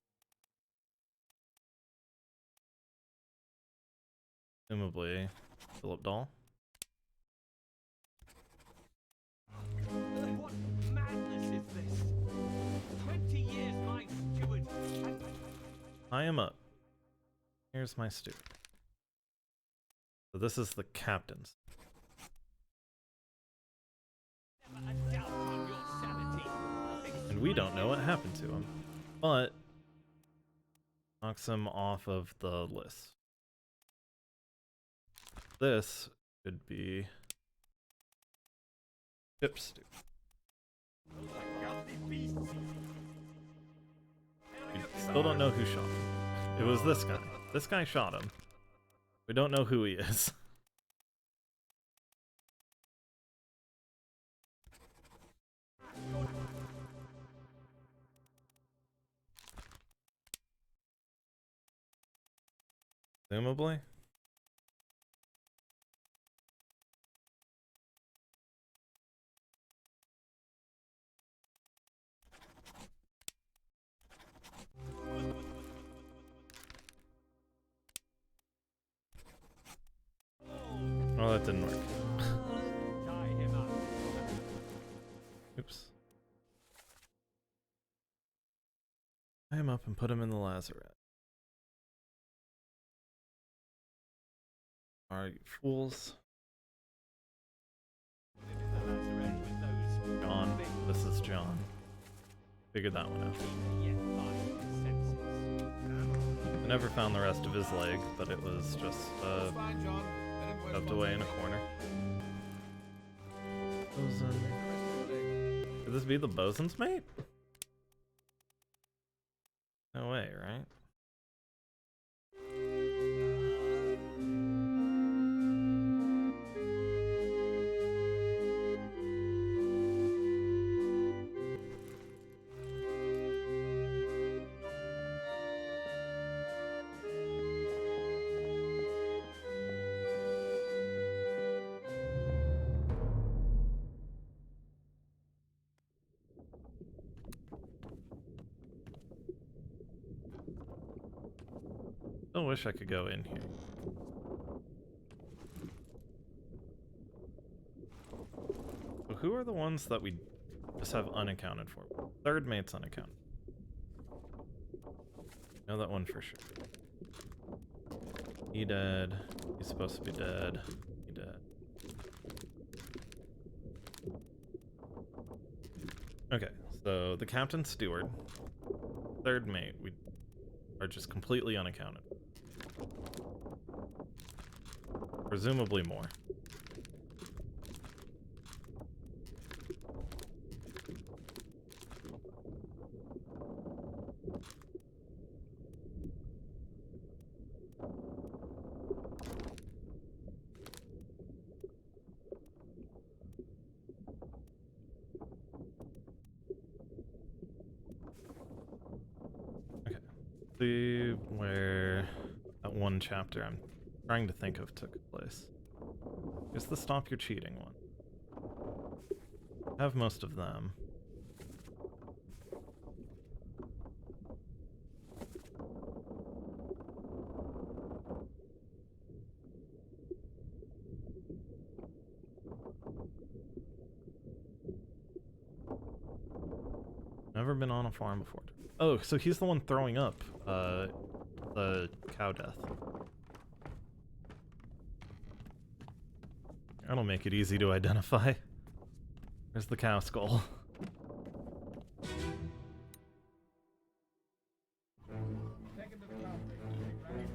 Speaker 1: Presumably, Philip Dahl.
Speaker 10: What madness is this? 20 years my steward.
Speaker 1: I am up. Here's my steward. So this is the captain's.
Speaker 10: Never a doubt on your sanity.
Speaker 1: And we don't know what happened to him. But knocks him off of the list. This could be Chip Stew. We still don't know who shot him. It was this guy. This guy shot him. We don't know who he is. Presumably. Oh, that didn't work.
Speaker 10: Tie him up.
Speaker 1: Oops. Tie him up and put him in the lazaret. Are you fools? John. This is John. Figured that one out. I never found the rest of his leg, but it was just tucked away in a corner. Bosun. Could this be the bosun's mate? No way, right? I wish I could go in here. So who are the ones that we just have unaccounted for? Third mate's unaccounted. Know that one for sure. He dead. He's supposed to be dead. He dead. Okay, so the captain's steward. Third mate, we are just completely unaccounted. Presumably more. See where that one chapter I'm trying to think of took place. Here's the stop your cheating one. I have most of them. Never been on a farm before. Oh, so he's the one throwing up the cow death. That'll make it easy to identify. There's the cow skull.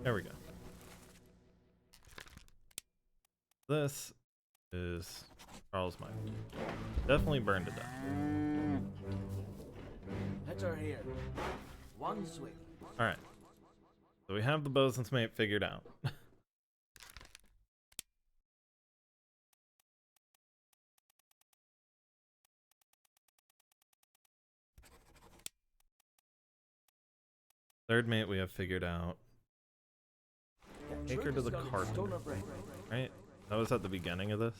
Speaker 1: There we go. This is Charles Mike. Definitely burned to death.
Speaker 6: Heads are here. One swing.
Speaker 1: Alright. So we have the bosun's mate figured out. Third mate we have figured out. Take her to the carpenter. Right? That was at the beginning of this.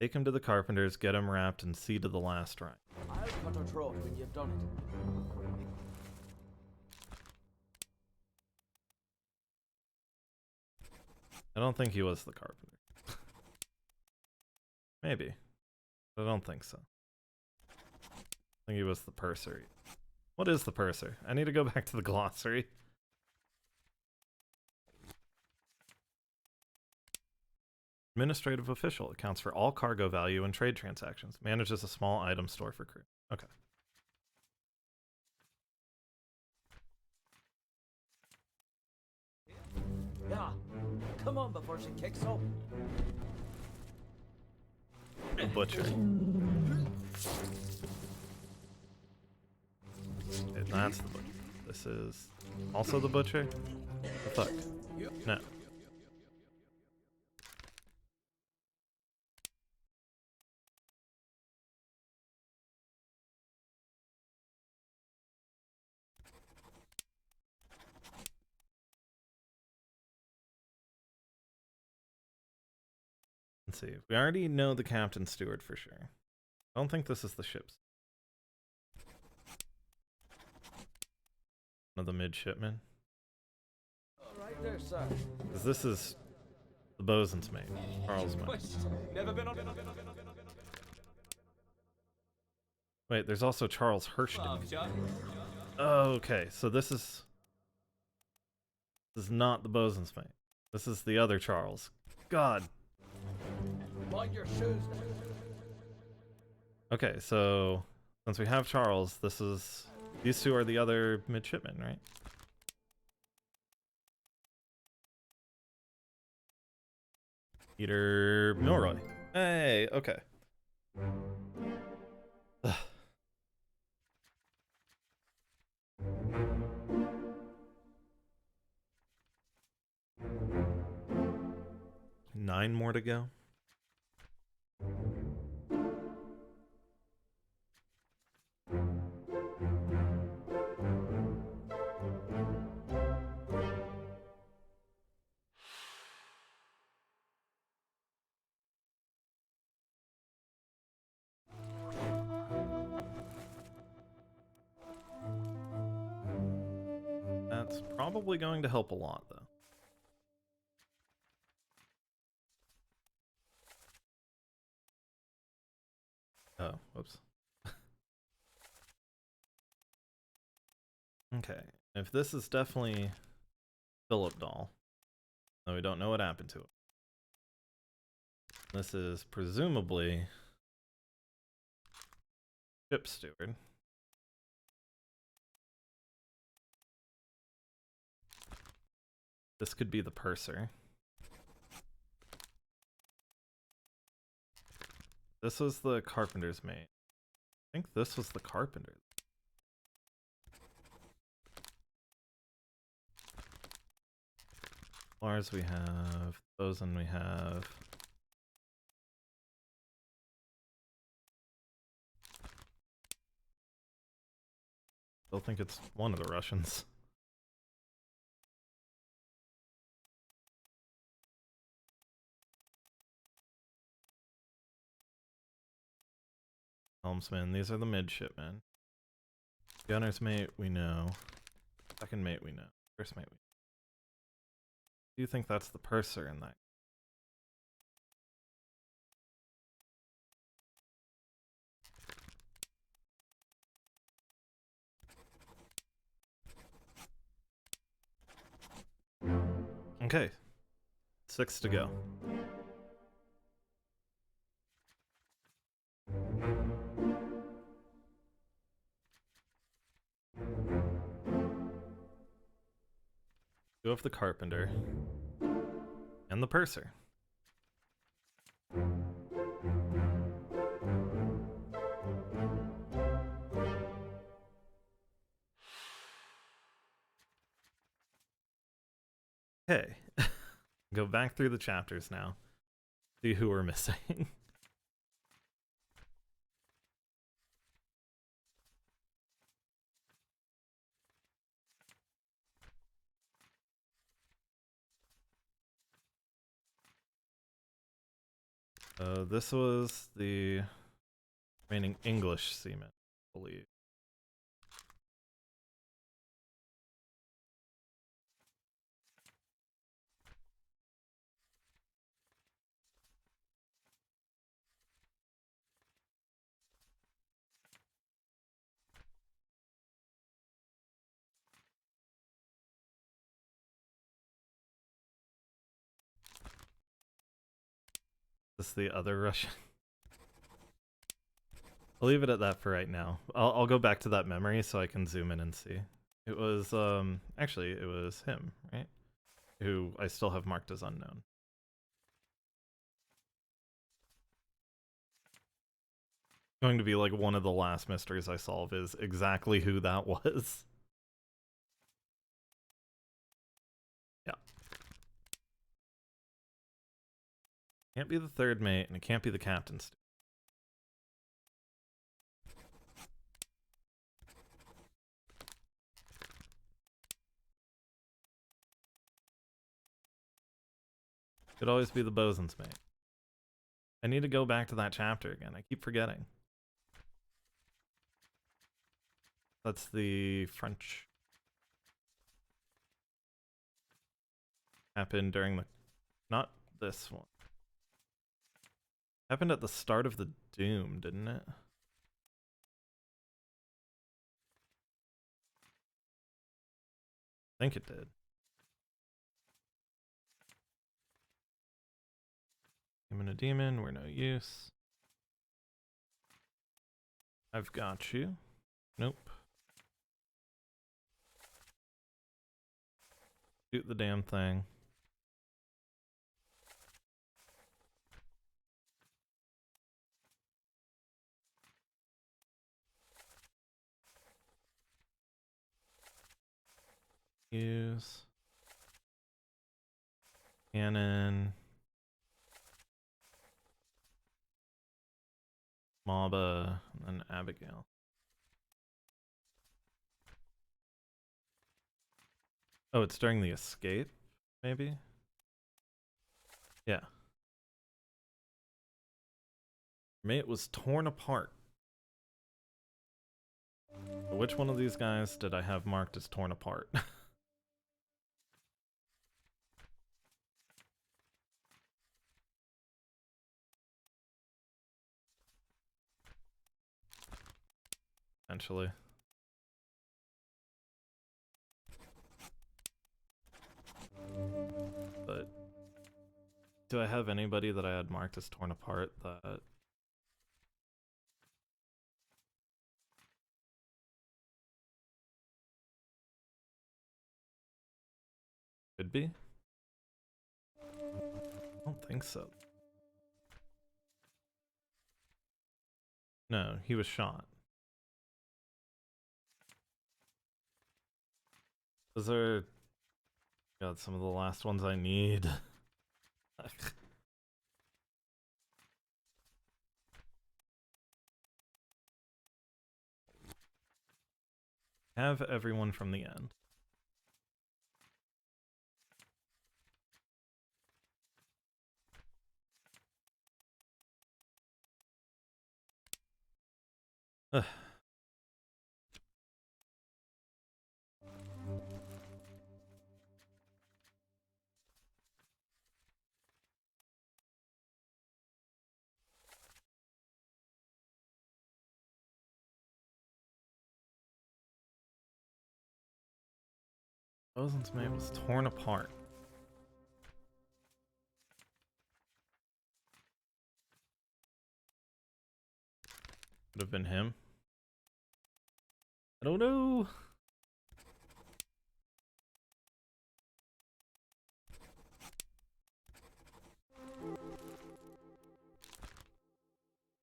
Speaker 1: Take him to the carpenters, get him wrapped, and see to the last ride.
Speaker 6: I'll cut her throat when you've done it.
Speaker 1: I don't think he was the carpenter. Maybe. But I don't think so. I think he was the purser. What is the purser? I need to go back to the glossary. Administrative official accounts for all cargo value and trade transactions. Manages a small item store for crew. Okay.
Speaker 6: Yeah, come on before she kicks up.
Speaker 1: The butcher. Okay, that's the butcher. This is also the butcher? The fuck? No. Let's see. We already know the captain steward for sure. I don't think this is the ship's. One of the midshipmen.
Speaker 6: Right there, sir.
Speaker 1: Because this is the bosun's mate, Charles' mate.
Speaker 3: Never been on.
Speaker 1: Wait, there's also Charles Hurston. Oh, okay, so this is not the bosun's mate. This is the other Charles. God.
Speaker 6: Mind your shoes.
Speaker 1: Okay, so since we have Charles, these two are the other midshipmen, right? Peter Milroy. Hey, okay. Ugh. Nine more to go. That's Probably going to help a lot, though. Oh, whoops. Okay, if this is definitely Philip Doll, though we don't know what happened to it. This is presumably Ship Steward. This could be the purser. This was the carpenter's mate. I think this was the carpenter. Lars we have, Bosun we have. Still think it's one of the Russians. Helmsman, these are the midshipmen. Gunner's mate, we know. Second mate, we know. First mate, we know. Do you think that's the purser in that? Okay. 6 to go. Two of the carpenter and the purser. Okay. Go back through the chapters now. See who we're missing. This was the remaining English seaman, I believe. Is this the other Russian? I'll leave it at that for right now. I'll go back to that memory so I can zoom in and see. It was, actually, it was him, right? Who I still have marked as unknown. Going to be like one of the last mysteries I solve is exactly who that was. Yeah. Can't be the third mate, and it can't be the captain's. Could always be the bosun's mate. I need to go back to that chapter again. I keep forgetting. That's the French. Happened during the... Not this one. Happened at the start of the Doom, didn't it? I think it did. Human a demon, we're no use. I've got you. Nope. Shoot the damn thing. Use. Cannon. Maba, and then Abigail. Oh, it's during the escape, maybe? Yeah. Mate was torn apart. Which one of these guys did I have marked as torn apart? potentially. But do I have anybody that I had marked as torn apart that could be? I don't think so. No, he was shot. Those are, God, some of the last ones I need. Have everyone from the end. Ugh. Rosen's mate was torn apart. Could have been him. I don't know.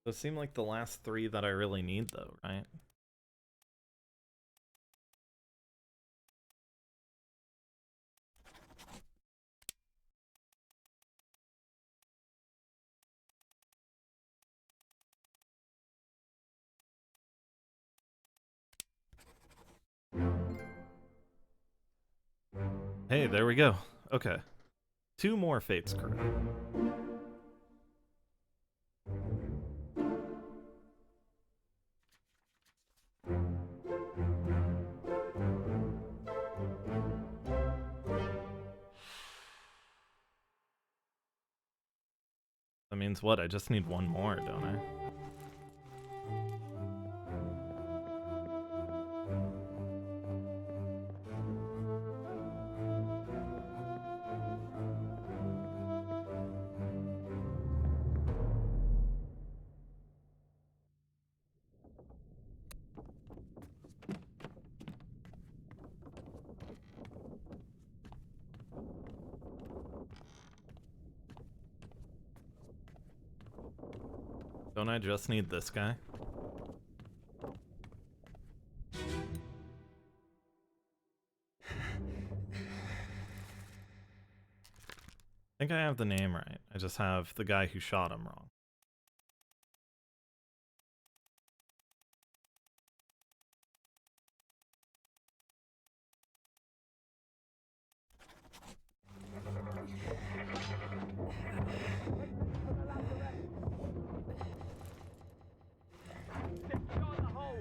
Speaker 1: Those seem like the last three that I really need, though, right? Hey, there we go. Okay. 2 more Fates crew. That means what? I just need 1 more, don't I? Don't I just need this guy? I think I have the name right. I just have the guy who shot him wrong.
Speaker 10: Secure the hold.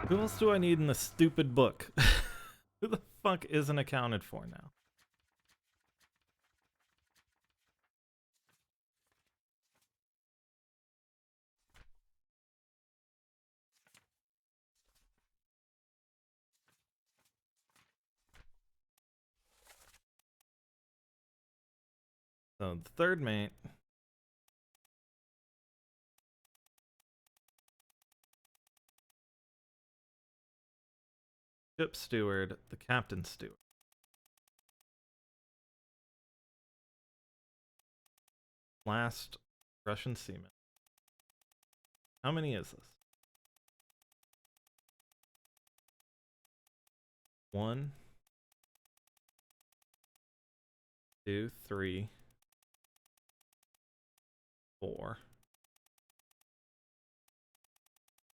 Speaker 1: Who else do I need in this stupid book? Who the fuck isn't accounted for now? So the third mate. Ship steward, the captain steward. Last Russian seaman. How many is this? 1, 2, 3, 4.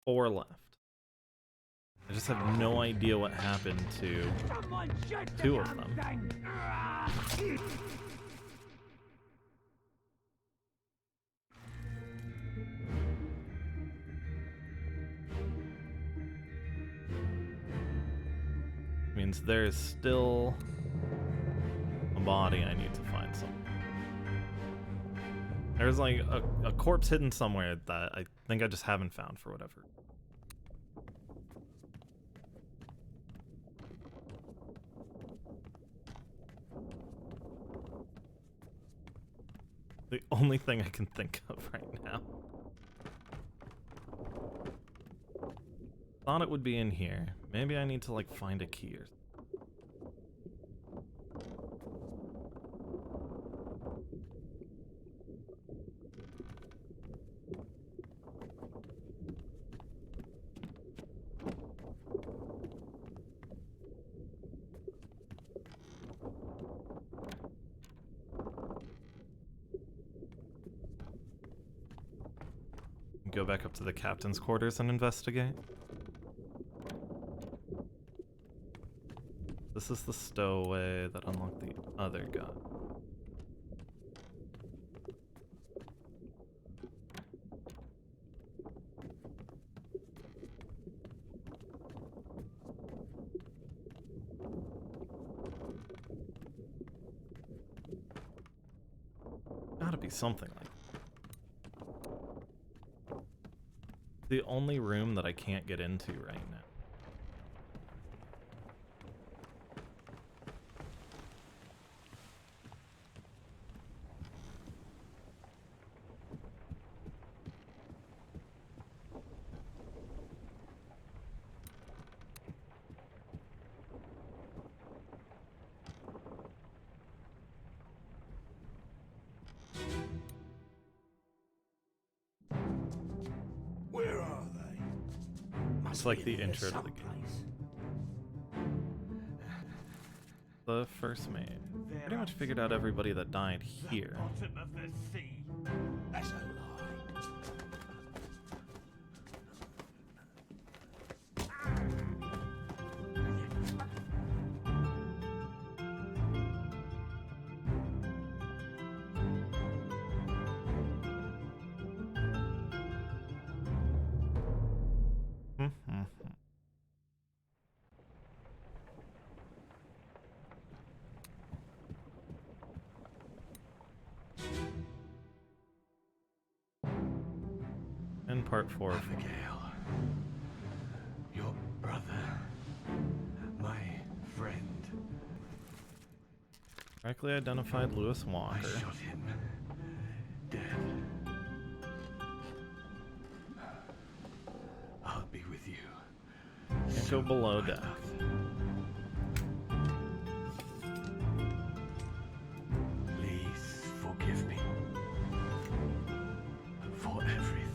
Speaker 1: 4 left. I just have no idea what happened to 2 of them. Means there's still a body I need to find some. There's like a corpse hidden somewhere that I think I just haven't found for whatever. The only thing I can think of right now. Thought it would be in here. Maybe I need to like find a key or something. Go back up to the captain's quarters and investigate. This is the stowaway that unlocked the other gun. Gotta be something like that. The only room that I can't get into right now.
Speaker 5: Where are they?
Speaker 1: It's like the intro to the game. The first mate. Pretty much figured out everybody that died here.
Speaker 10: Bottom of the sea.
Speaker 5: That's a lie.
Speaker 1: In part 4.
Speaker 5: Abigail, your brother, my friend.
Speaker 1: Correctly identified Lewis Walker.
Speaker 5: I shot him dead. I'll be with you.
Speaker 1: Can't go below deck.
Speaker 5: Please forgive me for everything.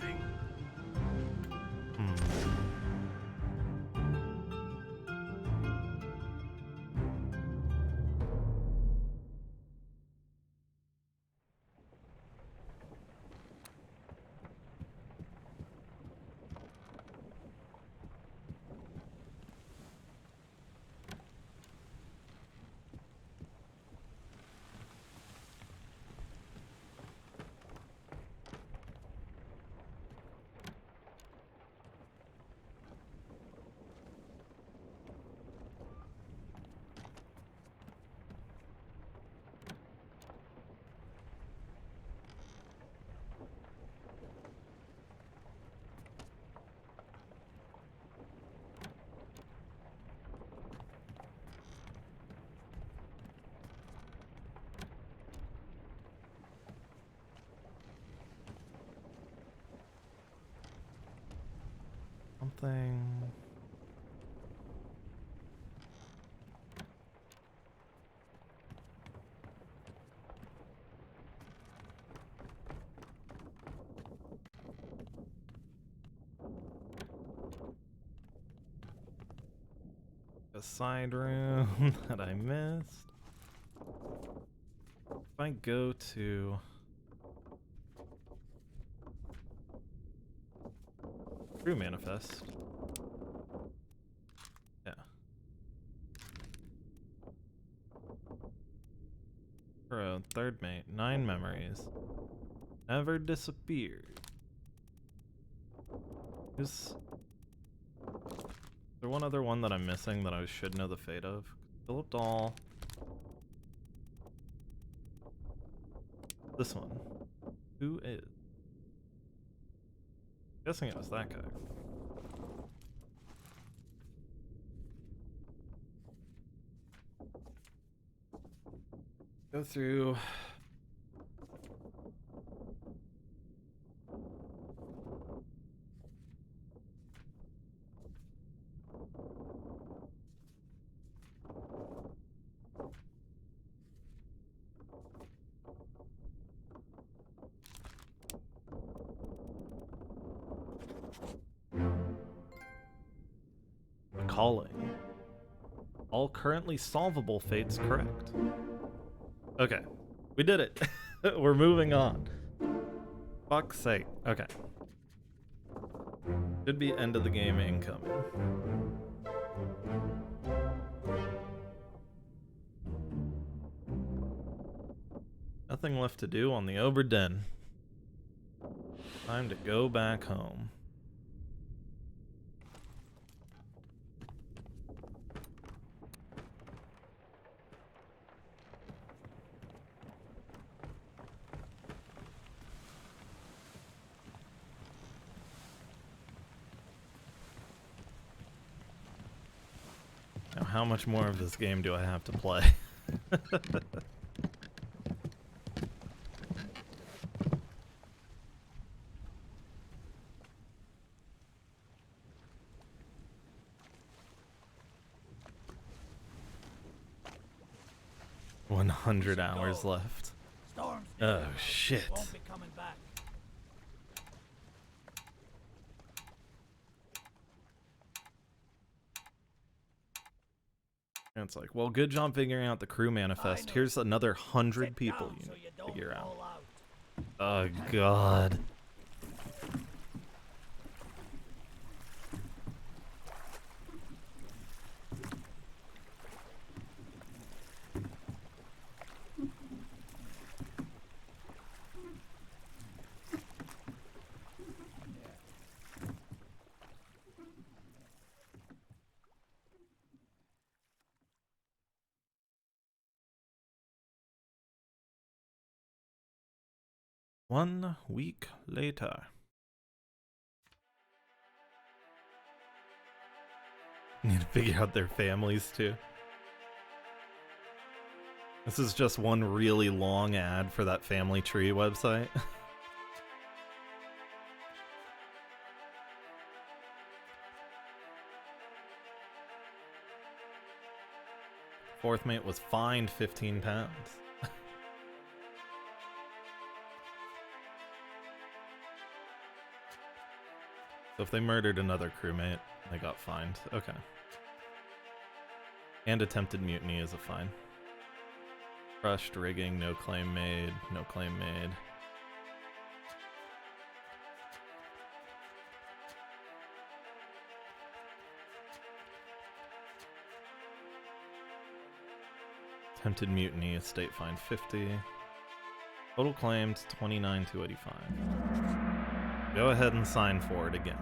Speaker 1: Something. A side room that I missed. If I go to True Manifest. Yeah. Bro, third mate, 9 memories. Never disappeared. Is there one other one that I'm missing that I should know the fate of? Philip Dahl. This one. Who is? Guessing it was that guy. Go through. Calling. All currently solvable fates correct. Okay. We did it. We're moving on. Fuck's sake. Okay. Should be end of the game incoming. Nothing left to do on the Obra Dinn. Time to go back home. Now, how much more of this game do I have to play? $100 hours left.
Speaker 6: Storm's
Speaker 1: Oh shit.
Speaker 6: won't be coming back.
Speaker 1: And it's like, well, good job figuring out the crew manifest. Here's another 100 people you need to figure out. Oh god. One week later. Need to figure out their families too. This is just one really long ad for that family tree website. Fourth mate was fined 15 pounds. So if they murdered another crewmate, they got fined. Okay. And attempted mutiny is a fine. Crushed, rigging, no claim made, no claim made. Attempted mutiny, estate fine 50. Total claimed 29,285. Go ahead and sign for it again.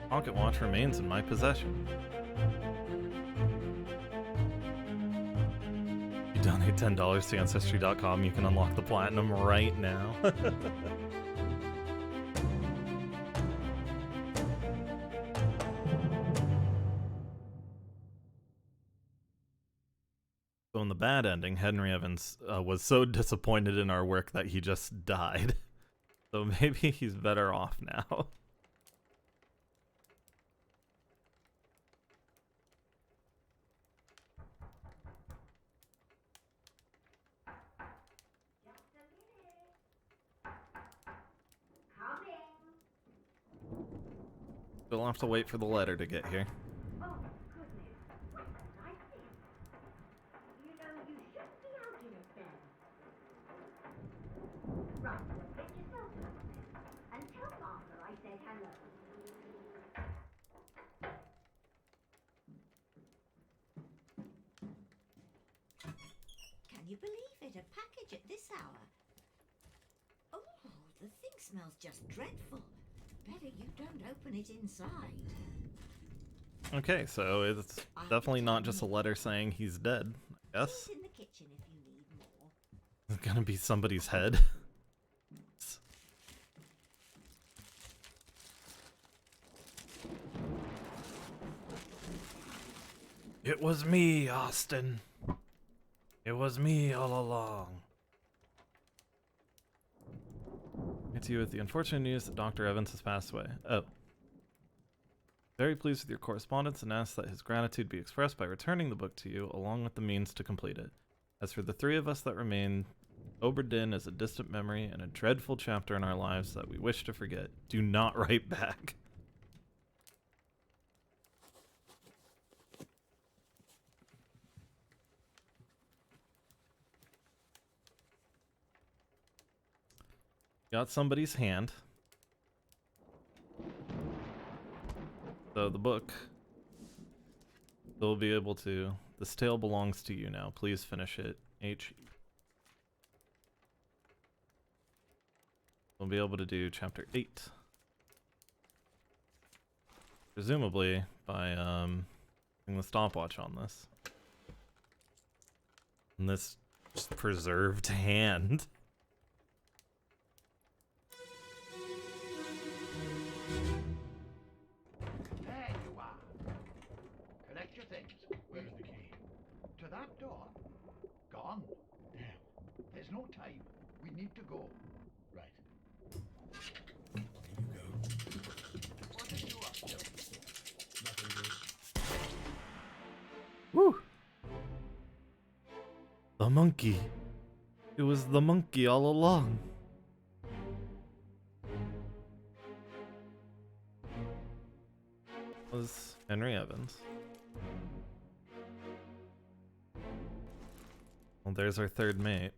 Speaker 1: Pocket watch remains in my possession. If you donate $10 to Ancestry.com, you can unlock the platinum right now. So in the bad ending, Henry Evans was so disappointed in our work that he just died. So maybe he's better off now. We'll have to wait for the letter to get here.
Speaker 7: Oh, goodness. What a nice thing. You know, you shouldn't be out in it then. Right, well, get yourself up then. And tell Martha I said hello. Can you believe it? A package at this hour. Oh, the thing smells just dreadful. Better you don't open it inside.
Speaker 1: Okay, so it's definitely not just a letter saying he's dead, I guess.
Speaker 7: In the kitchen if you need more.
Speaker 1: It's gonna be somebody's head. It was me, Austin. It was me all along. It's you with the unfortunate news that Dr. Evans has passed away. Oh. Very pleased with your correspondence and asks that his gratitude be expressed by returning the book to you, along with the means to complete it. As for the three of us that remain, Obra Dinn is a distant memory and a dreadful chapter in our lives that we wish to forget. Do not write back. Got somebody's hand. So the book, they'll be able to, this tale belongs to you now. Please finish it. H. We'll be able to do chapter 8. Presumably by putting the stopwatch on this. And this preserved hand.
Speaker 5: There you are. Collect your things. Where's the key? To that door. Gone. Damn. There's no time. We need to go. Right. Here you go. What are you up to? Nothing good.
Speaker 1: Woo! The monkey. It was the monkey all along. Was Henry Evans. Well, there's our third mate.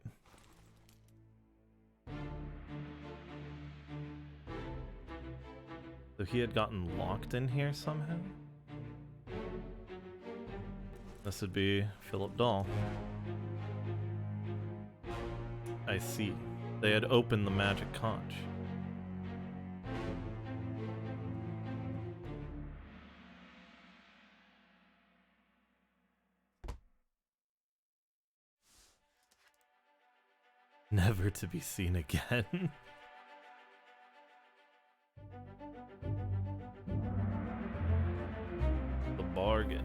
Speaker 1: So he had gotten locked in here somehow? This would be Philip Dahl. I see. They had opened the magic conch. Never to be seen again. The bargain.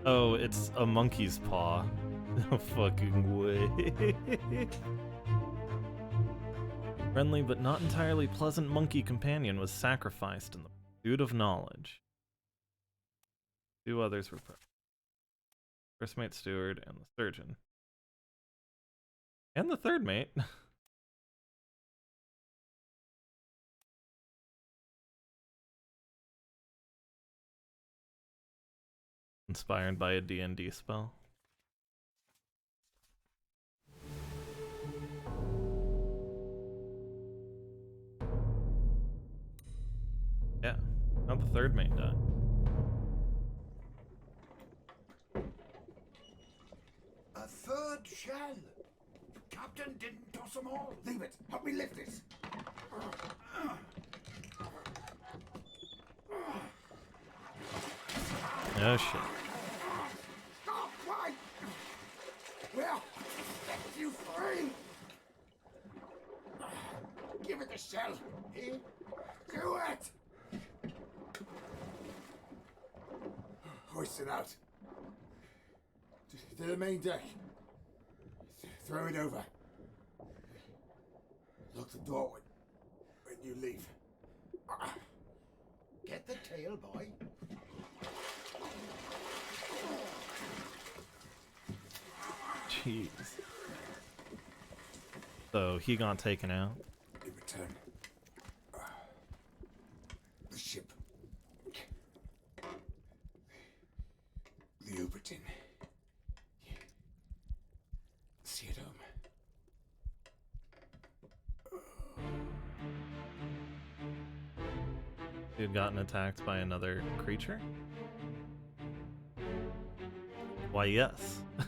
Speaker 1: Oh, it's a monkey's paw. No fucking way. Friendly but not entirely pleasant monkey companion was sacrificed in the pursuit of knowledge. Two others were present. First mate steward and the surgeon. And the third mate. Inspired by a D&D spell. Yeah, how the third mate died.
Speaker 5: A third shell. Captain didn't toss them all. Leave it. Help me lift this.
Speaker 1: Oh shit.
Speaker 5: Stop! Why? Well, set you free. Give it the shell. Here. Do it. Hoist it out. To the main deck. Throw it over. Lock the door when you leave. Get the tail, boy.
Speaker 1: Jeez. So he got taken out.
Speaker 5: In return, the ship. The Obra Dinn. See it home.
Speaker 1: He had gotten attacked by another creature? Why, yes. I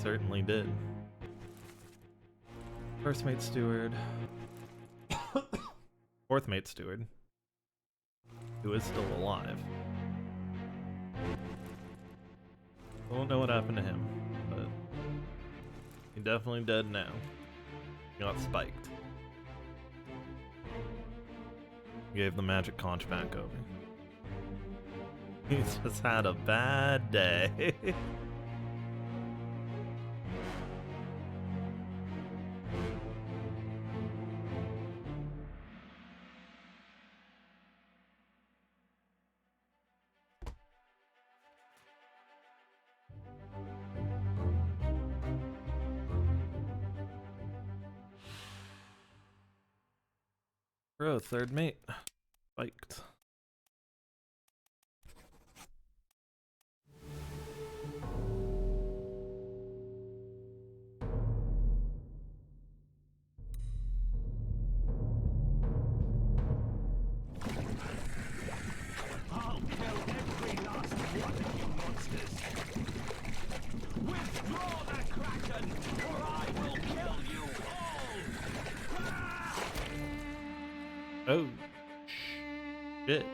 Speaker 1: certainly did. First mate steward. Fourth mate steward. who is still alive. Don't know what happened to him, but he's definitely dead now. He got spiked. Gave the magic conch back over. He's just had a bad day. Bro, third mate. Spiked.
Speaker 2: I'll kill every last one of you monsters. Withdraw the Kraken, or I will kill you all! Ah!
Speaker 1: Oh, shit.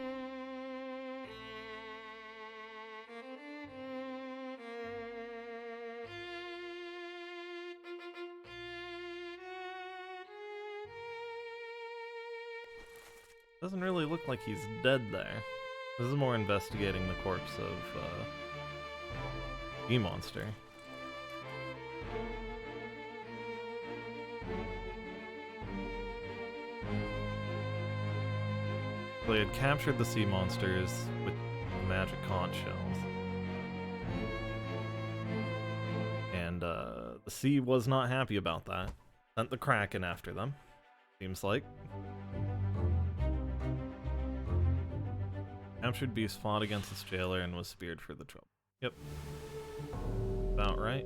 Speaker 1: Doesn't really look like he's dead there. This is more investigating the corpse of E-Monster. They had captured the sea monsters with the magic conch shells. And the sea was not happy about that. Sent the Kraken after them, seems like. Captured beast fought against his jailer and was speared for the trouble. Yep. About right.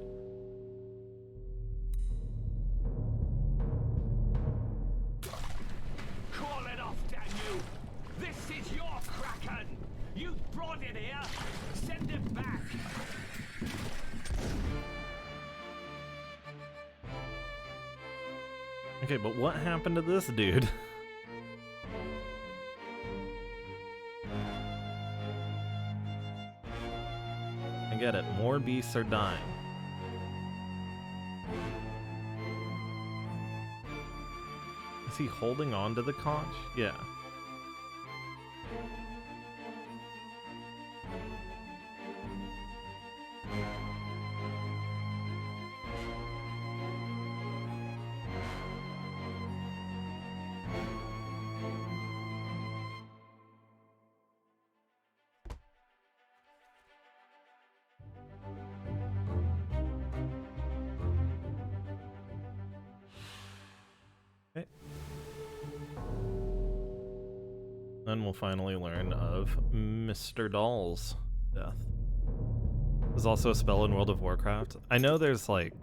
Speaker 2: Call it off, damn you! This is your Kraken! You brought it here! Send it back!
Speaker 1: Okay, but what happened to this dude? I get it, more beasts are dying. Is he holding on to the conch? Yeah. Okay. Then we'll finally learn of Mr. Doll's death. There's also a spell in World of Warcraft. I know there's like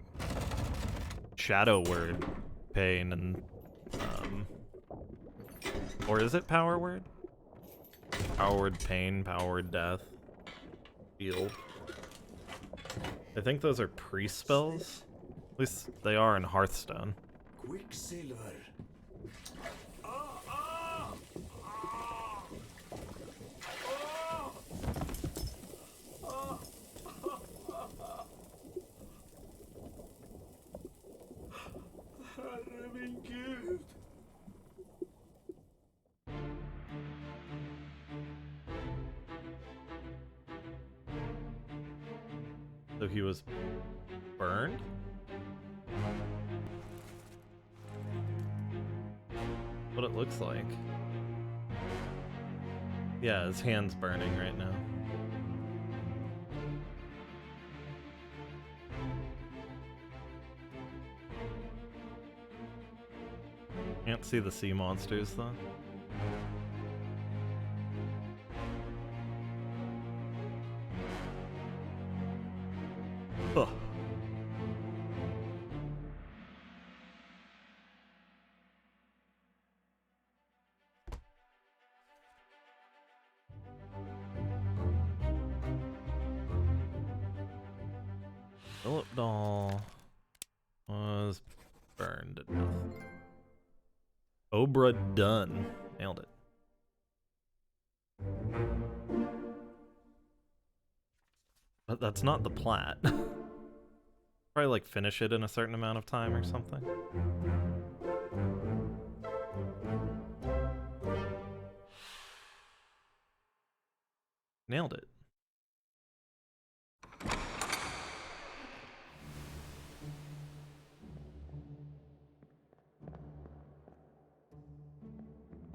Speaker 1: Shadow Word, Pain, and or is it Power Word? Power Word Pain, Power Word Death, Heal. I think those are priest spells. At least they are in Hearthstone.
Speaker 2: Quicksilver.
Speaker 1: So he was burned? What it looks like. Yeah, his hand's burning right now. Can't see the sea monsters though. Ugh. Philip Doll was burned to death. Obra Dinn. Nailed it. That's not the plat. Probably like finish it in a certain amount of time or something. Nailed it.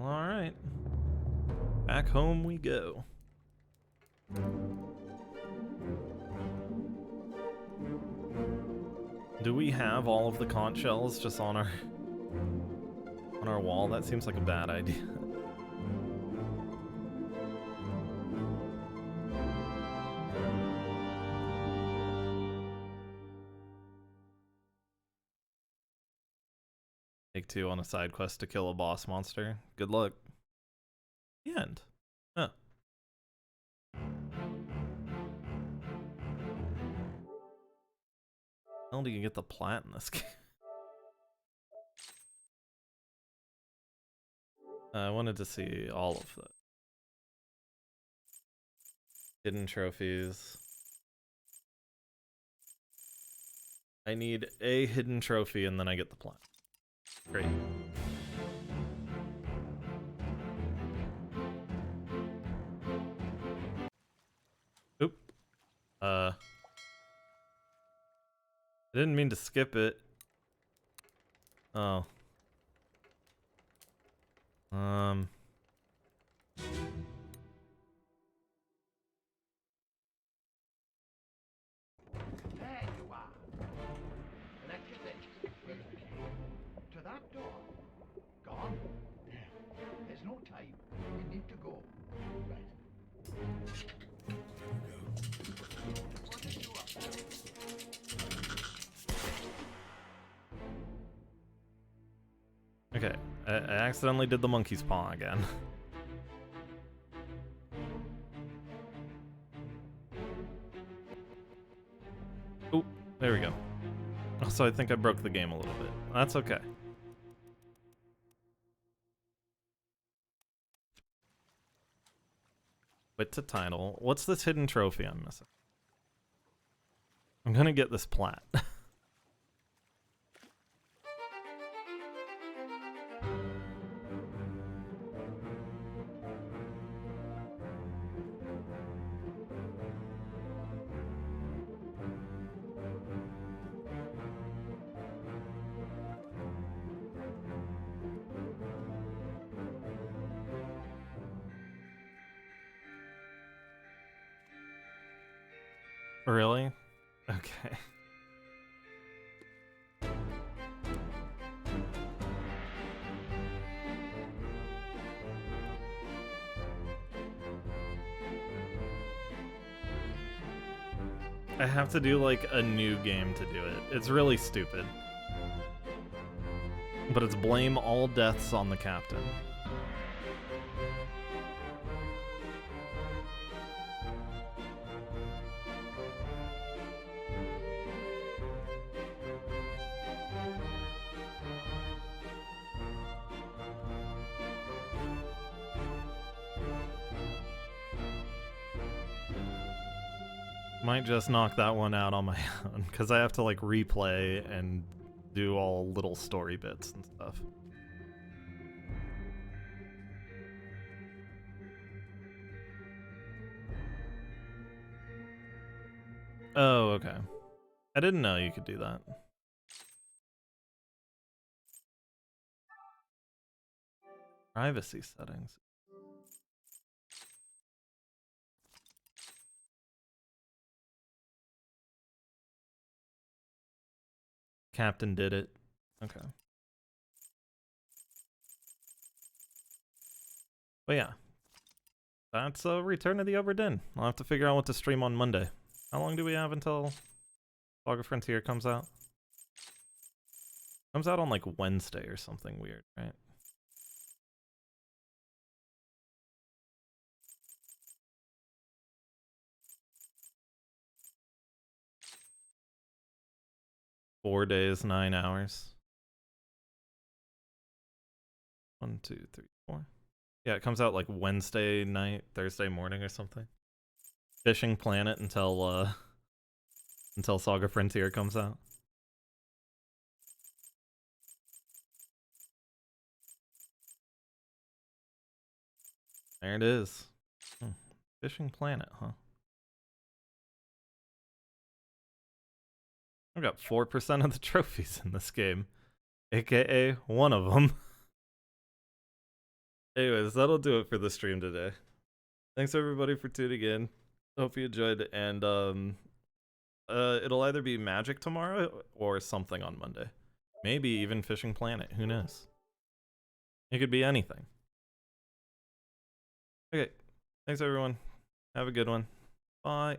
Speaker 1: Alright. Back home we go. Do we have all of the conch shells just on our wall? That seems like a bad idea. Take 2 on a side quest to kill a boss monster. Good luck. The end. Huh. How do you get the plat in this game? I wanted to see all of the hidden trophies. I need a hidden trophy and then I get the plat. Great. Oop. I didn't mean to skip it. Oh.
Speaker 5: There you are. Collect your things. Where's the key? To that door. Gone. Damn. There's no time. We need to go. Right. What are you up to?
Speaker 1: Okay, I accidentally did the monkey's paw again. Oh, there we go. Also, I think I broke the game a little bit. That's okay. Quit to title. What's this hidden trophy I'm missing? I'm gonna get this plat. Really? Okay. I have to do like a new game to do it. It's really stupid. But it's blame all deaths on the captain. Might just knock that one out on my own, because I have to like replay and do all little story bits and stuff. Oh, okay. I didn't know you could do that. Privacy settings. Captain did it. Okay. But yeah. That's Return of the Obra Dinn. I'll have to figure out what to stream on Monday. How long do we have until Saga Frontier comes out? Comes out on like Wednesday or something weird, right? Four days, 9 hours. 1, 2, 3, 4. Yeah, it comes out like Wednesday night, Thursday morning or something. Fishing Planet until until Saga Frontier comes out. There it is. Fishing Planet, huh? I've got 4% of the trophies in this game, aka one of them. Anyways, that'll do it for the stream today. Thanks everybody for tuning in. Hope you enjoyed, and it'll either be Magic tomorrow or something on Monday. Maybe even Fishing Planet, who knows? It could be anything. Okay, thanks everyone. Have a good one. Bye.